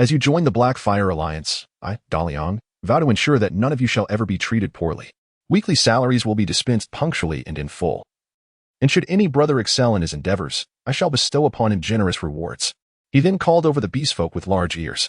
As you join the Black Fire Alliance, I, Daliang, vow to ensure that none of you shall ever be treated poorly. Weekly salaries will be dispensed punctually and in full. And should any brother excel in his endeavors, I shall bestow upon him generous rewards. He then called over the beastfolk with large ears.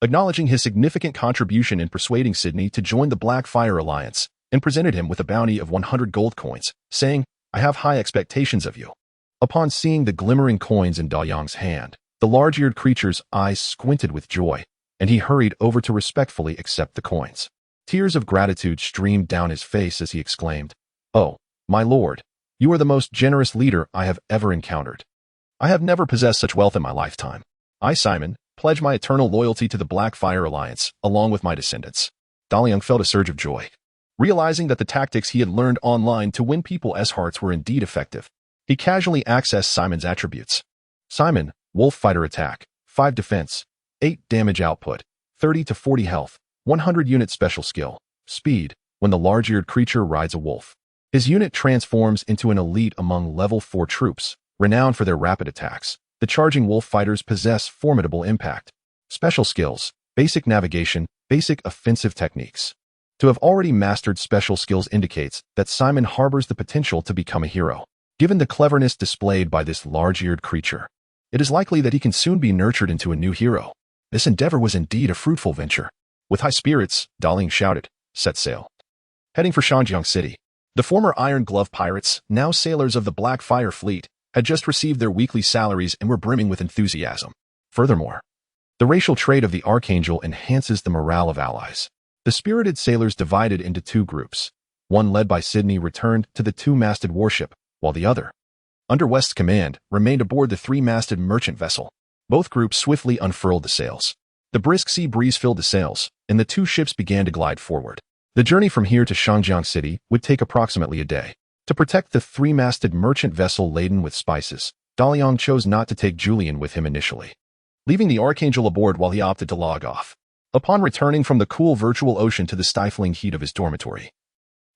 Acknowledging his significant contribution in persuading Sydney to join the Black Fire Alliance, and presented him with a bounty of 100 gold coins, saying, I have high expectations of you. Upon seeing the glimmering coins in Daliang's hand, the large-eared creature's eyes squinted with joy, and he hurried over to respectfully accept the coins. Tears of gratitude streamed down his face as he exclaimed, Oh, my lord, you are the most generous leader I have ever encountered. I have never possessed such wealth in my lifetime. I, Simon, pledge my eternal loyalty to the Black Fire Alliance, along with my descendants. Daliang felt a surge of joy. Realizing that the tactics he had learned online to win people's hearts were indeed effective, he casually accessed Simon's attributes. Simon, Wolf Fighter Attack, 5 Defense, 8 Damage Output, 30 to 40 Health, 100 Unit Special Skill, Speed, when the large-eared creature rides a wolf. His unit transforms into an elite among level 4 troops, renowned for their rapid attacks. The charging wolf fighters possess formidable impact. Special skills, basic navigation, basic offensive techniques. To have already mastered special skills indicates that Simon harbors the potential to become a hero. Given the cleverness displayed by this large-eared creature, it is likely that he can soon be nurtured into a new hero. This endeavor was indeed a fruitful venture. With high spirits, Daliang shouted, set sail. Heading for Shanjiang City, the former Iron Glove pirates, now sailors of the Black Fire Fleet, had just received their weekly salaries and were brimming with enthusiasm. Furthermore, the racial trait of the Archangel enhances the morale of allies. The spirited sailors divided into 2 groups. One led by Sydney returned to the 2-masted warship, while the other, under West's command, remained aboard the 3-masted merchant vessel. Both groups swiftly unfurled the sails. The brisk sea breeze filled the sails, and the 2 ships began to glide forward. The journey from here to Shanjiang City would take approximately a day. To protect the 3-masted merchant vessel laden with spices, Daliang chose not to take Julian with him initially, leaving the Archangel aboard while he opted to log off. Upon returning from the cool virtual ocean to the stifling heat of his dormitory,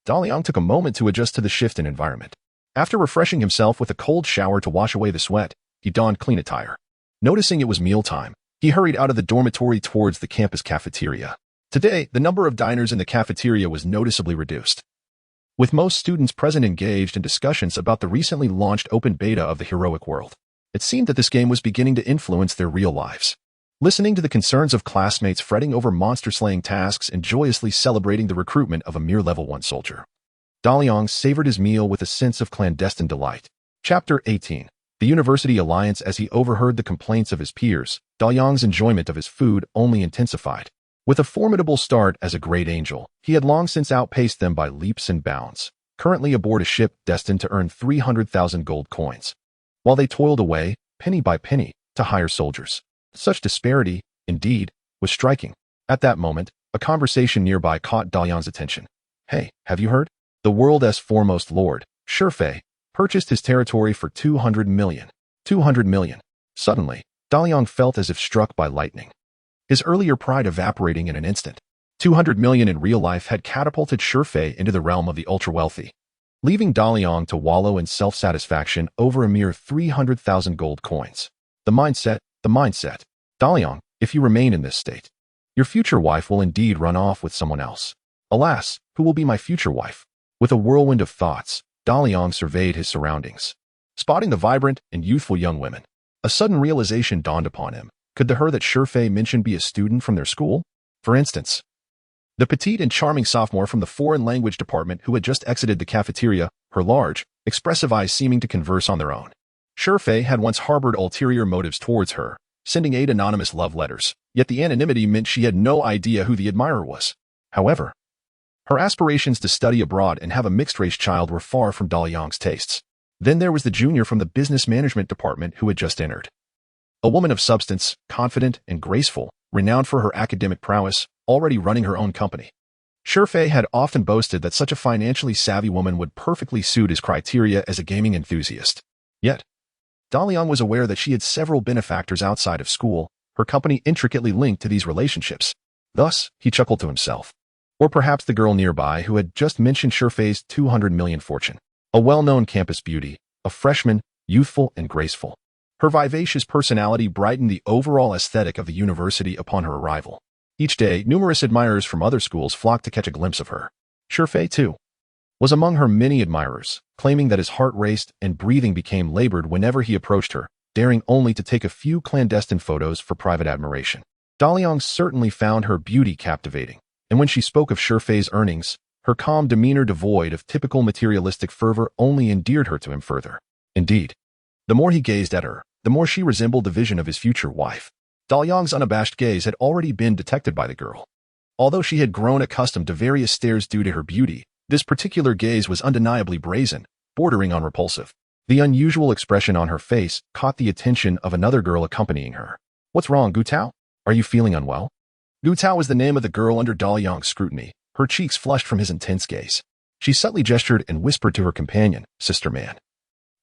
Daliang took a moment to adjust to the shift in environment. After refreshing himself with a cold shower to wash away the sweat, he donned clean attire. Noticing it was mealtime, he hurried out of the dormitory towards the campus cafeteria. Today, the number of diners in the cafeteria was noticeably reduced, with most students present engaged in discussions about the recently launched open beta of the heroic world. It seemed that this game was beginning to influence their real lives. Listening to the concerns of classmates fretting over monster-slaying tasks and joyously celebrating the recruitment of a mere level 1 soldier, Daliang savored his meal with a sense of clandestine delight. Chapter 18. The University Alliance. As he overheard the complaints of his peers, Daliang's enjoyment of his food only intensified. With a formidable start as a great angel, he had long since outpaced them by leaps and bounds, currently aboard a ship destined to earn 300,000 gold coins, while they toiled away, penny by penny, to hire soldiers. Such disparity, indeed, was striking. At that moment, a conversation nearby caught Daliang's attention. Hey, have you heard? The world's foremost lord, Shifei, purchased his territory for 200 million. 200 million. Suddenly, Daliang felt as if struck by lightning, his earlier pride evaporating in an instant. 200 million in real life had catapulted Shifei into the realm of the ultra-wealthy, leaving Daliang to wallow in self-satisfaction over a mere 300,000 gold coins. The mindset. Daliang, if you remain in this state, your future wife will indeed run off with someone else. Alas, who will be my future wife? With a whirlwind of thoughts, Daliang surveyed his surroundings, spotting the vibrant and youthful young women. A sudden realization dawned upon him. Could the her that Shifei mentioned be a student from their school? For instance, the petite and charming sophomore from the foreign language department who had just exited the cafeteria, her large, expressive eyes seeming to converse on their own. Shifei had once harbored ulterior motives towards her, sending 8 anonymous love letters, yet the anonymity meant she had no idea who the admirer was. However, her aspirations to study abroad and have a mixed-race child were far from Daliang's tastes. Then there was the junior from the business management department who had just entered. A woman of substance, confident and graceful, renowned for her academic prowess, already running her own company. Shifei had often boasted that such a financially savvy woman would perfectly suit his criteria as a gaming enthusiast. Yet, Daliang was aware that she had several benefactors outside of school, her company intricately linked to these relationships. Thus, he chuckled to himself. Or perhaps the girl nearby who had just mentioned Shifei's 200 million fortune. A well-known campus beauty, a freshman, youthful and graceful. Her vivacious personality brightened the overall aesthetic of the university upon her arrival. Each day, numerous admirers from other schools flocked to catch a glimpse of her. Shufei, too, was among her many admirers, claiming that his heart raced and breathing became labored whenever he approached her, daring only to take a few clandestine photos for private admiration. Daliang certainly found her beauty captivating, and when she spoke of Shufei's earnings, her calm demeanor devoid of typical materialistic fervor only endeared her to him further. Indeed, the more he gazed at her, the more she resembled the vision of his future wife. Daliang's unabashed gaze had already been detected by the girl. Although she had grown accustomed to various stares due to her beauty, this particular gaze was undeniably brazen, bordering on repulsive. The unusual expression on her face caught the attention of another girl accompanying her. "What's wrong, Gutao? Are you feeling unwell?" Gutao was the name of the girl under Daliang's scrutiny. Her cheeks flushed from his intense gaze. She subtly gestured and whispered to her companion, "Sister man.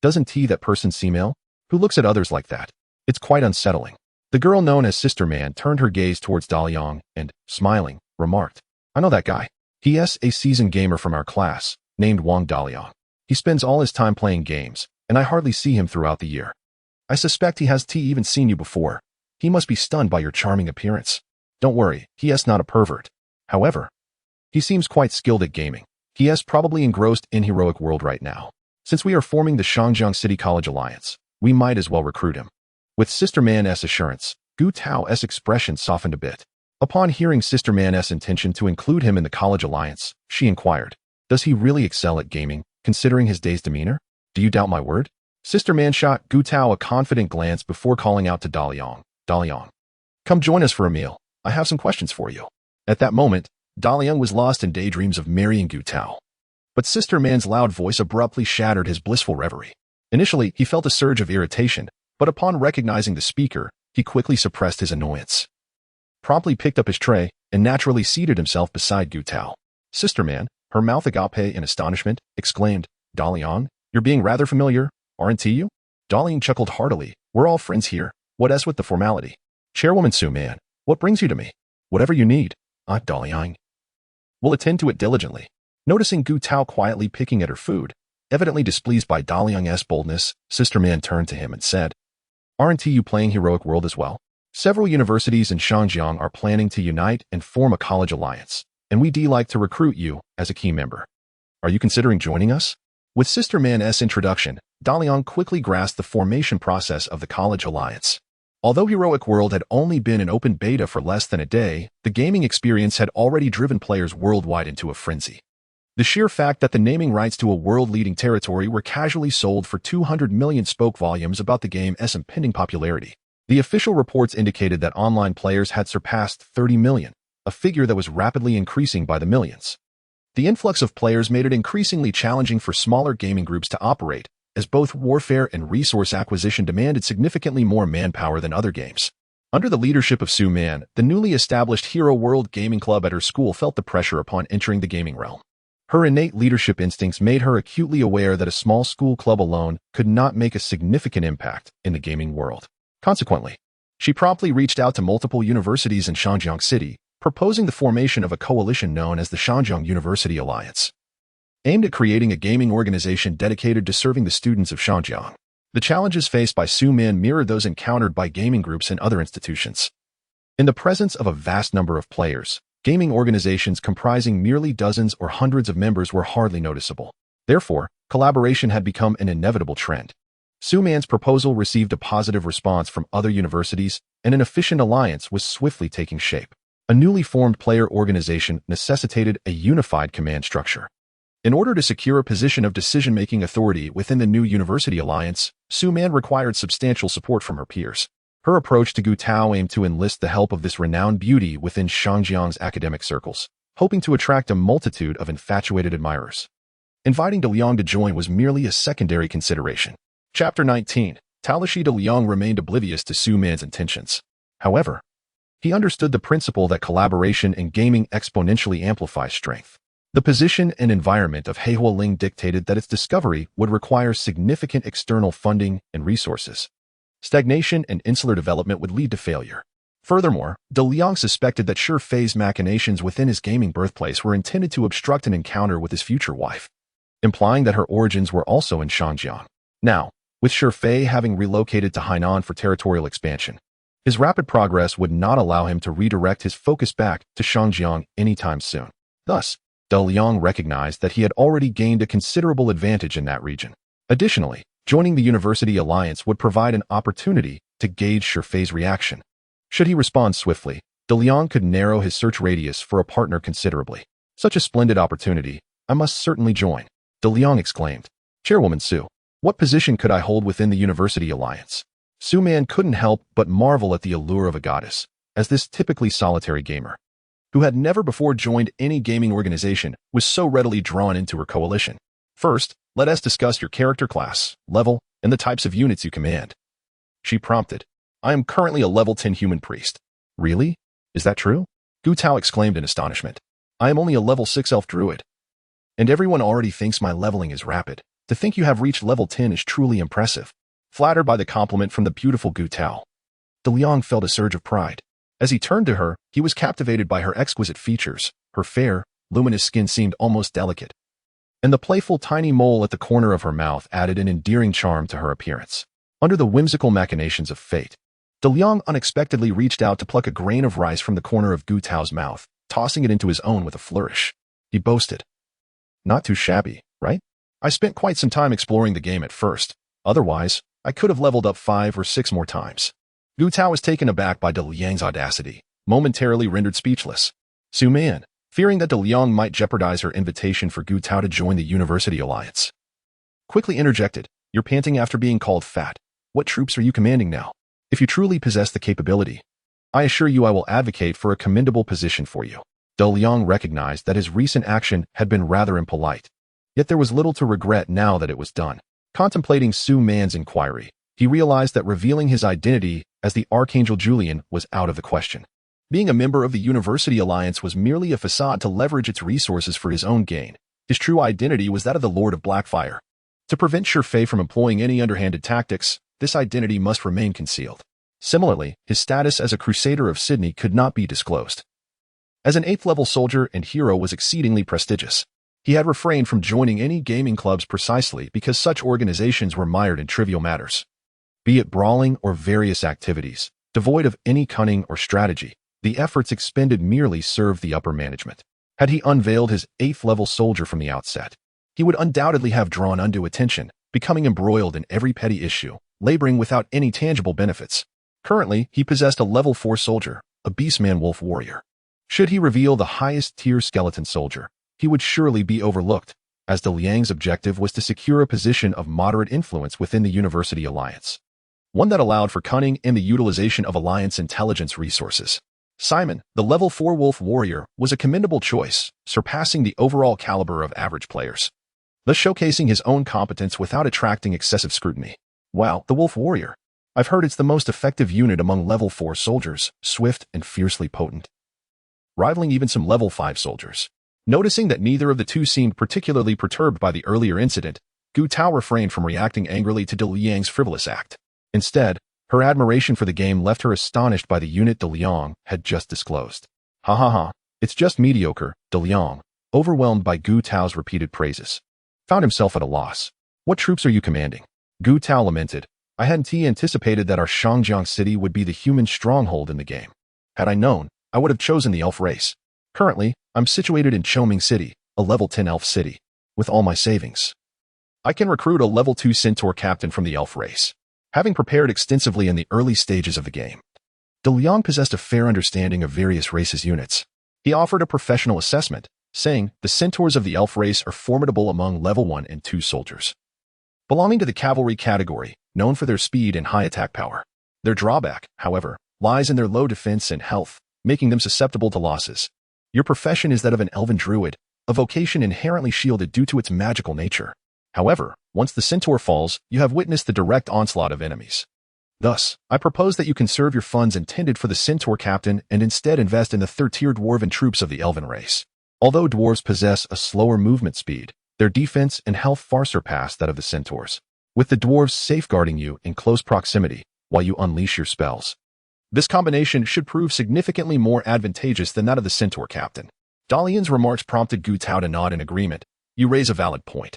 Doesn't that person seem ill? Who looks at others like that? It's quite unsettling." The girl known as Sister Man turned her gaze towards Daliang and, smiling, remarked, "I know that guy. He's a seasoned gamer from our class, named Wang Daliang. He spends all his time playing games, and I hardly see him throughout the year. I suspect he has even seen you before. He must be stunned by your charming appearance. Don't worry, he's not a pervert. However, he seems quite skilled at gaming. He's probably engrossed in heroic world right now. Since we are forming the Shangjiang City College Alliance, we might as well recruit him." With Sister Man's assurance, Gu Tao's expression softened a bit. Upon hearing Sister Man's intention to include him in the college alliance, she inquired, "Does he really excel at gaming, considering his day's demeanor? Do you doubt my word?" Sister Man shot Gu Tao a confident glance before calling out to Daliang, "Daliang, come join us for a meal. I have some questions for you." At that moment, Daliang was lost in daydreams of marrying Gu Tao. But Sister Man's loud voice abruptly shattered his blissful reverie. Initially, he felt a surge of irritation, but upon recognizing the speaker, he quickly suppressed his annoyance. Promptly picked up his tray and naturally seated himself beside Gu Tao. Sister Man, her mouth agape in astonishment, exclaimed, "Daliang, you're being rather familiar, aren't you?" Daliang chuckled heartily. "We're all friends here. What else with the formality? Chairwoman Su Man, what brings you to me? Whatever you need, Aunt Daliang. We'll attend to it diligently." Noticing Gu Tao quietly picking at her food, evidently displeased by Daliang's boldness, Sister Man turned to him and said, "Aren't you playing heroic world as well? Several universities in Shangjiang are planning to unite and form a college alliance, and we'd like to recruit you as a key member. Are you considering joining us?" With Sister Man's introduction, Daliang quickly grasped the formation process of the college alliance. Although Heroic World had only been in open beta for less than a day, the gaming experience had already driven players worldwide into a frenzy. The sheer fact that the naming rights to a world-leading territory were casually sold for 200 million spoke volumes about the game's impending popularity. The official reports indicated that online players had surpassed 30 million, a figure that was rapidly increasing by the millions. The influx of players made it increasingly challenging for smaller gaming groups to operate, as both warfare and resource acquisition demanded significantly more manpower than other games. Under the leadership of Su Man, the newly established Hero World Gaming Club at her school felt the pressure upon entering the gaming realm. Her innate leadership instincts made her acutely aware that a small school club alone could not make a significant impact in the gaming world. Consequently, she promptly reached out to multiple universities in Shangjiang City, proposing the formation of a coalition known as the Shangjiang University Alliance, aimed at creating a gaming organization dedicated to serving the students of Shangjiang. The challenges faced by Su Man mirrored those encountered by gaming groups in other institutions. In the presence of a vast number of players, gaming organizations comprising merely dozens or hundreds of members were hardly noticeable. Therefore, collaboration had become an inevitable trend. Su Man's proposal received a positive response from other universities, and an efficient alliance was swiftly taking shape. A newly formed player organization necessitated a unified command structure. In order to secure a position of decision-making authority within the new university alliance, Su Man required substantial support from her peers. Her approach to Gu Tao aimed to enlist the help of this renowned beauty within Shangjiang's academic circles, hoping to attract a multitude of infatuated admirers. Inviting Daliang to join was merely a secondary consideration. Chapter 19. Talashi Daliang remained oblivious to Su Man's intentions. However, he understood the principle that collaboration in gaming exponentially amplifies strength. The position and environment of Heihua Ling dictated that its discovery would require significant external funding and resources. Stagnation and insular development would lead to failure. Furthermore, Daliang suspected that Shufei's machinations within his gaming birthplace were intended to obstruct an encounter with his future wife, implying that her origins were also in Shangjiang. Now, with Shifei having relocated to Hainan for territorial expansion. His rapid progress would not allow him to redirect his focus back to Shangjiang anytime soon. Thus, Daliang recognized that he had already gained a considerable advantage in that region. Additionally, joining the University Alliance would provide an opportunity to gauge Shifei's reaction. Should he respond swiftly, Daliang could narrow his search radius for a partner considerably. Such a splendid opportunity, I must certainly join, Daliang exclaimed. Chairwoman Su, what position could I hold within the University Alliance? Su Man couldn't help but marvel at the allure of a goddess, as this typically solitary gamer, who had never before joined any gaming organization, was so readily drawn into her coalition. First, let us discuss your character class, level, and the types of units you command. She prompted. I am currently a level 10 human priest. Really? Is that true? Gu Tao exclaimed in astonishment. I am only a level 6 elf druid. And everyone already thinks my leveling is rapid. To think you have reached level 10 is truly impressive. Flattered by the compliment from the beautiful Gu Tao, Daliang felt a surge of pride. As he turned to her, he was captivated by her exquisite features. Her fair, luminous skin seemed almost delicate, and the playful tiny mole at the corner of her mouth added an endearing charm to her appearance. Under the whimsical machinations of fate, Daliang unexpectedly reached out to pluck a grain of rice from the corner of Gu Tao's mouth, tossing it into his own with a flourish. He boasted. Not too shabby, right? I spent quite some time exploring the game at first. Otherwise, I could have leveled up 5 or 6 more times. Gu Tao was taken aback by Daliang's audacity, momentarily rendered speechless. Su Man, fearing that Daliang might jeopardize her invitation for Gu Tao to join the University Alliance, quickly interjected, You're panting after being called fat. What troops are you commanding now? If you truly possess the capability, I assure you I will advocate for a commendable position for you. Daliang recognized that his recent action had been rather impolite, yet there was little to regret now that it was done. Contemplating Su Man's inquiry, he realized that revealing his identity as the Archangel Julian was out of the question. Being a member of the University Alliance was merely a facade to leverage its resources for his own gain. His true identity was that of the Lord of Blackfire. To prevent Shifei from employing any underhanded tactics, this identity must remain concealed. Similarly, his status as a Crusader of Sydney could not be disclosed. As an 8th-level soldier and hero was exceedingly prestigious. He had refrained from joining any gaming clubs precisely because such organizations were mired in trivial matters. Be it brawling or various activities, devoid of any cunning or strategy, the efforts expended merely served the upper management. Had he unveiled his 8th-level soldier from the outset, he would undoubtedly have drawn undue attention, becoming embroiled in every petty issue, laboring without any tangible benefits. Currently, he possessed a level 4 soldier, a beastman wolf warrior. Should he reveal the highest-tier skeleton soldier, he would surely be overlooked, as Daliang's objective was to secure a position of moderate influence within the University Alliance, one that allowed for cunning and the utilization of Alliance intelligence resources. Simon, the level 4 wolf warrior, was a commendable choice, surpassing the overall caliber of average players, thus showcasing his own competence without attracting excessive scrutiny. Wow, the wolf warrior. I've heard it's the most effective unit among level 4 soldiers, swift and fiercely potent, rivaling even some level 5 soldiers. Noticing that neither of the two seemed particularly perturbed by the earlier incident, Gu Tao refrained from reacting angrily to Daliang's frivolous act. Instead, her admiration for the game left her astonished by the unit Daliang had just disclosed. Ha ha ha, it's just mediocre, Daliang, overwhelmed by Gu Tao's repeated praises, found himself at a loss. What troops are you commanding? Gu Tao lamented. I hadn't anticipated that our Shangjiang city would be the human stronghold in the game. Had I known, I would have chosen the elf race. Currently, I'm situated in Choming City, a level 10 elf city, with all my savings. I can recruit a level 2 centaur captain from the elf race. Having prepared extensively in the early stages of the game, Daliang possessed a fair understanding of various races' units. He offered a professional assessment, saying the centaurs of the elf race are formidable among level 1 and 2 soldiers, belonging to the cavalry category, known for their speed and high attack power. Their drawback, however, lies in their low defense and health, making them susceptible to losses. Your profession is that of an elven druid, a vocation inherently shielded due to its magical nature. However, once the centaur falls, you have witnessed the direct onslaught of enemies. Thus, I propose that you conserve your funds intended for the centaur captain and instead invest in the third-tier dwarven troops of the elven race. Although dwarves possess a slower movement speed, their defense and health far surpass that of the centaurs, with the dwarves safeguarding you in close proximity while you unleash your spells. This combination should prove significantly more advantageous than that of the centaur captain. Dalian's remarks prompted Gu Tao to nod in agreement. You raise a valid point.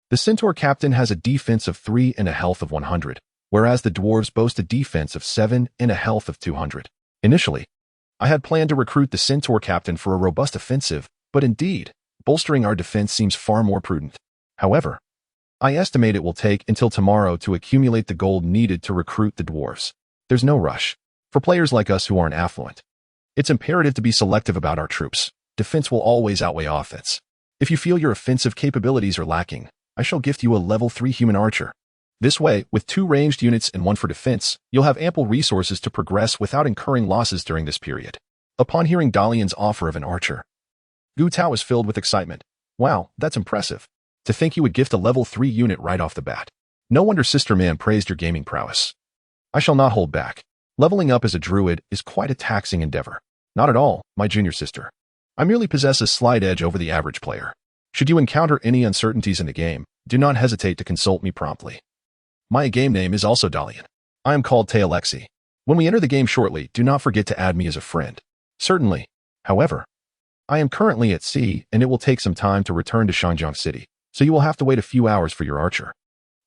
The Centaur captain has a defense of 3 and a health of 100, whereas the dwarves boast a defense of 7 and a health of 200. Initially, I had planned to recruit the Centaur captain for a robust offensive, but indeed, bolstering our defense seems far more prudent. However, I estimate it will take until tomorrow to accumulate the gold needed to recruit the dwarves. There's no rush. For players like us who aren't affluent, it's imperative to be selective about our troops. Defense will always outweigh offense. If you feel your offensive capabilities are lacking, I shall gift you a level 3 human archer. This way, with 2 ranged units and 1 for defense, you'll have ample resources to progress without incurring losses during this period. Upon hearing Dalian's offer of an archer, Gu Tao was filled with excitement. Wow, that's impressive. To think you would gift a level 3 unit right off the bat. No wonder Sister Man praised your gaming prowess. I shall not hold back. Leveling up as a druid is quite a taxing endeavor. Not at all, my junior sister. I merely possess a slight edge over the average player. Should you encounter any uncertainties in the game, do not hesitate to consult me promptly. My game name is also Dalian. I am called Tealexi. When we enter the game shortly, do not forget to add me as a friend. Certainly. However, I am currently at sea, and it will take some time to return to Shangjiang City, so you will have to wait a few hours for your archer.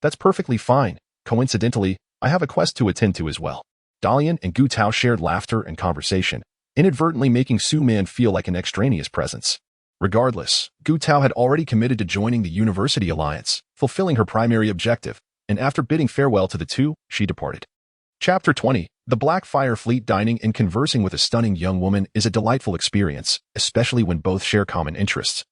That's perfectly fine. Coincidentally, I have a quest to attend to as well. Dalian and Gu Tao shared laughter and conversation, inadvertently making Su Man feel like an extraneous presence. Regardless, Gu Tao had already committed to joining the University Alliance, fulfilling her primary objective, and after bidding farewell to the two, she departed. Chapter 20. The Black Fire Fleet. Dining and conversing with a stunning young woman is a delightful experience, especially when both share common interests,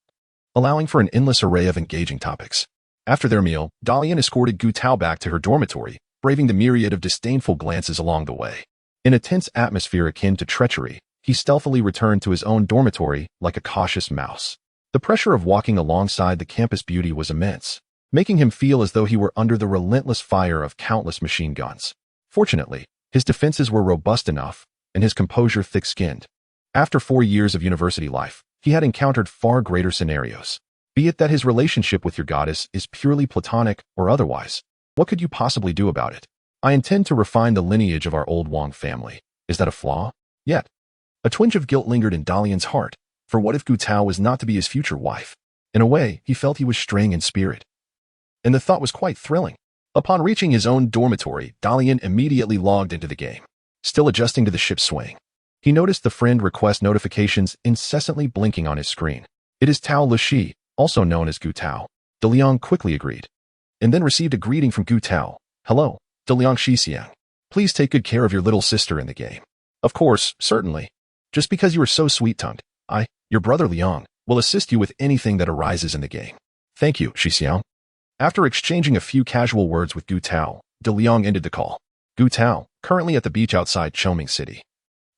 allowing for an endless array of engaging topics. After their meal, Dalian escorted Gu Tao back to her dormitory, braving the myriad of disdainful glances along the way. In a tense atmosphere akin to treachery, he stealthily returned to his own dormitory like a cautious mouse. The pressure of walking alongside the campus beauty was immense, making him feel as though he were under the relentless fire of countless machine guns. Fortunately, his defenses were robust enough, and his composure thick-skinned. After 4 years of university life, he had encountered far greater scenarios. Be it that his relationship with your goddess is purely platonic or otherwise, what could you possibly do about it? I intend to refine the lineage of our old Wang family. Is that a flaw? Yet, a twinge of guilt lingered in Dalian's heart, for what if Gu Tao was not to be his future wife? In a way, he felt he was straying in spirit, and the thought was quite thrilling. Upon reaching his own dormitory, Dalian immediately logged into the game. Still adjusting to the ship's swing, he noticed the friend request notifications incessantly blinking on his screen. It is Tao Lishi, also known as Gu Tao. Daliang quickly agreed, and then received a greeting from Gu Tao. Hello, Daliang Shixiang. Please take good care of your little sister in the game. Of course, certainly. Just because you are so sweet-tongued, your brother Liang, will assist you with anything that arises in the game. Thank you, Shixiang. After exchanging a few casual words with Gu Tao, Daliang ended the call. Gu Tao, currently at the beach outside Choming City,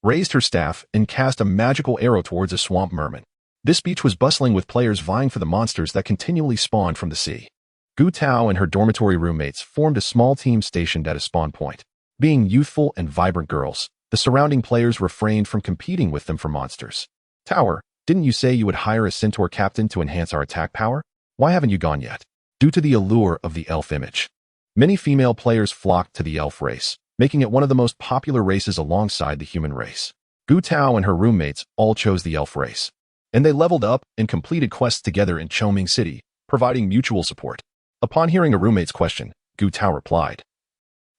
raised her staff and cast a magical arrow towards a swamp merman. This beach was bustling with players vying for the monsters that continually spawned from the sea. Gu Tao and her dormitory roommates formed a small team stationed at a spawn point. Being youthful and vibrant girls, the surrounding players refrained from competing with them for monsters. Tower, didn't you say you would hire a centaur captain to enhance our attack power? Why haven't you gone yet? Due to the allure of the elf image, many female players flocked to the elf race, making it one of the most popular races alongside the human race. Gu Tao and her roommates all chose the elf race, and they leveled up and completed quests together in Choming City, providing mutual support. Upon hearing a roommate's question, Gu Tao replied,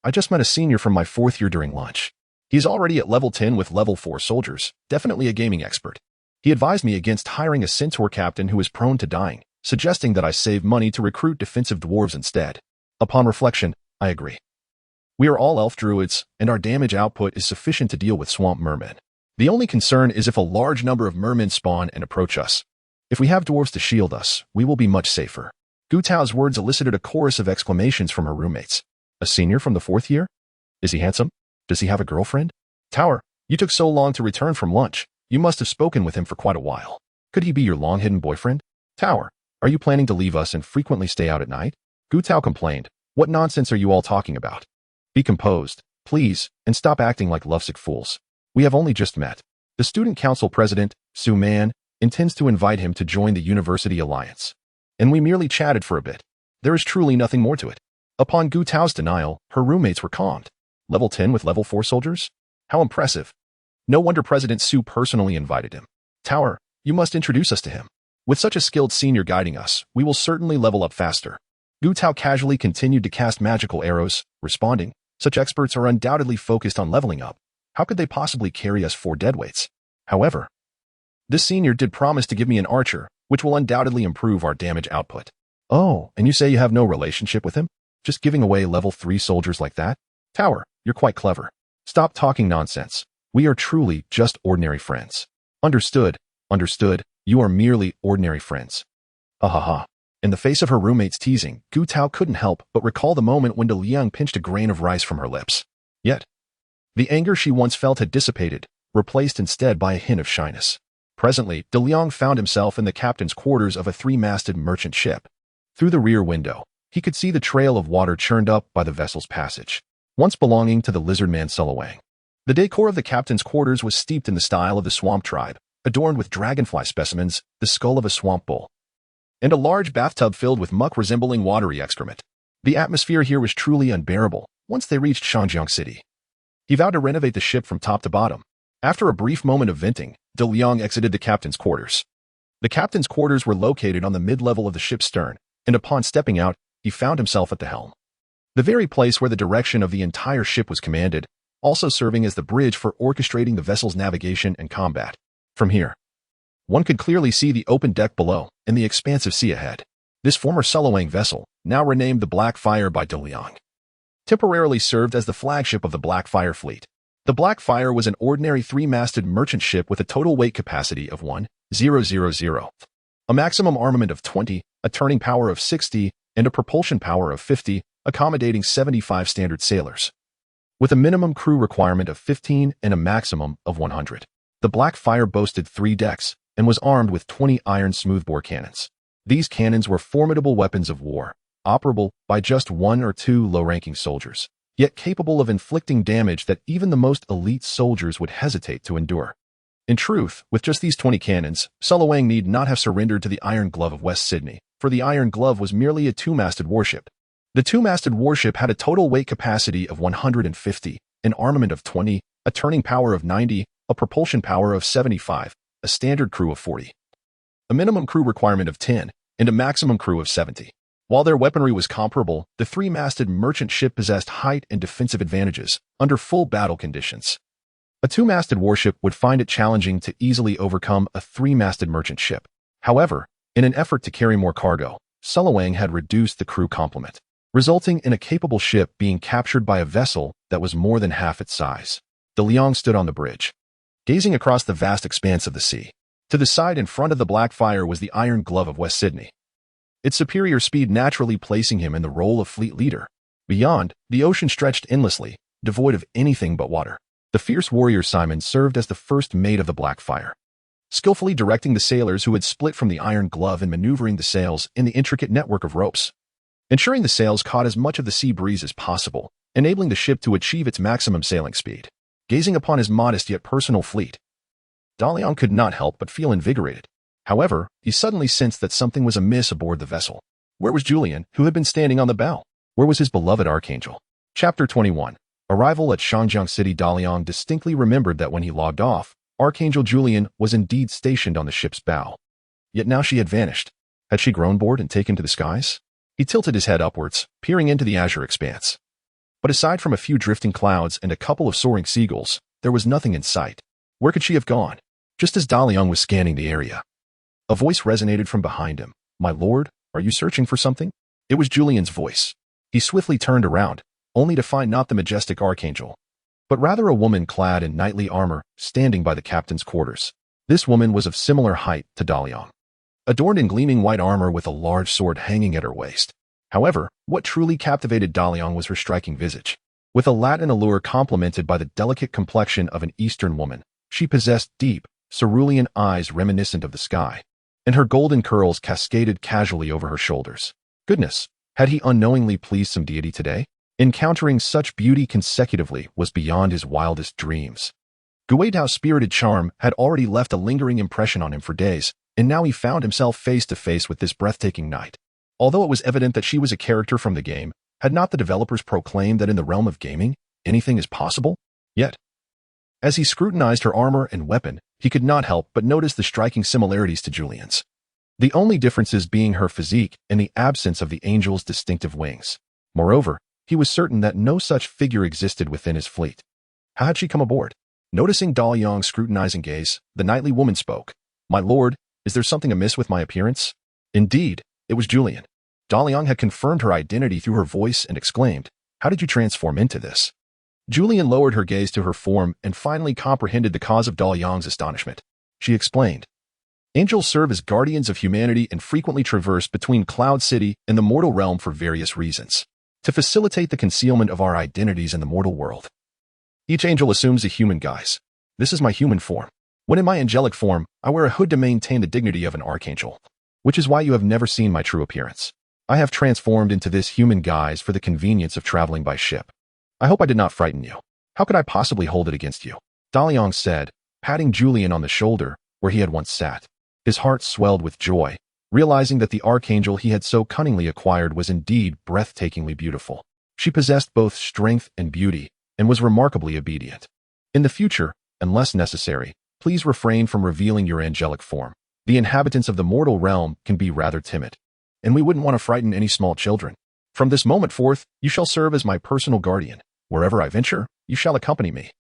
I just met a senior from my 4th year during lunch. He's already at level 10 with level 4 soldiers, definitely a gaming expert. He advised me against hiring a centaur captain who is prone to dying, suggesting that I save money to recruit defensive dwarves instead. Upon reflection, I agree. We are all elf druids, and our damage output is sufficient to deal with swamp mermen. The only concern is if a large number of mermen spawn and approach us. If we have dwarves to shield us, we will be much safer. Gu Tao's words elicited a chorus of exclamations from her roommates. A senior from the 4th year? Is he handsome? Does he have a girlfriend? Tower, you took so long to return from lunch. You must have spoken with him for quite a while. Could he be your long-hidden boyfriend? Tower, are you planning to leave us and frequently stay out at night? Gu Tao complained. What nonsense are you all talking about? Be composed, please, and stop acting like lovesick fools. We have only just met. The student council president, Su Man, intends to invite him to join the University Alliance. And we merely chatted for a bit. There is truly nothing more to it. Upon Gu Tao's denial, her roommates were calmed. Level 10 with level 4 soldiers? How impressive. No wonder President Su personally invited him. Tower, you must introduce us to him. With such a skilled senior guiding us, we will certainly level up faster. Gu Tao casually continued to cast magical arrows, responding, "Such experts are undoubtedly focused on leveling up. How could they possibly carry us 4 deadweights? However, this senior did promise to give me an archer, which will undoubtedly improve our damage output." "Oh, and you say you have no relationship with him? Just giving away level 3 soldiers like that? Tower, you're quite clever. Stop talking nonsense. We are truly just ordinary friends." "Understood, understood. You are merely ordinary friends." Ha. In the face of her roommate's teasing, Gu Tao couldn't help but recall the moment when Daliang pinched a grain of rice from her lips. Yet, the anger she once felt had dissipated, replaced instead by a hint of shyness. Presently, Daliang found himself in the captain's quarters of a 3-masted merchant ship. Through the rear window, he could see the trail of water churned up by the vessel's passage, once belonging to the lizardman Sulawang. The decor of the captain's quarters was steeped in the style of the swamp tribe, adorned with dragonfly specimens, the skull of a swamp bull, and a large bathtub filled with muck resembling watery excrement. The atmosphere here was truly unbearable once they reached Shanjiang City. He vowed to renovate the ship from top to bottom. After a brief moment of venting, Daliang exited the captain's quarters. The captain's quarters were located on the mid-level of the ship's stern, and upon stepping out, he found himself at the helm. The very place where the direction of the entire ship was commanded, also serving as the bridge for orchestrating the vessel's navigation and combat. From here, one could clearly see the open deck below and the expansive sea ahead. This former Sulawang vessel, now renamed the Blackfire by Daliang, temporarily served as the flagship of the Blackfire fleet. The Blackfire was an ordinary 3-masted merchant ship with a total weight capacity of 1,000, a maximum armament of 20, a turning power of 60, and a propulsion power of 50, accommodating 75 standard sailors, with a minimum crew requirement of 15 and a maximum of 100. The Blackfire boasted 3 decks and was armed with 20 iron smoothbore cannons. These cannons were formidable weapons of war, operable by just 1 or 2 low-ranking soldiers, yet capable of inflicting damage that even the most elite soldiers would hesitate to endure. In truth, with just these 20 cannons, Sulawang need not have surrendered to the Iron Glove of West Sydney, for the Iron Glove was merely a 2-masted warship. The 2-masted warship had a total weight capacity of 150, an armament of 20, a turning power of 90, a propulsion power of 75, a standard crew of 40, a minimum crew requirement of 10, and a maximum crew of 70. While their weaponry was comparable, the 3-masted merchant ship possessed height and defensive advantages under full battle conditions. A 2-masted warship would find it challenging to easily overcome a 3-masted merchant ship. However, in an effort to carry more cargo, Sulawang had reduced the crew complement, resulting in a capable ship being captured by a vessel that was more than half its size. Daliang stood on the bridge, gazing across the vast expanse of the sea. To the side in front of the Blackfire was the Iron Glove of West Sydney, its superior speed naturally placing him in the role of fleet leader. Beyond, the ocean stretched endlessly, devoid of anything but water. The fierce warrior Simon served as the first mate of the Blackfire, skillfully directing the sailors who had split from the Iron Glove and maneuvering the sails in the intricate network of ropes, ensuring the sails caught as much of the sea breeze as possible, enabling the ship to achieve its maximum sailing speed. Gazing upon his modest yet personal fleet, Daliang could not help but feel invigorated. However, he suddenly sensed that something was amiss aboard the vessel. Where was Julian, who had been standing on the bow? Where was his beloved Archangel? Chapter 21. Arrival at Shanjiang City. Daliang distinctly remembered that when he logged off, Archangel Julian was indeed stationed on the ship's bow. Yet now she had vanished. Had she grown bored and taken to the skies? He tilted his head upwards, peering into the azure expanse. But aside from a few drifting clouds and a couple of soaring seagulls, there was nothing in sight. Where could she have gone? Just as Daliang was scanning the area, a voice resonated from behind him. "My lord, are you searching for something?" It was Julian's voice. He swiftly turned around, only to find not the majestic Archangel, but rather a woman clad in knightly armor standing by the captain's quarters. This woman was of similar height to Daliang, adorned in gleaming white armor with a large sword hanging at her waist. However, what truly captivated Daliang was her striking visage. With a Latin allure complemented by the delicate complexion of an Eastern woman, she possessed deep, cerulean eyes reminiscent of the sky, and her golden curls cascaded casually over her shoulders. Goodness, had he unknowingly pleased some deity today? Encountering such beauty consecutively was beyond his wildest dreams. Guidao's spirited charm had already left a lingering impression on him for days, and now he found himself face to face with this breathtaking knight. Although it was evident that she was a character from the game, had not the developers proclaimed that in the realm of gaming, anything is possible? Yet, as he scrutinized her armor and weapon, he could not help but notice the striking similarities to Julian's. the only differences being her physique and the absence of the angel's distinctive wings. Moreover, he was certain that no such figure existed within his fleet. How had she come aboard? Noticing Daliang's scrutinizing gaze, the knightly woman spoke. "My lord, is there something amiss with my appearance?" Indeed, it was Julian. Daliang had confirmed her identity through her voice and exclaimed, "How did you transform into this?" Julian lowered her gaze to her form and finally comprehended the cause of Daliang's astonishment. She explained, "Angels serve as guardians of humanity and frequently traverse between Cloud City and the mortal realm for various reasons. To facilitate the concealment of our identities in the mortal world, each angel assumes a human guise. This is my human form. When in my angelic form, I wear a hood to maintain the dignity of an archangel, which is why you have never seen my true appearance. I have transformed into this human guise for the convenience of traveling by ship. I hope I did not frighten you. How could I possibly hold it against you?" Daliang said, patting Julian on the shoulder where he had once sat. His heart swelled with joy, realizing that the archangel he had so cunningly acquired was indeed breathtakingly beautiful. She possessed both strength and beauty, and was remarkably obedient. "In the future, unless necessary, please refrain from revealing your angelic form. The inhabitants of the mortal realm can be rather timid, and we wouldn't want to frighten any small children. From this moment forth, you shall serve as my personal guardian. Wherever I venture, you shall accompany me.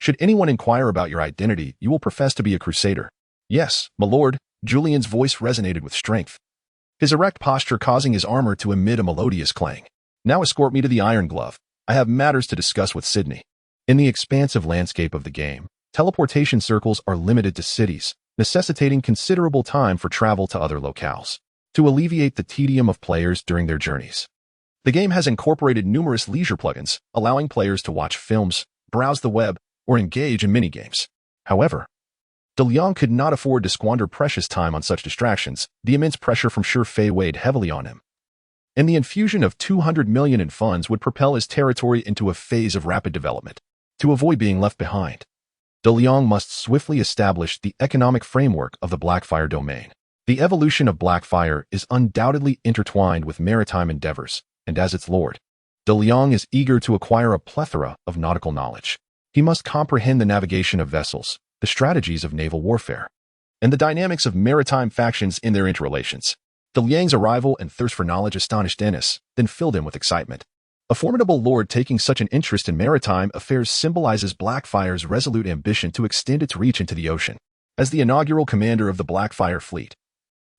Should anyone inquire about your identity, you will profess to be a crusader." "Yes, my lord." Julian's voice resonated with strength, his erect posture causing his armor to emit a melodious clang. "Now escort me to the Iron Glove. I have matters to discuss with Sydney." In the expansive landscape of the game, teleportation circles are limited to cities, necessitating considerable time for travel to other locales. To alleviate the tedium of players during their journeys, the game has incorporated numerous leisure plugins, allowing players to watch films, browse the web, or engage in minigames. However, Daliang could not afford to squander precious time on such distractions. The immense pressure from Sure Fei weighed heavily on him, and the infusion of 200 million in funds would propel his territory into a phase of rapid development. To avoid being left behind, Daliang must swiftly establish the economic framework of the Blackfire domain. The evolution of Blackfire is undoubtedly intertwined with maritime endeavors, and as its lord, Daliang is eager to acquire a plethora of nautical knowledge. He must comprehend the navigation of vessels, the strategies of naval warfare, and the dynamics of maritime factions in their interrelations. Daliang's arrival and thirst for knowledge astonished Ennis, then filled him with excitement. A formidable lord taking such an interest in maritime affairs symbolizes Blackfire's resolute ambition to extend its reach into the ocean. As the inaugural commander of the Blackfire fleet,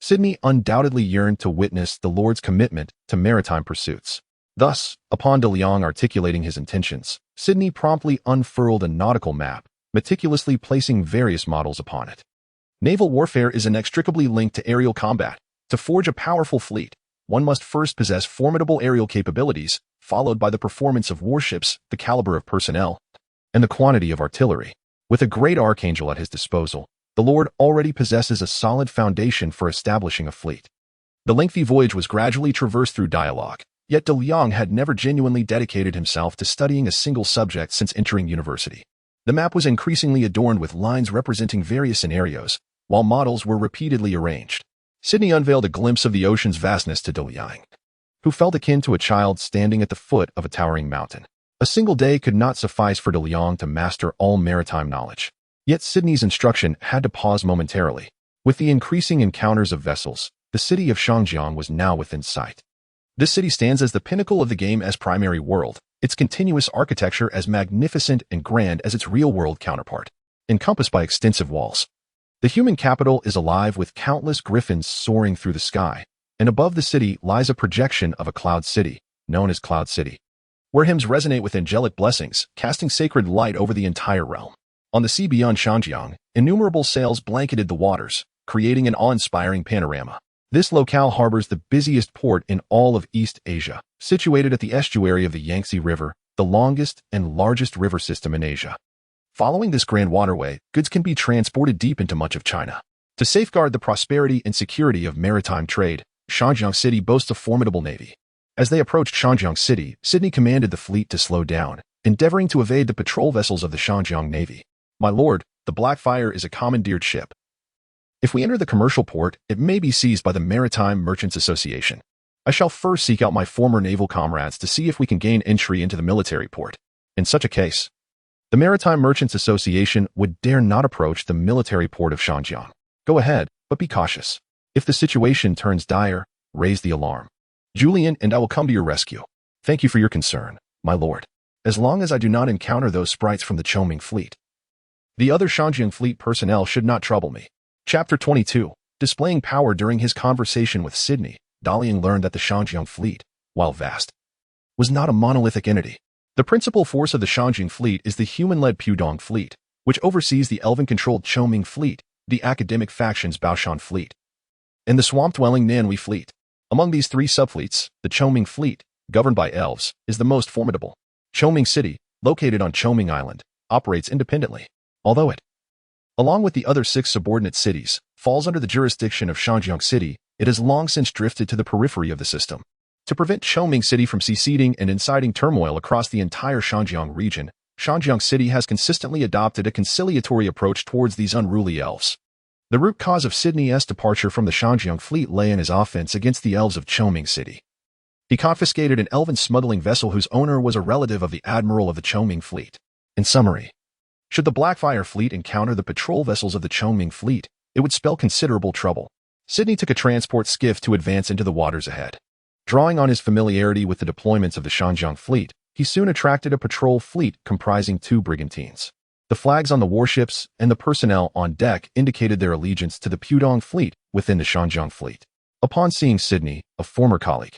Sydney undoubtedly yearned to witness the lord's commitment to maritime pursuits. Thus, upon Daliang articulating his intentions, Sydney promptly unfurled a nautical map, meticulously placing various models upon it. Naval warfare is inextricably linked to aerial combat. To forge a powerful fleet, one must first possess formidable aerial capabilities, followed by the performance of warships, the caliber of personnel, and the quantity of artillery. With a great archangel at his disposal, the Lord already possesses a solid foundation for establishing a fleet. The lengthy voyage was gradually traversed through dialogue, yet Daliang had never genuinely dedicated himself to studying a single subject since entering university. The map was increasingly adorned with lines representing various scenarios, while models were repeatedly arranged. Sydney unveiled a glimpse of the ocean's vastness to Daliang, who felt akin to a child standing at the foot of a towering mountain. A single day could not suffice for Daliang to master all maritime knowledge. Yet Sydney's instruction had to pause momentarily. With the increasing encounters of vessels, the city of Shangjiang was now within sight. This city stands as the pinnacle of the game's primary world, its continuous architecture as magnificent and grand as its real-world counterpart, encompassed by extensive walls. The human capital is alive with countless griffins soaring through the sky, and above the city lies a projection of a cloud city, known as Cloud City, where hymns resonate with angelic blessings, casting sacred light over the entire realm. On the sea beyond Shangjiang, innumerable sails blanketed the waters, creating an awe-inspiring panorama. This locale harbors the busiest port in all of East Asia, situated at the estuary of the Yangtze River, the longest and largest river system in Asia. Following this grand waterway, goods can be transported deep into much of China. To safeguard the prosperity and security of maritime trade, Shangjiang City boasts a formidable navy. As they approached Shangjiang City, Sydney commanded the fleet to slow down, endeavoring to evade the patrol vessels of the Shangjiang Navy. "My lord, the Blackfire is a commandeered ship. If we enter the commercial port, it may be seized by the Maritime Merchants Association. I shall first seek out my former naval comrades to see if we can gain entry into the military port. In such a case, the Maritime Merchants Association would dare not approach the military port of Shangjiang. Go ahead, but be cautious. If the situation turns dire, raise the alarm. Julian and I will come to your rescue. Thank you for your concern, my lord. As long as I do not encounter those sprites from the Choming fleet. The other Shanjiang fleet personnel should not trouble me. Chapter 22. Displaying power during his conversation with Sydney, Daliang learned that the Shanjiang fleet, while vast, was not a monolithic entity. The principal force of the Shanjiang fleet is the human-led Pudong fleet, which oversees the elven-controlled Choming fleet, the academic faction's Baoshan fleet, and the swamp-dwelling Nanhui fleet. Among these three subfleets, the Choming fleet, governed by elves, is the most formidable. Choming City, located on Choming Island, operates independently, although it, along with the other 6 subordinate cities, falls under the jurisdiction of Shanjiang City. It has long since drifted to the periphery of the system. To prevent Choming City from seceding and inciting turmoil across the entire Shanjiang region, Shanjiang City has consistently adopted a conciliatory approach towards these unruly elves. The root cause of Sydney's departure from the Shanjiang fleet lay in his offense against the elves of Choming City. He confiscated an elven smuggling vessel whose owner was a relative of the admiral of the Choming fleet. In summary, should the Blackfire fleet encounter the patrol vessels of the Choming fleet, it would spell considerable trouble. Sydney took a transport skiff to advance into the waters ahead. Drawing on his familiarity with the deployments of the Shanjiang fleet, he soon attracted a patrol fleet comprising 2 brigantines. The flags on the warships and the personnel on deck indicated their allegiance to the Pudong fleet within the Shanjiang fleet. Upon seeing Sydney, a former colleague,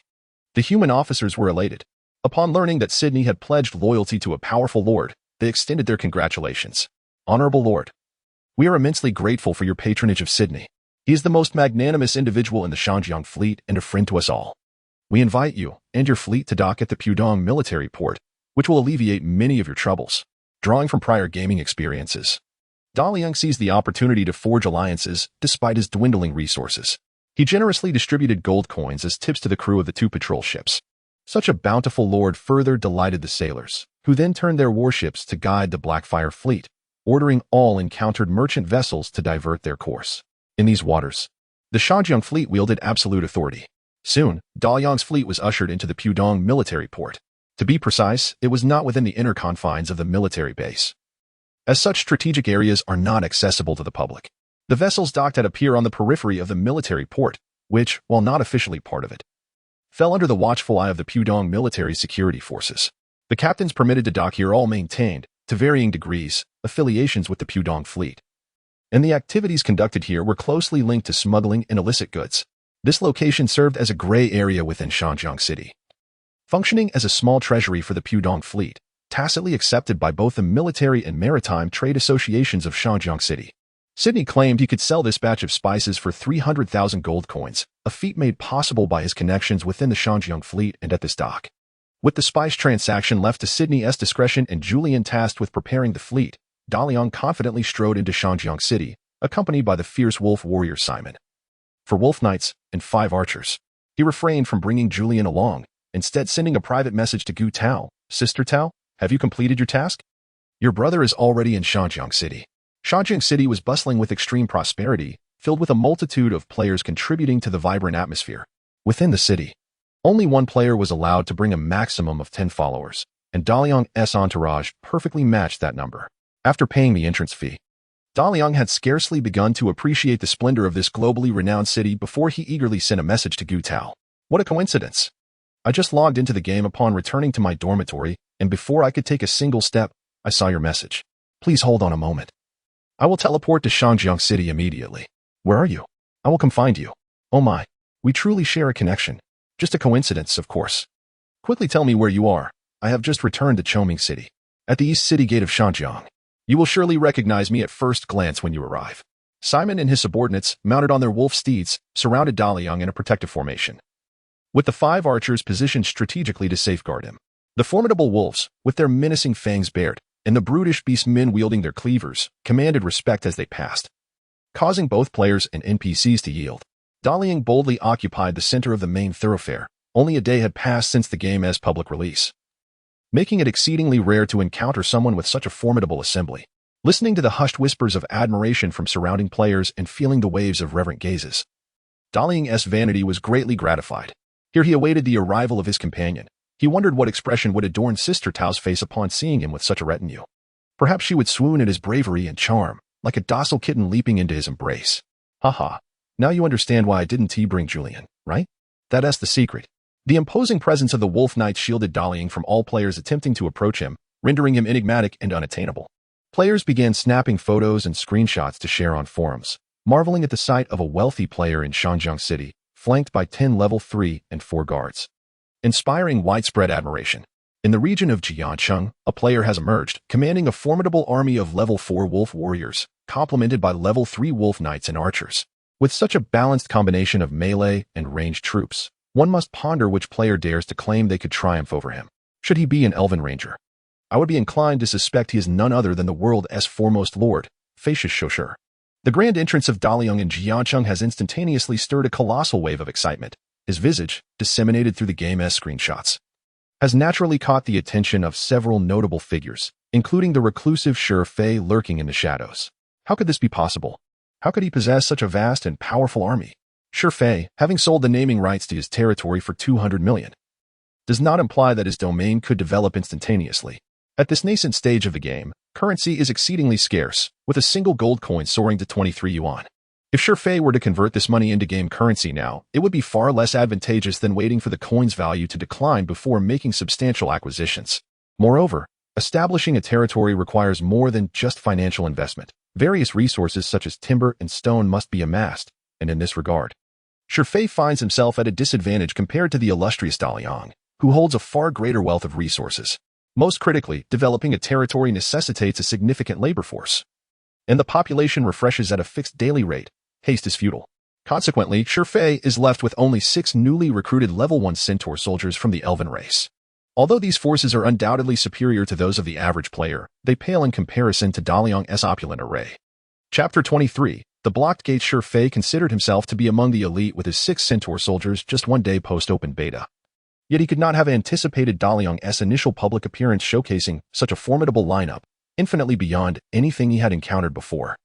the human officers were elated. Upon learning that Sydney had pledged loyalty to a powerful lord, they extended their congratulations. Honorable Lord, we are immensely grateful for your patronage of Sydney. He is the most magnanimous individual in the Shanjiang fleet and a friend to us all. We invite you and your fleet to dock at the Pudong military port, which will alleviate many of your troubles. Drawing from prior gaming experiences, Daliang seized the opportunity to forge alliances despite his dwindling resources. He generously distributed gold coins as tips to the crew of the 2 patrol ships. Such a bountiful lord further delighted the sailors, who then turned their warships to guide the Blackfire fleet, ordering all encountered merchant vessels to divert their course. In these waters, the Shanjiang fleet wielded absolute authority. Soon, Daliang's fleet was ushered into the Pudong military port. To be precise, it was not within the inner confines of the military base, as such strategic areas are not accessible to the public. The vessels docked at a pier on the periphery of the military port, which, while not officially part of it, fell under the watchful eye of the Pudong military security forces. The captains permitted to dock here all maintained, to varying degrees, affiliations with the Pudong fleet, and the activities conducted here were closely linked to smuggling and illicit goods. This location served as a gray area within Shanjiang City, functioning as a small treasury for the Pudong fleet, tacitly accepted by both the military and maritime trade associations of Shanjiang City. Sydney claimed he could sell this batch of spices for 300,000 gold coins, a feat made possible by his connections within the Shanjiang fleet and at this dock. With the spice transaction left to Sydney's discretion and Julian tasked with preparing the fleet, Daliang confidently strode into Shanjiang City, accompanied by the fierce wolf warrior Simon. For wolf knights and 5 archers, he refrained from bringing Julian along, instead sending a private message to Gu Tao. Sister Tao, have you completed your task? Your brother is already in Shanjiang City. Shanjiang City was bustling with extreme prosperity, filled with a multitude of players contributing to the vibrant atmosphere. Within the city, only one player was allowed to bring a maximum of 10 followers, and Daliang's entourage perfectly matched that number. After paying the entrance fee, Daliang had scarcely begun to appreciate the splendor of this globally renowned city before he eagerly sent a message to Gu Tao. What a coincidence! I just logged into the game upon returning to my dormitory, and before I could take a single step, I saw your message. Please hold on a moment. I will teleport to Shanjiang City immediately. Where are you? I will come find you. Oh my, we truly share a connection. Just a coincidence, of course. Quickly tell me where you are. I have just returned to Choming City, at the east city gate of Shanjiang. You will surely recognize me at first glance when you arrive. Simon and his subordinates, mounted on their wolf steeds, surrounded Daliang in a protective formation, with the 5 archers positioned strategically to safeguard him. The formidable wolves, with their menacing fangs bared, and the brutish beast men wielding their cleavers, commanded respect as they passed, causing both players and NPCs to yield. Daliang boldly occupied the center of the main thoroughfare. Only a day had passed since the game's public release, making it exceedingly rare to encounter someone with such a formidable assembly. Listening to the hushed whispers of admiration from surrounding players and feeling the waves of reverent gazes, Daliang's vanity was greatly gratified. Here he awaited the arrival of his companion. He wondered what expression would adorn Sister Tao's face upon seeing him with such a retinue. Perhaps she would swoon at his bravery and charm, like a docile kitten leaping into his embrace. Haha. Now you understand why I didn't bring Julian, right? That's the secret. The imposing presence of the Wolf Knight shielded Daliang from all players attempting to approach him, rendering him enigmatic and unattainable. Players began snapping photos and screenshots to share on forums, marveling at the sight of a wealthy player in Shanjiang City, flanked by 10 level 3 and 4 guards, inspiring widespread admiration. In the region of Jiancheng, a player has emerged, commanding a formidable army of level 4 wolf warriors, complemented by level 3 wolf knights and archers. With such a balanced combination of melee and ranged troops, one must ponder which player dares to claim they could triumph over him. Should he be an elven ranger? I would be inclined to suspect he is none other than the world's foremost lord, Facius Shoshur. The grand entrance of Daliang in Jiancheng has instantaneously stirred a colossal wave of excitement. His visage, disseminated through the game's screenshots, has naturally caught the attention of several notable figures, including the reclusive Shi Fei lurking in the shadows. How could this be possible? How could he possess such a vast and powerful army? Shi Fei, having sold the naming rights to his territory for 200 million, does not imply that his domain could develop instantaneously. At this nascent stage of the game, currency is exceedingly scarce, with a single gold coin soaring to 23 yuan. If Shi Fei were to convert this money into game currency now, it would be far less advantageous than waiting for the coin's value to decline before making substantial acquisitions. Moreover, establishing a territory requires more than just financial investment. Various resources such as timber and stone must be amassed, and in this regard, Shi Fei finds himself at a disadvantage compared to the illustrious Daliang, who holds a far greater wealth of resources. Most critically, developing a territory necessitates a significant labor force, and the population refreshes at a fixed daily rate. Haste is futile. Consequently, Shi Fei is left with only 6 newly recruited level 1 centaur soldiers from the elven race. Although these forces are undoubtedly superior to those of the average player, they pale in comparison to Daliang's opulent array. Chapter 23. The blocked gate. Shi Fei considered himself to be among the elite with his 6 centaur soldiers just one day post-open beta. Yet he could not have anticipated Daliang's initial public appearance showcasing such a formidable lineup, infinitely beyond anything he had encountered before.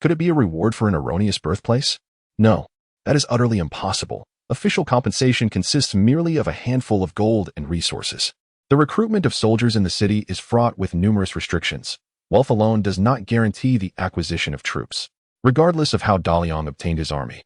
Could it be a reward for an erroneous birthplace? No, that is utterly impossible. Official compensation consists merely of a handful of gold and resources. The recruitment of soldiers in the city is fraught with numerous restrictions. Wealth alone does not guarantee the acquisition of troops. Regardless of how Daliang obtained his army,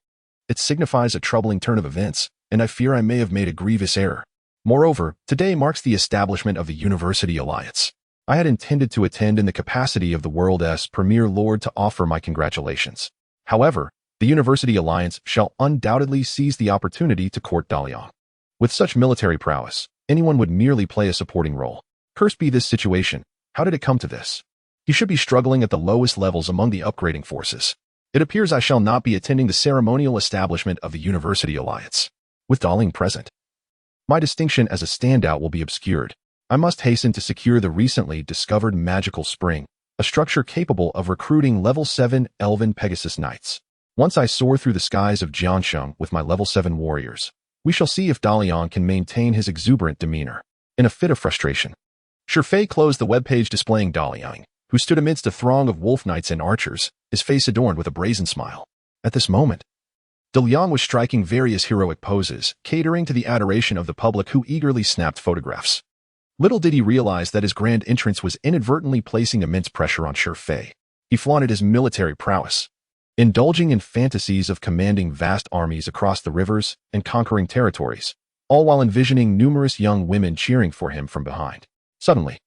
it signifies a troubling turn of events, and I fear I may have made a grievous error. Moreover, today marks the establishment of the University Alliance. I had intended to attend in the capacity of the world's premier lord to offer my congratulations. However, the University Alliance shall undoubtedly seize the opportunity to court Daliang. With such military prowess, anyone would merely play a supporting role. Cursed be this situation. How did it come to this? He should be struggling at the lowest levels among the upgrading forces. It appears I shall not be attending the ceremonial establishment of the University Alliance. With Daliang present, my distinction as a standout will be obscured. I must hasten to secure the recently discovered magical spring, a structure capable of recruiting level 7 elven Pegasus Knights. Once I soar through the skies of Jiancheng with my level 7 warriors, we shall see if Daliang can maintain his exuberant demeanor. In a fit of frustration, Shi Fei closed the webpage displaying Daliang, who stood amidst a throng of wolf knights and archers, his face adorned with a brazen smile. At this moment, Daliang was striking various heroic poses, catering to the adoration of the public who eagerly snapped photographs. Little did he realize that his grand entrance was inadvertently placing immense pressure on Shi Fei. He flaunted his military prowess, indulging in fantasies of commanding vast armies across the rivers and conquering territories, all while envisioning numerous young women cheering for him from behind. Suddenly,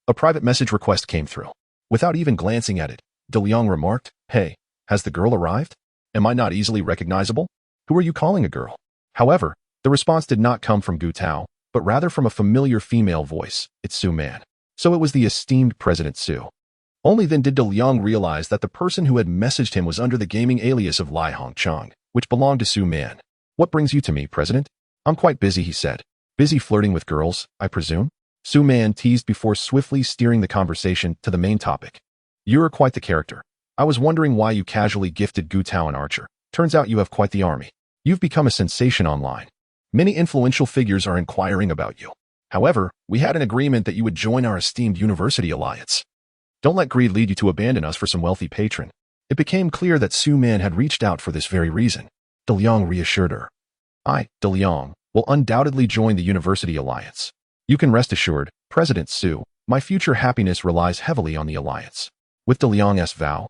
a private message request came through. Without even glancing at it, Daliang remarked, "Hey, has the girl arrived? Am I not easily recognizable? Who are you calling a girl?" However, the response did not come from Gu Tao, but rather from a familiar female voice. It's Su Man. So it was the esteemed President Su. Only then did Daliang realize that the person who had messaged him was under the gaming alias of Lai Hongchang, which belonged to Su Man. "What brings you to me, President?" "I'm quite busy," he said. "Busy flirting with girls, I presume?" Su Man teased before swiftly steering the conversation to the main topic. "You're quite the character. I was wondering why you casually gifted Gu Tao an archer. Turns out you have quite the army. You've become a sensation online. Many influential figures are inquiring about you. However, we had an agreement that you would join our esteemed University Alliance. Don't let greed lead you to abandon us for some wealthy patron." It became clear that Su Man had reached out for this very reason. Daliang reassured her. "I, Daliang, will undoubtedly join the University Alliance. You can rest assured, President Su, my future happiness relies heavily on the alliance." With Daliang's vow,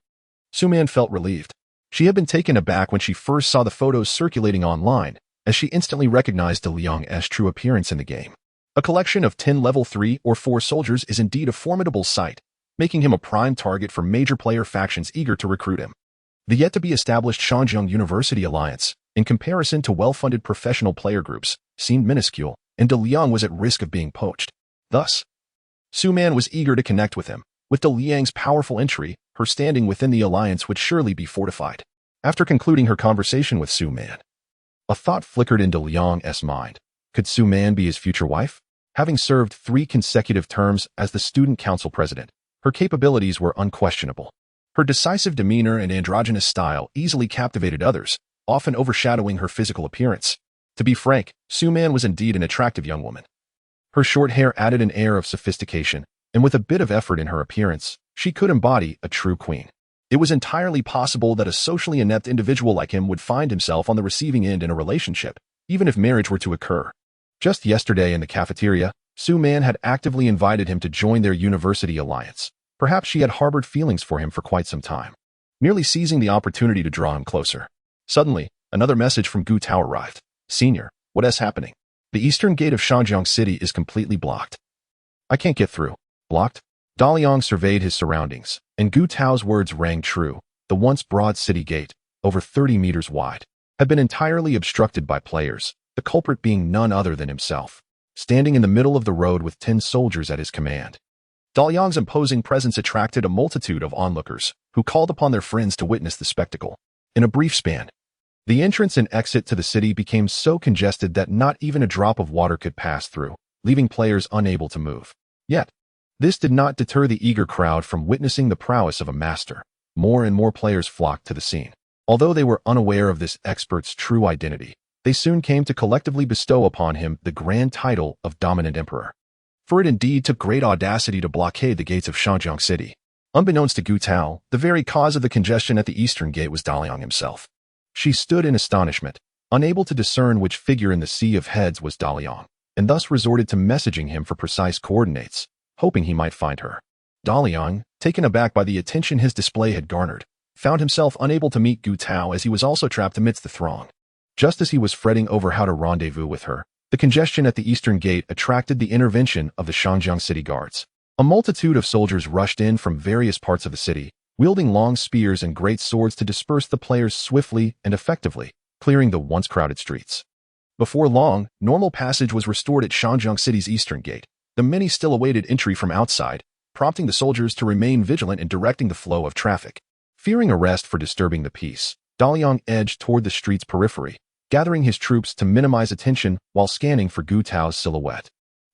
Su Man felt relieved. She had been taken aback when she first saw the photos circulating online, as she instantly recognized Daliang's true appearance in the game. A collection of 10 level 3 or 4 soldiers is indeed a formidable sight, making him a prime target for major player factions eager to recruit him. The yet-to-be-established Shanjiang University Alliance, in comparison to well-funded professional player groups, seemed minuscule, and Daliang was at risk of being poached. Thus, Su Man was eager to connect with him. With Daliang's powerful entry, her standing within the alliance would surely be fortified. After concluding her conversation with Su Man, a thought flickered in Daliang's mind. Could Su Man be his future wife? Having served 3 consecutive terms as the student council president, her capabilities were unquestionable. Her decisive demeanor and androgynous style easily captivated others, often overshadowing her physical appearance. To be frank, Su Man was indeed an attractive young woman. Her short hair added an air of sophistication, and with a bit of effort in her appearance, she could embody a true queen. It was entirely possible that a socially inept individual like him would find himself on the receiving end in a relationship, even if marriage were to occur. Just yesterday in the cafeteria, Su Man had actively invited him to join their university alliance. Perhaps she had harbored feelings for him for quite some time, merely seizing the opportunity to draw him closer. Suddenly, another message from Gu Tao arrived. Senior, what is happening? The eastern gate of Shanjiang City is completely blocked. I can't get through. Blocked? Daliang surveyed his surroundings, and Gu Tao's words rang true. The once broad city gate, over 30 meters wide, had been entirely obstructed by players, the culprit being none other than himself, standing in the middle of the road with 10 soldiers at his command. Daliang's imposing presence attracted a multitude of onlookers, who called upon their friends to witness the spectacle. In a brief span, the entrance and exit to the city became so congested that not even a drop of water could pass through, leaving players unable to move. Yet, this did not deter the eager crowd from witnessing the prowess of a master. More and more players flocked to the scene. Although they were unaware of this expert's true identity, they soon came to collectively bestow upon him the grand title of Dominant Emperor. For it indeed took great audacity to blockade the gates of Shanjiang City. Unbeknownst to Gu Tao, the very cause of the congestion at the eastern gate was Daliang himself. She stood in astonishment, unable to discern which figure in the sea of heads was Daliang, and thus resorted to messaging him for precise coordinates, hoping he might find her. Daliang, taken aback by the attention his display had garnered, found himself unable to meet Gu Tao as he was also trapped amidst the throng. Just as he was fretting over how to rendezvous with her, the congestion at the eastern gate attracted the intervention of the Shanjiang city guards. A multitude of soldiers rushed in from various parts of the city, wielding long spears and great swords to disperse the players swiftly and effectively, clearing the once crowded streets. Before long, normal passage was restored at Shanjiang City's eastern gate. The many still awaited entry from outside, prompting the soldiers to remain vigilant in directing the flow of traffic. Fearing arrest for disturbing the peace, Daliang edged toward the street's periphery, gathering his troops to minimize attention while scanning for Gu Tao's silhouette.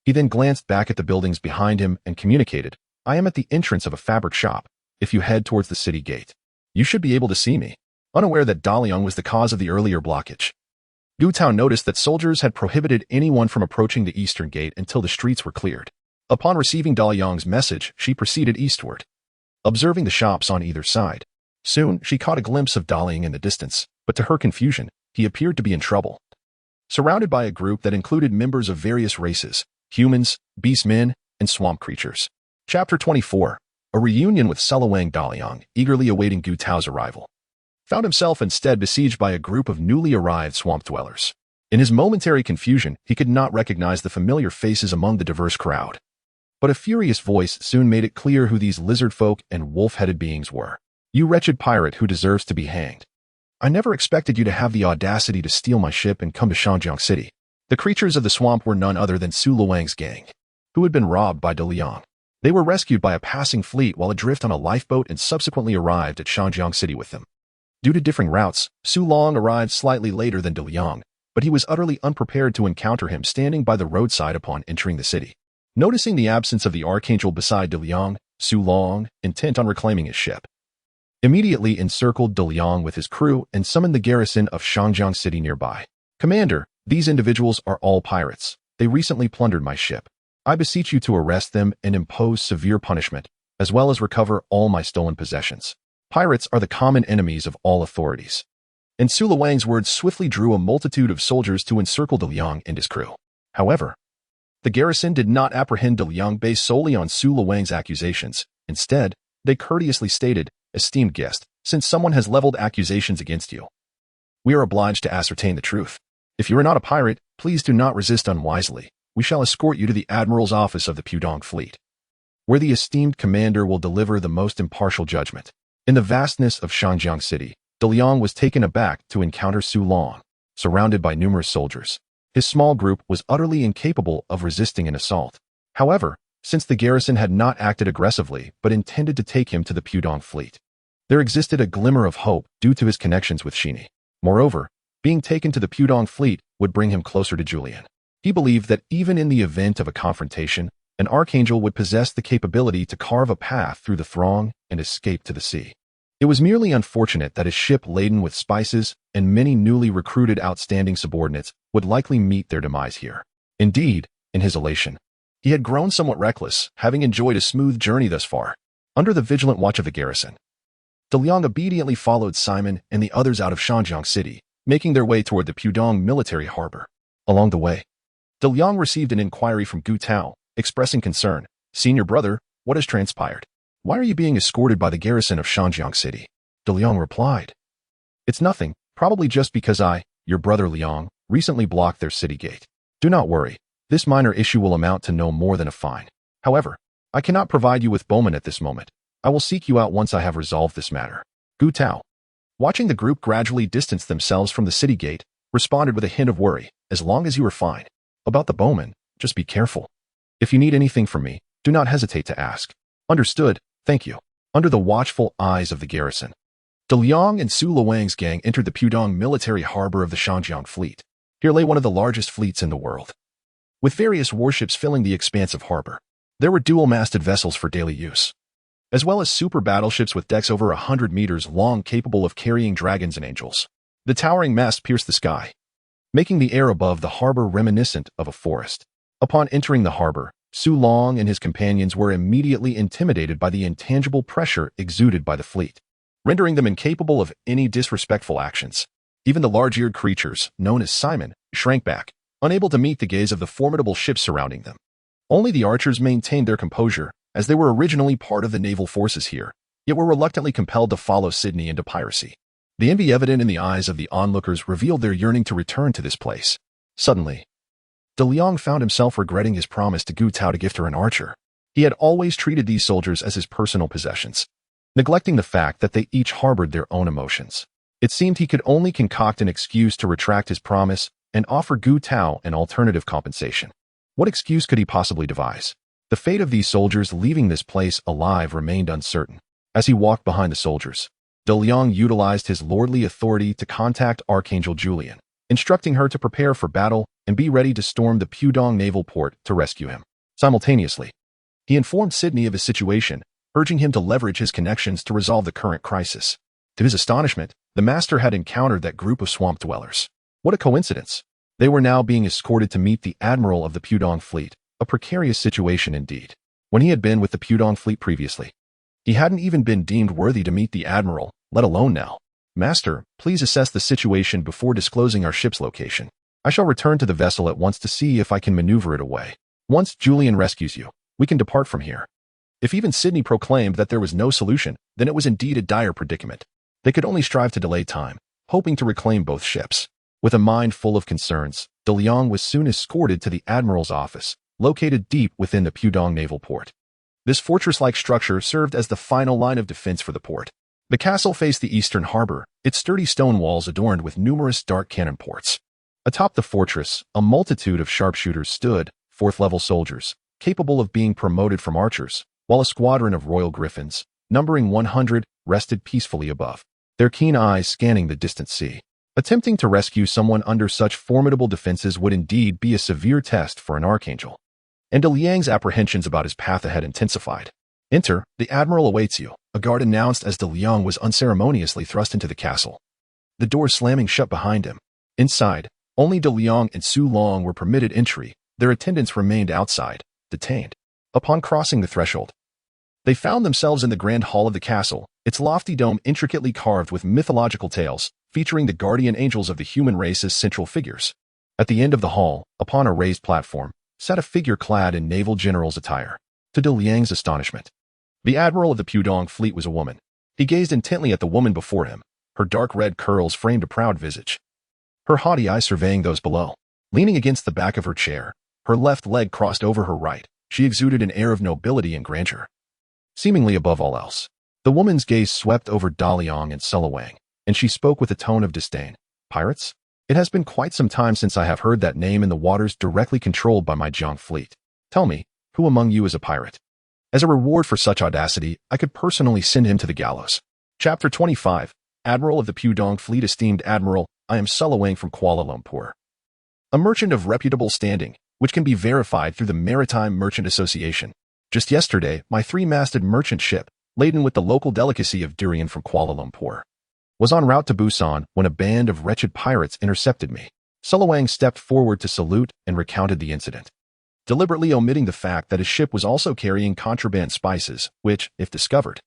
He then glanced back at the buildings behind him and communicated, I am at the entrance of a fabric shop. If you head towards the city gate, you should be able to see me. Unaware that Daliang was the cause of the earlier blockage, Gu Tao noticed that soldiers had prohibited anyone from approaching the eastern gate until the streets were cleared. Upon receiving Daliang's message, she proceeded eastward, observing the shops on either side. Soon, she caught a glimpse of Daliang in the distance, but to her confusion, he appeared to be in trouble. Surrounded by a group that included members of various races, humans, beastmen, and swamp creatures. Chapter 24. A reunion with Wang Daliang, eagerly awaiting Gu Tao's arrival, found himself instead besieged by a group of newly arrived swamp dwellers. In his momentary confusion, he could not recognize the familiar faces among the diverse crowd. But a furious voice soon made it clear who these lizard folk and wolf-headed beings were. You wretched pirate who deserves to be hanged. I never expected you to have the audacity to steal my ship and come to Shanjiang City. The creatures of the swamp were none other than Su Luang's gang, who had been robbed by Daliang. They were rescued by a passing fleet while adrift on a lifeboat and subsequently arrived at Shanjiang City with them. Due to differing routes, Su Luang arrived slightly later than Daliang, but he was utterly unprepared to encounter him standing by the roadside upon entering the city. Noticing the absence of the Archangel beside Daliang, Su Luang, intent on reclaiming his ship, immediately encircled Daliang with his crew and summoned the garrison of Shanjiang City nearby. Commander, these individuals are all pirates. They recently plundered my ship. I beseech you to arrest them and impose severe punishment, as well as recover all my stolen possessions. Pirates are the common enemies of all authorities. And Su Luang's words swiftly drew a multitude of soldiers to encircle Daliang and his crew. However, the garrison did not apprehend Daliang based solely on Su Luang's accusations. Instead, they courteously stated, Esteemed guest, since someone has leveled accusations against you. We are obliged to ascertain the truth. If you are not a pirate, please do not resist unwisely. We shall escort you to the Admiral's office of the Pudong fleet, where the esteemed commander will deliver the most impartial judgment. In the vastness of Shangjiang City, Daliang was taken aback to encounter Su Long, surrounded by numerous soldiers. His small group was utterly incapable of resisting an assault. However, since the garrison had not acted aggressively but intended to take him to the Pudong fleet, there existed a glimmer of hope due to his connections with Shini. Moreover, being taken to the Pudong fleet would bring him closer to Julian. He believed that even in the event of a confrontation, an Archangel would possess the capability to carve a path through the throng and escape to the sea. It was merely unfortunate that his ship laden with spices and many newly recruited outstanding subordinates would likely meet their demise here. Indeed, in his elation, he had grown somewhat reckless, having enjoyed a smooth journey thus far. Under the vigilant watch of the garrison, Daliang obediently followed Simon and the others out of Shangjiang City, making their way toward the Pudong military harbor. Along the way, Daliang received an inquiry from Gu Tao, expressing concern. "Senior brother, what has transpired? Why are you being escorted by the garrison of Shangjiang City?" Daliang replied, "It's nothing, probably just because your brother Liang, recently blocked their city gate. Do not worry, this minor issue will amount to no more than a fine. However, I cannot provide you with bowmen at this moment. I will seek you out once I have resolved this matter." Gu Tao, watching the group gradually distance themselves from the city gate, responded with a hint of worry. "As long as you are fine. About the bowmen, just be careful. If you need anything from me, do not hesitate to ask." "Understood, thank you." Under the watchful eyes of the garrison, Daliang and Su Luang's gang entered the Pudong military harbor of the Shangjiang fleet. Here lay one of the largest fleets in the world, with various warships filling the expansive harbor. There were dual-masted vessels for daily use, as well as super battleships with decks over 100 meters long capable of carrying dragons and angels. The towering masts pierced the sky, making the air above the harbor reminiscent of a forest. Upon entering the harbor, Su Long and his companions were immediately intimidated by the intangible pressure exuded by the fleet, rendering them incapable of any disrespectful actions. Even the large-eared creatures, known as Simon, shrank back, unable to meet the gaze of the formidable ships surrounding them. Only the archers maintained their composure, as they were originally part of the naval forces here, yet were reluctantly compelled to follow Sydney into piracy. The envy evident in the eyes of the onlookers revealed their yearning to return to this place. Suddenly, Daliang found himself regretting his promise to Gu Tao to gift her an archer. He had always treated these soldiers as his personal possessions, neglecting the fact that they each harbored their own emotions. It seemed he could only concoct an excuse to retract his promise and offer Gu Tao an alternative compensation. What excuse could he possibly devise? The fate of these soldiers leaving this place alive remained uncertain. As he walked behind the soldiers, Daliang utilized his lordly authority to contact Archangel Julian, instructing her to prepare for battle and be ready to storm the Pudong naval port to rescue him. Simultaneously, he informed Sydney of his situation, urging him to leverage his connections to resolve the current crisis. To his astonishment, the master had encountered that group of swamp dwellers. What a coincidence! They were now being escorted to meet the admiral of the Pudong fleet, a precarious situation indeed. When he had been with the Pudong fleet previously, he hadn't even been deemed worthy to meet the admiral, let alone now. "Master, please assess the situation before disclosing our ship's location. I shall return to the vessel at once to see if I can maneuver it away. Once Julian rescues you, we can depart from here." If even Sydney proclaimed that there was no solution, then it was indeed a dire predicament. They could only strive to delay time, hoping to reclaim both ships. With a mind full of concerns, Daliang was soon escorted to the admiral's office, located deep within the Pudong naval port. This fortress-like structure served as the final line of defense for the port. The castle faced the eastern harbor, its sturdy stone walls adorned with numerous dark cannon ports. Atop the fortress, a multitude of sharpshooters stood, fourth-level soldiers, capable of being promoted from archers, while a squadron of royal griffins, numbering 100, rested peacefully above, their keen eyes scanning the distant sea. Attempting to rescue someone under such formidable defenses would indeed be a severe test for an archangel. And Daliang's apprehensions about his path ahead intensified. "Enter, the admiral awaits you," a guard announced as Daliang was unceremoniously thrust into the castle, the door slamming shut behind him. Inside, only Daliang and Su Long were permitted entry. Their attendants remained outside, detained. Upon crossing the threshold, they found themselves in the grand hall of the castle, its lofty dome intricately carved with mythological tales, featuring the guardian angels of the human race as central figures. At the end of the hall, upon a raised platform, sat a figure clad in naval general's attire. To Daliang's astonishment, the admiral of the Pudong fleet was a woman. He gazed intently at the woman before him. Her dark red curls framed a proud visage, her haughty eyes surveying those below. Leaning against the back of her chair, her left leg crossed over her right, she exuded an air of nobility and grandeur. Seemingly above all else, the woman's gaze swept over Daliang and Wang, and she spoke with a tone of disdain. Pirates? It has been quite some time since I have heard that name in the waters directly controlled by my Jiang fleet. Tell me, who among you is a pirate? As a reward for such audacity, I could personally send him to the gallows. Chapter 25. Admiral of the Pudong Fleet. Esteemed Admiral, I am Wang from Kuala Lumpur, a merchant of reputable standing, which can be verified through the Maritime Merchant Association. Just yesterday, my three-masted merchant ship, laden with the local delicacy of durian from Kuala Lumpur, was en route to Busan when a band of wretched pirates intercepted me. Wang stepped forward to salute and recounted the incident, deliberately omitting the fact that his ship was also carrying contraband spices, which, if discovered,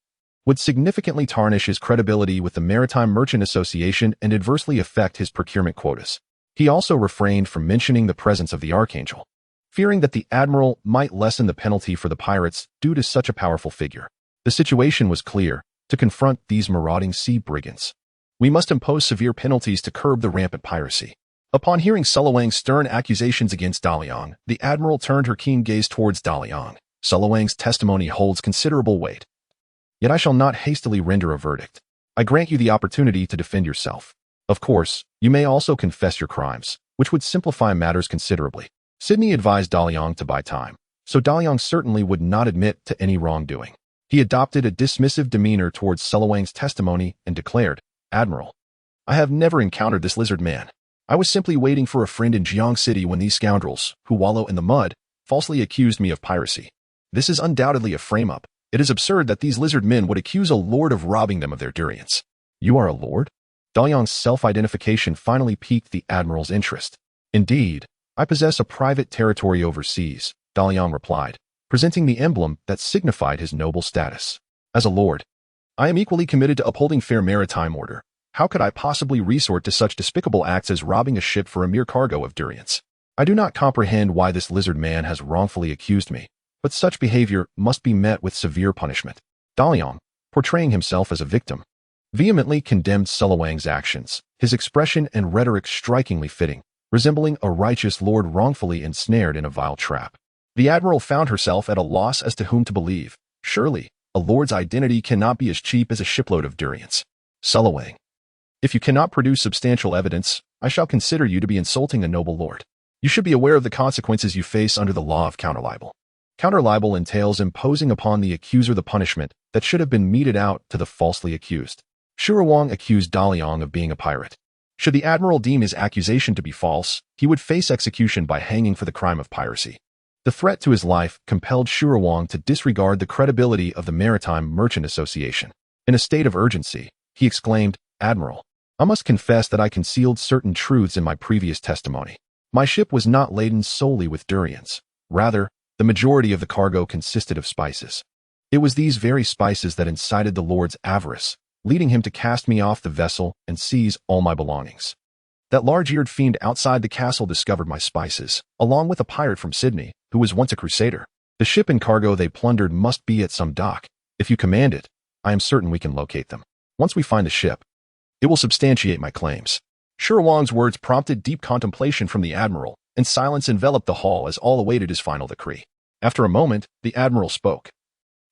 would significantly tarnish his credibility with the Maritime Merchant Association and adversely affect his procurement quotas. He also refrained from mentioning the presence of the Archangel, fearing that the Admiral might lessen the penalty for the pirates due to such a powerful figure. The situation was clear. To confront these marauding sea brigands, we must impose severe penalties to curb the rampant piracy. Upon hearing Wang's stern accusations against Daliang, the Admiral turned her keen gaze towards Daliang. Wang's testimony holds considerable weight. Yet I shall not hastily render a verdict. I grant you the opportunity to defend yourself. Of course, you may also confess your crimes, which would simplify matters considerably. Sydney advised Daliang to buy time, so Daliang certainly would not admit to any wrongdoing. He adopted a dismissive demeanor towards Wang's testimony and declared, Admiral, I have never encountered this lizard man. I was simply waiting for a friend in Jiang City when these scoundrels, who wallow in the mud, falsely accused me of piracy. This is undoubtedly a frame-up. It is absurd that these lizard men would accuse a lord of robbing them of their durians. You are a lord? Daliang's self-identification finally piqued the Admiral's interest. Indeed, I possess a private territory overseas, Daliang replied, presenting the emblem that signified his noble status. As a lord, I am equally committed to upholding fair maritime order. How could I possibly resort to such despicable acts as robbing a ship for a mere cargo of durians? I do not comprehend why this lizard man has wrongfully accused me, but such behavior must be met with severe punishment. Daliang, portraying himself as a victim, vehemently condemned Wang's actions, his expression and rhetoric strikingly fitting, resembling a righteous lord wrongfully ensnared in a vile trap. The Admiral found herself at a loss as to whom to believe. Surely, a lord's identity cannot be as cheap as a shipload of durians. Wang, if you cannot produce substantial evidence, I shall consider you to be insulting a noble lord. You should be aware of the consequences you face under the law of counterlibel. Counterlibel entails imposing upon the accuser the punishment that should have been meted out to the falsely accused. Wang accused Daliang of being a pirate. Should the Admiral deem his accusation to be false, he would face execution by hanging for the crime of piracy. The threat to his life compelled Wang to disregard the credibility of the Maritime Merchant Association. In a state of urgency, he exclaimed, Admiral, I must confess that I concealed certain truths in my previous testimony. My ship was not laden solely with durians. Rather, the majority of the cargo consisted of spices. It was these very spices that incited the Lord's avarice, leading him to cast me off the vessel and seize all my belongings. That large-eared fiend outside the castle discovered my spices, along with a pirate from Sydney, who was once a crusader. The ship and cargo they plundered must be at some dock. If you command it, I am certain we can locate them. Once we find the ship, it will substantiate my claims. Wang's words prompted deep contemplation from the Admiral, and silence enveloped the hall as all awaited his final decree. After a moment, the Admiral spoke.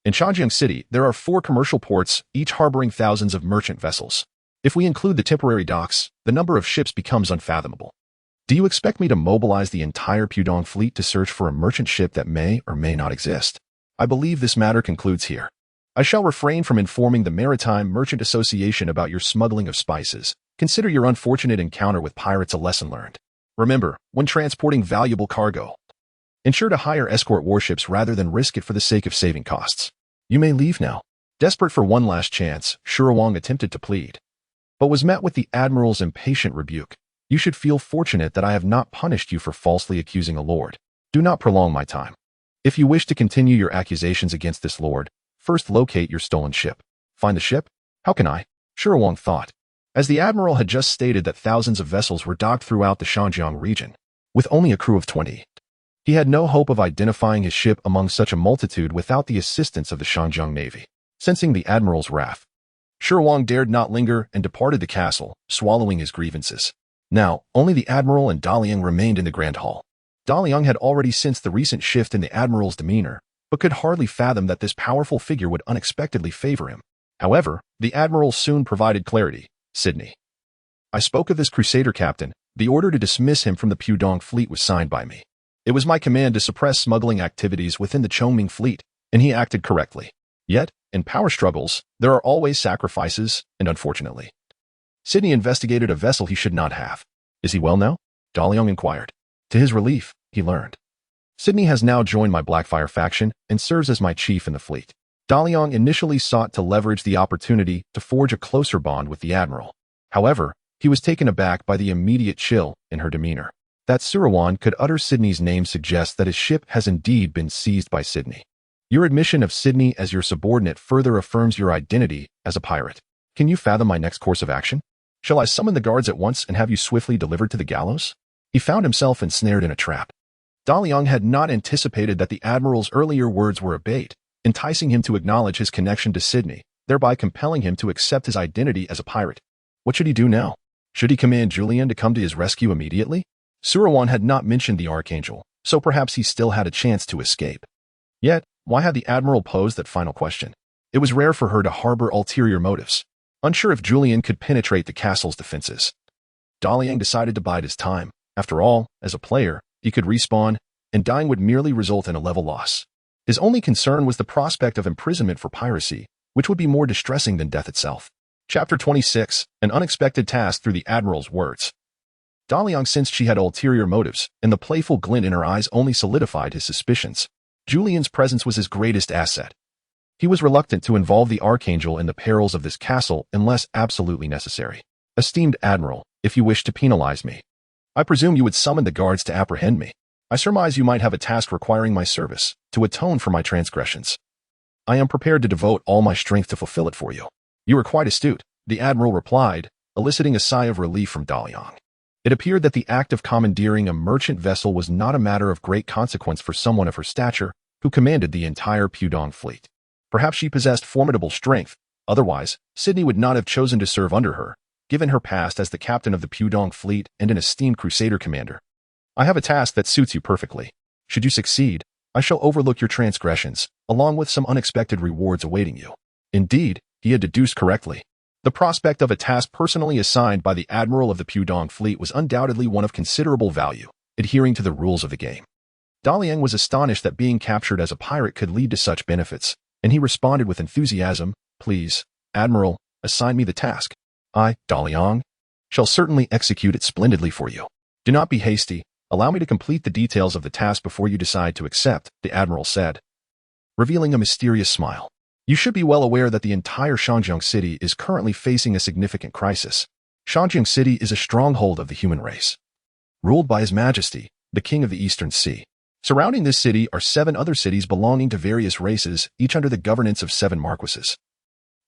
In Jiang City, there are 4 commercial ports, each harboring thousands of merchant vessels. If we include the temporary docks, the number of ships becomes unfathomable. Do you expect me to mobilize the entire Pudong fleet to search for a merchant ship that may or may not exist? I believe this matter concludes here. I shall refrain from informing the Maritime Merchant Association about your smuggling of spices. Consider your unfortunate encounter with pirates a lesson learned. Remember, when transporting valuable cargo, ensure to hire escort warships rather than risk it for the sake of saving costs. You may leave now. Desperate for one last chance, Wang attempted to plead, but was met with the Admiral's impatient rebuke. You should feel fortunate that I have not punished you for falsely accusing a lord. Do not prolong my time. If you wish to continue your accusations against this lord, first locate your stolen ship. Find the ship? How can I? Wang thought, as the Admiral had just stated that thousands of vessels were docked throughout the Shanjiang region, with only a crew of 20. He had no hope of identifying his ship among such a multitude without the assistance of the Shanjiang Navy. Sensing the Admiral's wrath, Wang dared not linger and departed the castle, swallowing his grievances. Now, only the Admiral and Daliang remained in the Grand Hall. Daliang had already sensed the recent shift in the Admiral's demeanor, but could hardly fathom that this powerful figure would unexpectedly favor him. However, the Admiral soon provided clarity. Sydney. I spoke of this Crusader captain. The order to dismiss him from the Pudong fleet was signed by me. It was my command to suppress smuggling activities within the Chongming fleet, and he acted correctly. Yet, in power struggles, there are always sacrifices, and unfortunately, Sydney investigated a vessel he should not have. Is he well now? Daliang inquired. To his relief, he learned. Sydney has now joined my Blackfire faction and serves as my chief in the fleet. Daliang initially sought to leverage the opportunity to forge a closer bond with the Admiral. However, he was taken aback by the immediate chill in her demeanor. That Suruwan could utter Sydney's name suggests that his ship has indeed been seized by Sydney. Your admission of Sydney as your subordinate further affirms your identity as a pirate. Can you fathom my next course of action? Shall I summon the guards at once and have you swiftly delivered to the gallows? He found himself ensnared in a trap. Daliang had not anticipated that the Admiral's earlier words were a bait, enticing him to acknowledge his connection to Sydney, thereby compelling him to accept his identity as a pirate. What should he do now? Should he command Julian to come to his rescue immediately? Suruwan had not mentioned the Archangel, so perhaps he still had a chance to escape. Yet, why had the Admiral posed that final question? It was rare for her to harbor ulterior motives, unsure if Julian could penetrate the castle's defenses. Daliang decided to bide his time. After all, as a player, he could respawn, and dying would merely result in a level loss. His only concern was the prospect of imprisonment for piracy, which would be more distressing than death itself. Chapter 26, An Unexpected Task Through the Admiral's Words. Daliang sensed she had ulterior motives, and the playful glint in her eyes only solidified his suspicions. Julian's presence was his greatest asset. He was reluctant to involve the Archangel in the perils of this castle unless absolutely necessary. Esteemed Admiral, if you wish to penalize me, I presume you would summon the guards to apprehend me. I surmise you might have a task requiring my service, to atone for my transgressions. I am prepared to devote all my strength to fulfill it for you. You are quite astute, the Admiral replied, eliciting a sigh of relief from Daliang. It appeared that the act of commandeering a merchant vessel was not a matter of great consequence for someone of her stature, who commanded the entire Pudong fleet. Perhaps she possessed formidable strength, otherwise, Sydney would not have chosen to serve under her, given her past as the captain of the Pudong fleet and an esteemed Crusader commander. I have a task that suits you perfectly. Should you succeed, I shall overlook your transgressions, along with some unexpected rewards awaiting you. Indeed, he had deduced correctly. The prospect of a task personally assigned by the Admiral of the Pudong fleet was undoubtedly one of considerable value, adhering to the rules of the game. Daliang was astonished that being captured as a pirate could lead to such benefits, and he responded with enthusiasm, Please, Admiral, assign me the task. I, Daliang, shall certainly execute it splendidly for you. Do not be hasty. Allow me to complete the details of the task before you decide to accept, the Admiral said, revealing a mysterious smile. You should be well aware that the entire Shanjiang city is currently facing a significant crisis. Shanjiang city is a stronghold of the human race, ruled by His Majesty, the King of the Eastern Sea. Surrounding this city are 7 other cities belonging to various races, each under the governance of 7 marquises,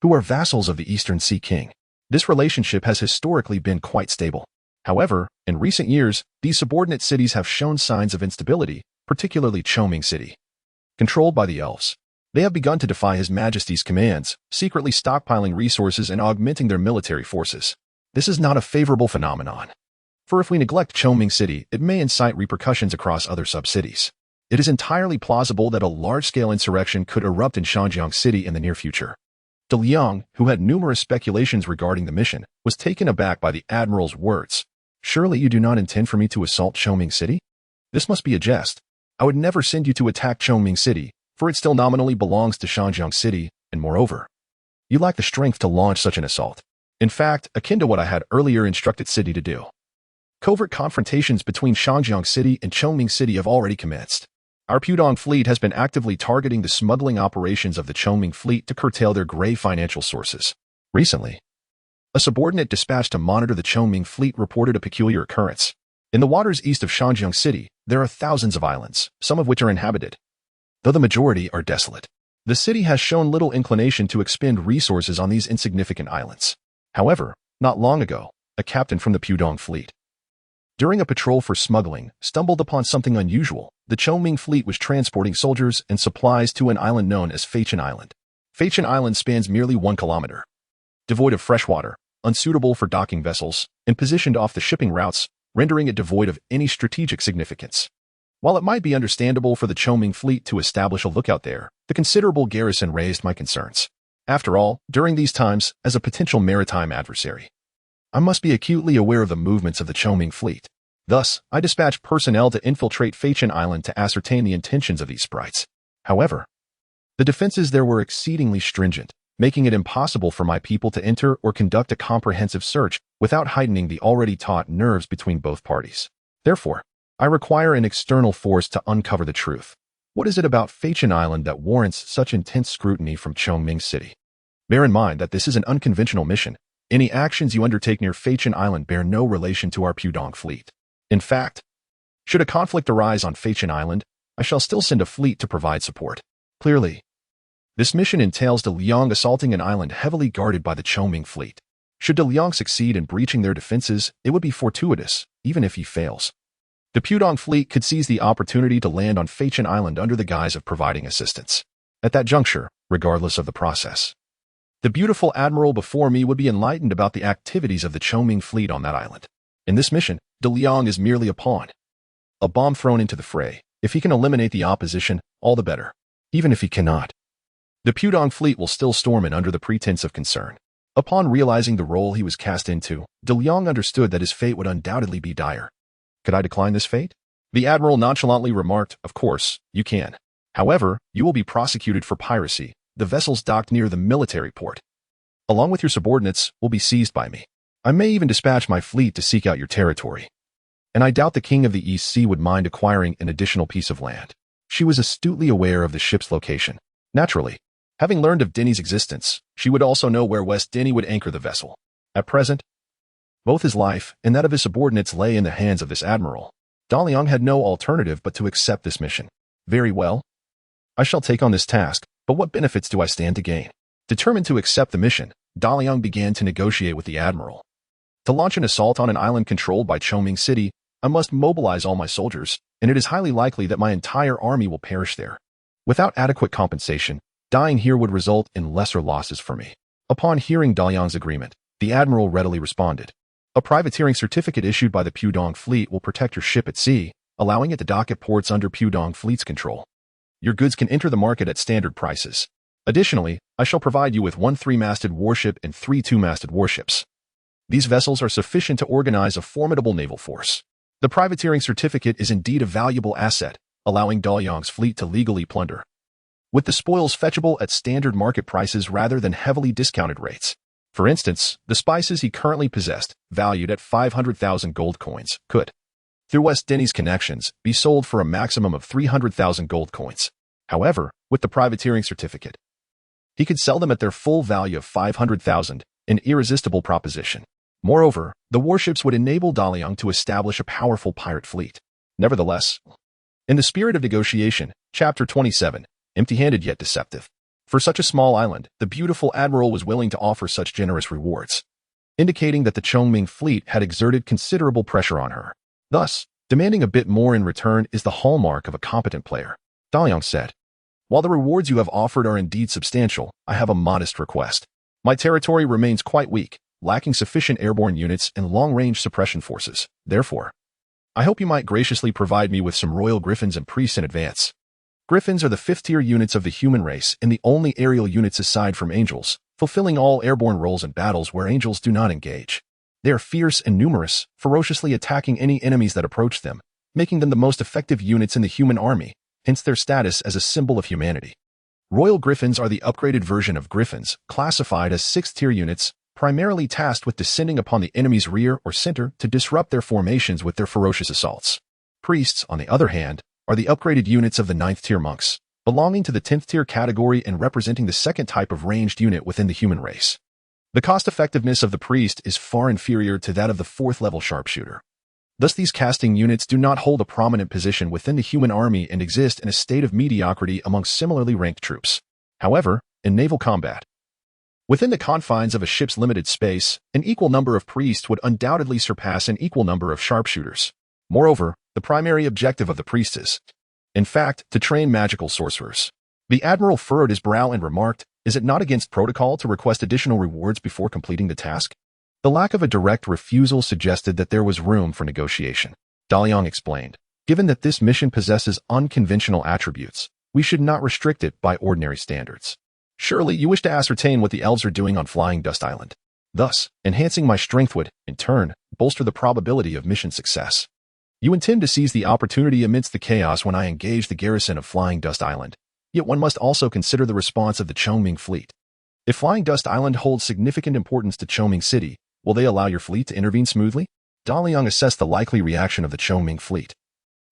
who are vassals of the Eastern Sea King. This relationship has historically been quite stable. However, in recent years, these subordinate cities have shown signs of instability, particularly Chongming City. Controlled by the elves, they have begun to defy His Majesty's commands, secretly stockpiling resources and augmenting their military forces. This is not a favorable phenomenon, for if we neglect Chongming City, it may incite repercussions across other sub-cities. It is entirely plausible that a large-scale insurrection could erupt in Shanjiang City in the near future. Daliang, who had numerous speculations regarding the mission, was taken aback by the Admiral's words. Surely you do not intend for me to assault Chongming City? This must be a jest. I would never send you to attack Chongming City, for it still nominally belongs to Shanjiang City, and moreover, you lack the strength to launch such an assault. In fact, akin to what I had earlier instructed Sydney to do. Covert confrontations between Shanjiang City and Chongming City have already commenced. Our Pudong fleet has been actively targeting the smuggling operations of the Chongming fleet to curtail their gray financial sources. Recently, a subordinate dispatched to monitor the Chongming fleet reported a peculiar occurrence. In the waters east of Shanjiang City, there are thousands of islands, some of which are inhabited, though the majority are desolate. The city has shown little inclination to expend resources on these insignificant islands. However, not long ago, a captain from the Pudong fleet, during a patrol for smuggling, stumbled upon something unusual. The Chongming fleet was transporting soldiers and supplies to an island known as Feichen Island. Feichen Island spans merely 1 kilometer. devoid of fresh water, unsuitable for docking vessels, and positioned off the shipping routes, rendering it devoid of any strategic significance. While it might be understandable for the Chongming fleet to establish a lookout there, the considerable garrison raised my concerns. After all, during these times, as a potential maritime adversary, I must be acutely aware of the movements of the Chongming fleet. Thus, I dispatched personnel to infiltrate Feichen Island to ascertain the intentions of these sprites. However, the defenses there were exceedingly stringent, making it impossible for my people to enter or conduct a comprehensive search without heightening the already taut nerves between both parties. Therefore, I require an external force to uncover the truth. What is it about Feichen Island that warrants such intense scrutiny from Chongming City? Bear in mind that this is an unconventional mission. Any actions you undertake near Feichen Island bear no relation to our Pudong fleet. In fact, should a conflict arise on Feichen Island, I shall still send a fleet to provide support. Clearly, this mission entails Daliang assaulting an island heavily guarded by the Chongming fleet. Should Daliang succeed in breaching their defenses, it would be fortuitous, even if he fails. The Pudong fleet could seize the opportunity to land on Feichen Island under the guise of providing assistance. At that juncture, regardless of the process, the beautiful admiral before me would be enlightened about the activities of the Chongming fleet on that island. In this mission, Daliang is merely a pawn. A bomb thrown into the fray. If he can eliminate the opposition, all the better. Even if he cannot, the Pudong fleet will still storm in under the pretense of concern. Upon realizing the role he was cast into, Daliang understood that his fate would undoubtedly be dire. Could I decline this fate? The admiral nonchalantly remarked, "Of course, you can. However, you will be prosecuted for piracy. The vessels docked near the military port, along with your subordinates, will be seized by me. I may even dispatch my fleet to seek out your territory. And I doubt the King of the East Sea would mind acquiring an additional piece of land." She was astutely aware of the ship's location. Naturally, having learned of Denny's existence, she would also know where West Denny would anchor the vessel. At present, both his life and that of his subordinates lay in the hands of this admiral. Daliang had no alternative but to accept this mission. Very well. I shall take on this task, but what benefits do I stand to gain? Determined to accept the mission, Daliang began to negotiate with the admiral. To launch an assault on an island controlled by Chongming City, I must mobilize all my soldiers, and it is highly likely that my entire army will perish there. Without adequate compensation, dying here would result in lesser losses for me. Upon hearing Daliang's agreement, the admiral readily responded. A privateering certificate issued by the Pudong fleet will protect your ship at sea, allowing it to dock at ports under Pudong fleet's control. Your goods can enter the market at standard prices. Additionally, I shall provide you with 1 3-masted warship and 3 2-masted warships. These vessels are sufficient to organize a formidable naval force. The privateering certificate is indeed a valuable asset, allowing Daliang's fleet to legally plunder, with the spoils fetchable at standard market prices rather than heavily discounted rates. For instance, the spices he currently possessed, valued at 500,000 gold coins, could, through West Denny's connections, be sold for a maximum of 300,000 gold coins. However, with the privateering certificate, he could sell them at their full value of 500,000, an irresistible proposition. Moreover, the warships would enable Daliang to establish a powerful pirate fleet. Nevertheless, in the spirit of negotiation, Chapter 27, empty-handed yet deceptive. For such a small island, the beautiful admiral was willing to offer such generous rewards, indicating that the Chongming fleet had exerted considerable pressure on her. Thus, demanding a bit more in return is the hallmark of a competent player. Daliang said, "While the rewards you have offered are indeed substantial, I have a modest request. My territory remains quite weak, lacking sufficient airborne units and long-range suppression forces. Therefore, I hope you might graciously provide me with some royal griffins and priests in advance." Griffins are the 5th-tier units of the human race and the only aerial units aside from angels, fulfilling all airborne roles in battles where angels do not engage. They are fierce and numerous, ferociously attacking any enemies that approach them, making them the most effective units in the human army, hence their status as a symbol of humanity. Royal Griffins are the upgraded version of Griffins, classified as 6th-tier units, primarily tasked with descending upon the enemy's rear or center to disrupt their formations with their ferocious assaults. Priests, on the other hand, are the upgraded units of the 9th-tier monks, belonging to the 10th-tier category and representing the second type of ranged unit within the human race. The cost-effectiveness of the priest is far inferior to that of the 4th-level sharpshooter. Thus, these casting units do not hold a prominent position within the human army and exist in a state of mediocrity among similarly ranked troops. However, in naval combat, within the confines of a ship's limited space, an equal number of priests would undoubtedly surpass an equal number of sharpshooters. Moreover, the primary objective of the priest is, in fact, to train magical sorcerers. The admiral furrowed his brow and remarked, Is it not against protocol to request additional rewards before completing the task? The lack of a direct refusal suggested that there was room for negotiation. Daliang explained, given that this mission possesses unconventional attributes, we should not restrict it by ordinary standards. Surely you wish to ascertain what the elves are doing on Flying Dust Island. Thus, enhancing my strength would, in turn, bolster the probability of mission success. You intend to seize the opportunity amidst the chaos when I engage the garrison of Flying Dust Island. Yet one must also consider the response of the Chongming fleet. If Flying Dust Island holds significant importance to Chongming City, will they allow your fleet to intervene smoothly? Daliang assessed the likely reaction of the Chongming fleet.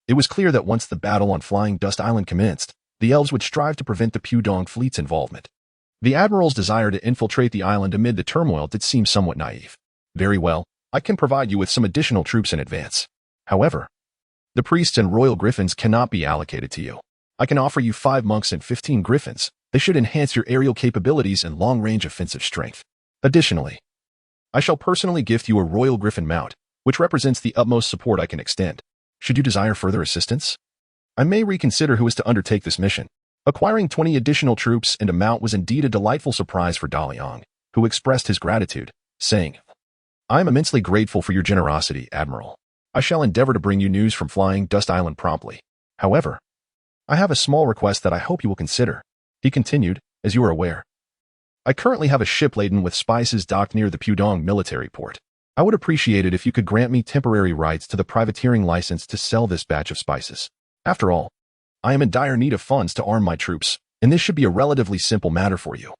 It was clear that once the battle on Flying Dust Island commenced, the elves would strive to prevent the Pudong fleet's involvement. The admiral's desire to infiltrate the island amid the turmoil did seem somewhat naive. Very well, I can provide you with some additional troops in advance. However, the priests and royal griffins cannot be allocated to you. I can offer you 5 monks and 15 griffins. They should enhance your aerial capabilities and long-range offensive strength. Additionally, I shall personally gift you a royal griffin mount, which represents the utmost support I can extend. Should you desire further assistance, I may reconsider who is to undertake this mission. Acquiring 20 additional troops and a mount was indeed a delightful surprise for Daliang, who expressed his gratitude, saying, I am immensely grateful for your generosity, Admiral. I shall endeavor to bring you news from Flying Dust Island promptly. However, I have a small request that I hope you will consider. He continued, as you are aware, I currently have a ship laden with spices docked near the Pudong military port. I would appreciate it if you could grant me temporary rights to the privateering license to sell this batch of spices. After all, I am in dire need of funds to arm my troops, and this should be a relatively simple matter for you.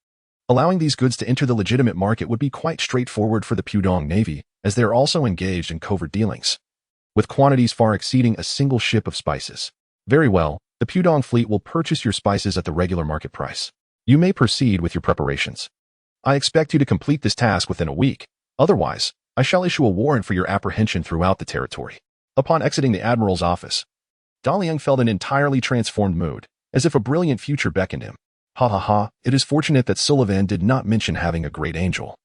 Allowing these goods to enter the legitimate market would be quite straightforward for the Pudong Navy, as they are also engaged in covert dealings, with quantities far exceeding a single ship of spices. Very well, the Pudong fleet will purchase your spices at the regular market price. You may proceed with your preparations. I expect you to complete this task within a week. Otherwise, I shall issue a warrant for your apprehension throughout the territory. Upon exiting the Admiral's office, Daliang felt an entirely transformed mood, as if a brilliant future beckoned him. Ha ha ha, it is fortunate that Sullivan did not mention having a great angel,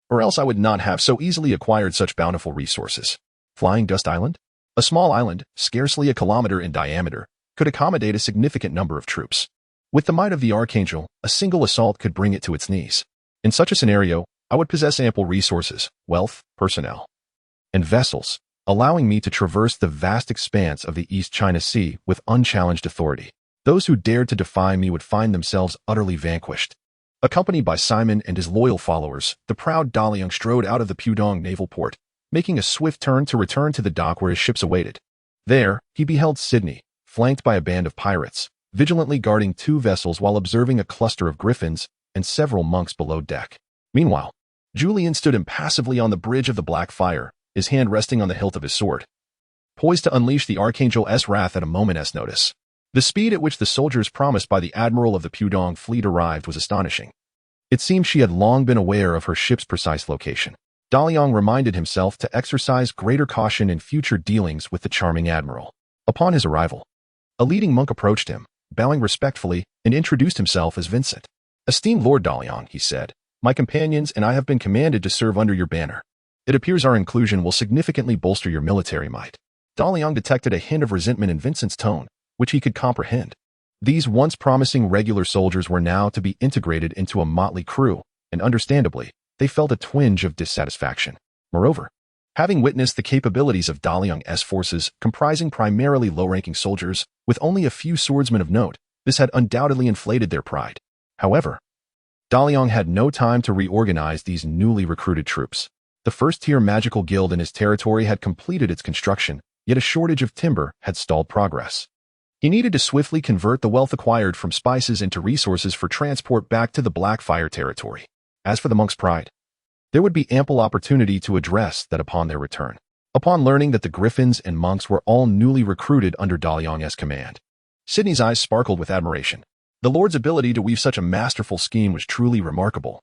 or else I would not have so easily acquired such bountiful resources. Flying Dust Island? A small island, scarcely a kilometer in diameter, could accommodate a significant number of troops. With the might of the Archangel, a single assault could bring it to its knees. In such a scenario, I would possess ample resources, wealth, personnel, and vessels, allowing me to traverse the vast expanse of the East China Sea with unchallenged authority. Those who dared to defy me would find themselves utterly vanquished. Accompanied by Simon and his loyal followers, the proud Daliang strode out of the Pudong naval port, making a swift turn to return to the dock where his ships awaited. There, he beheld Sydney, flanked by a band of pirates, vigilantly guarding 2 vessels while observing a cluster of griffins and several monks below deck. Meanwhile, Julian stood impassively on the bridge of the Black Fire, his hand resting on the hilt of his sword, poised to unleash the Archangel's wrath at a moment's notice. The speed at which the soldiers promised by the admiral of the Pudong fleet arrived was astonishing. It seemed she had long been aware of her ship's precise location. Daliang reminded himself to exercise greater caution in future dealings with the charming admiral. Upon his arrival, a leading monk approached him, bowing respectfully, and introduced himself as Vincent. Esteemed Lord Daliang, he said, my companions and I have been commanded to serve under your banner. It appears our inclusion will significantly bolster your military might. Daliang detected a hint of resentment in Vincent's tone, which he could comprehend. These once promising regular soldiers were now to be integrated into a motley crew, and understandably, they felt a twinge of dissatisfaction. Moreover, having witnessed the capabilities of Daliang's forces comprising primarily low-ranking soldiers, with only a few swordsmen of note, this had undoubtedly inflated their pride. However, Daliang had no time to reorganize these newly recruited troops. The first-tier magical guild in his territory had completed its construction, yet a shortage of timber had stalled progress. He needed to swiftly convert the wealth acquired from spices into resources for transport back to the Blackfire territory. As for the monk's pride, there would be ample opportunity to address that upon their return. Upon learning that the griffins and monks were all newly recruited under Daliang's command, Sydney's eyes sparkled with admiration. The Lord's ability to weave such a masterful scheme was truly remarkable.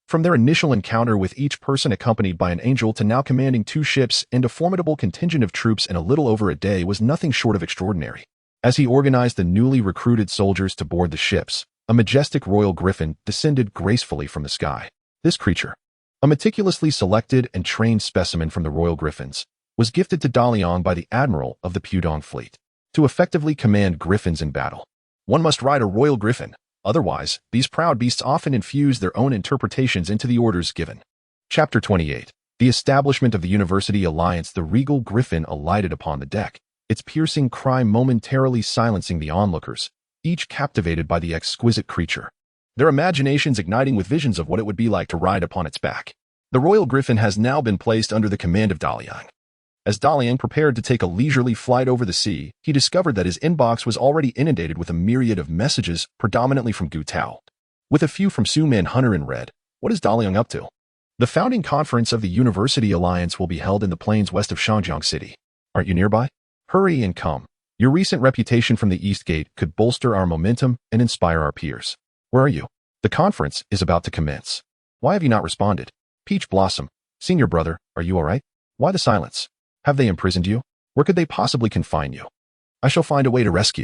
From their initial encounter with each person accompanied by an angel to now commanding 2 ships and a formidable contingent of troops in a little over a day was nothing short of extraordinary. As he organized the newly recruited soldiers to board the ships, a majestic royal griffin descended gracefully from the sky. This creature, a meticulously selected and trained specimen from the royal griffins, was gifted to Daliang by the admiral of the Pudong fleet. To effectively command griffins in battle, one must ride a royal griffin, Otherwise, these proud beasts often infuse their own interpretations into the orders given. Chapter 28. The establishment of the University Alliance. The regal griffin alighted upon the deck, its piercing cry momentarily silencing the onlookers, each captivated by the exquisite creature, their imaginations igniting with visions of what it would be like to ride upon its back. The royal griffin has now been placed under the command of Daliang. As Daliang prepared to take a leisurely flight over the sea, he discovered that his inbox was already inundated with a myriad of messages, predominantly from Gu Tao, with a few from Su Man Hunter in red. What is Daliang up to? The founding conference of the University Alliance will be held in the plains west of Shangjiang City. Aren't you nearby? Hurry and come. Your recent reputation from the East Gate could bolster our momentum and inspire our peers. Where are you? The conference is about to commence. Why have you not responded? Peach Blossom, senior brother, are you all right? Why the silence? Have they imprisoned you? Where could they possibly confine you? I shall find a way to rescue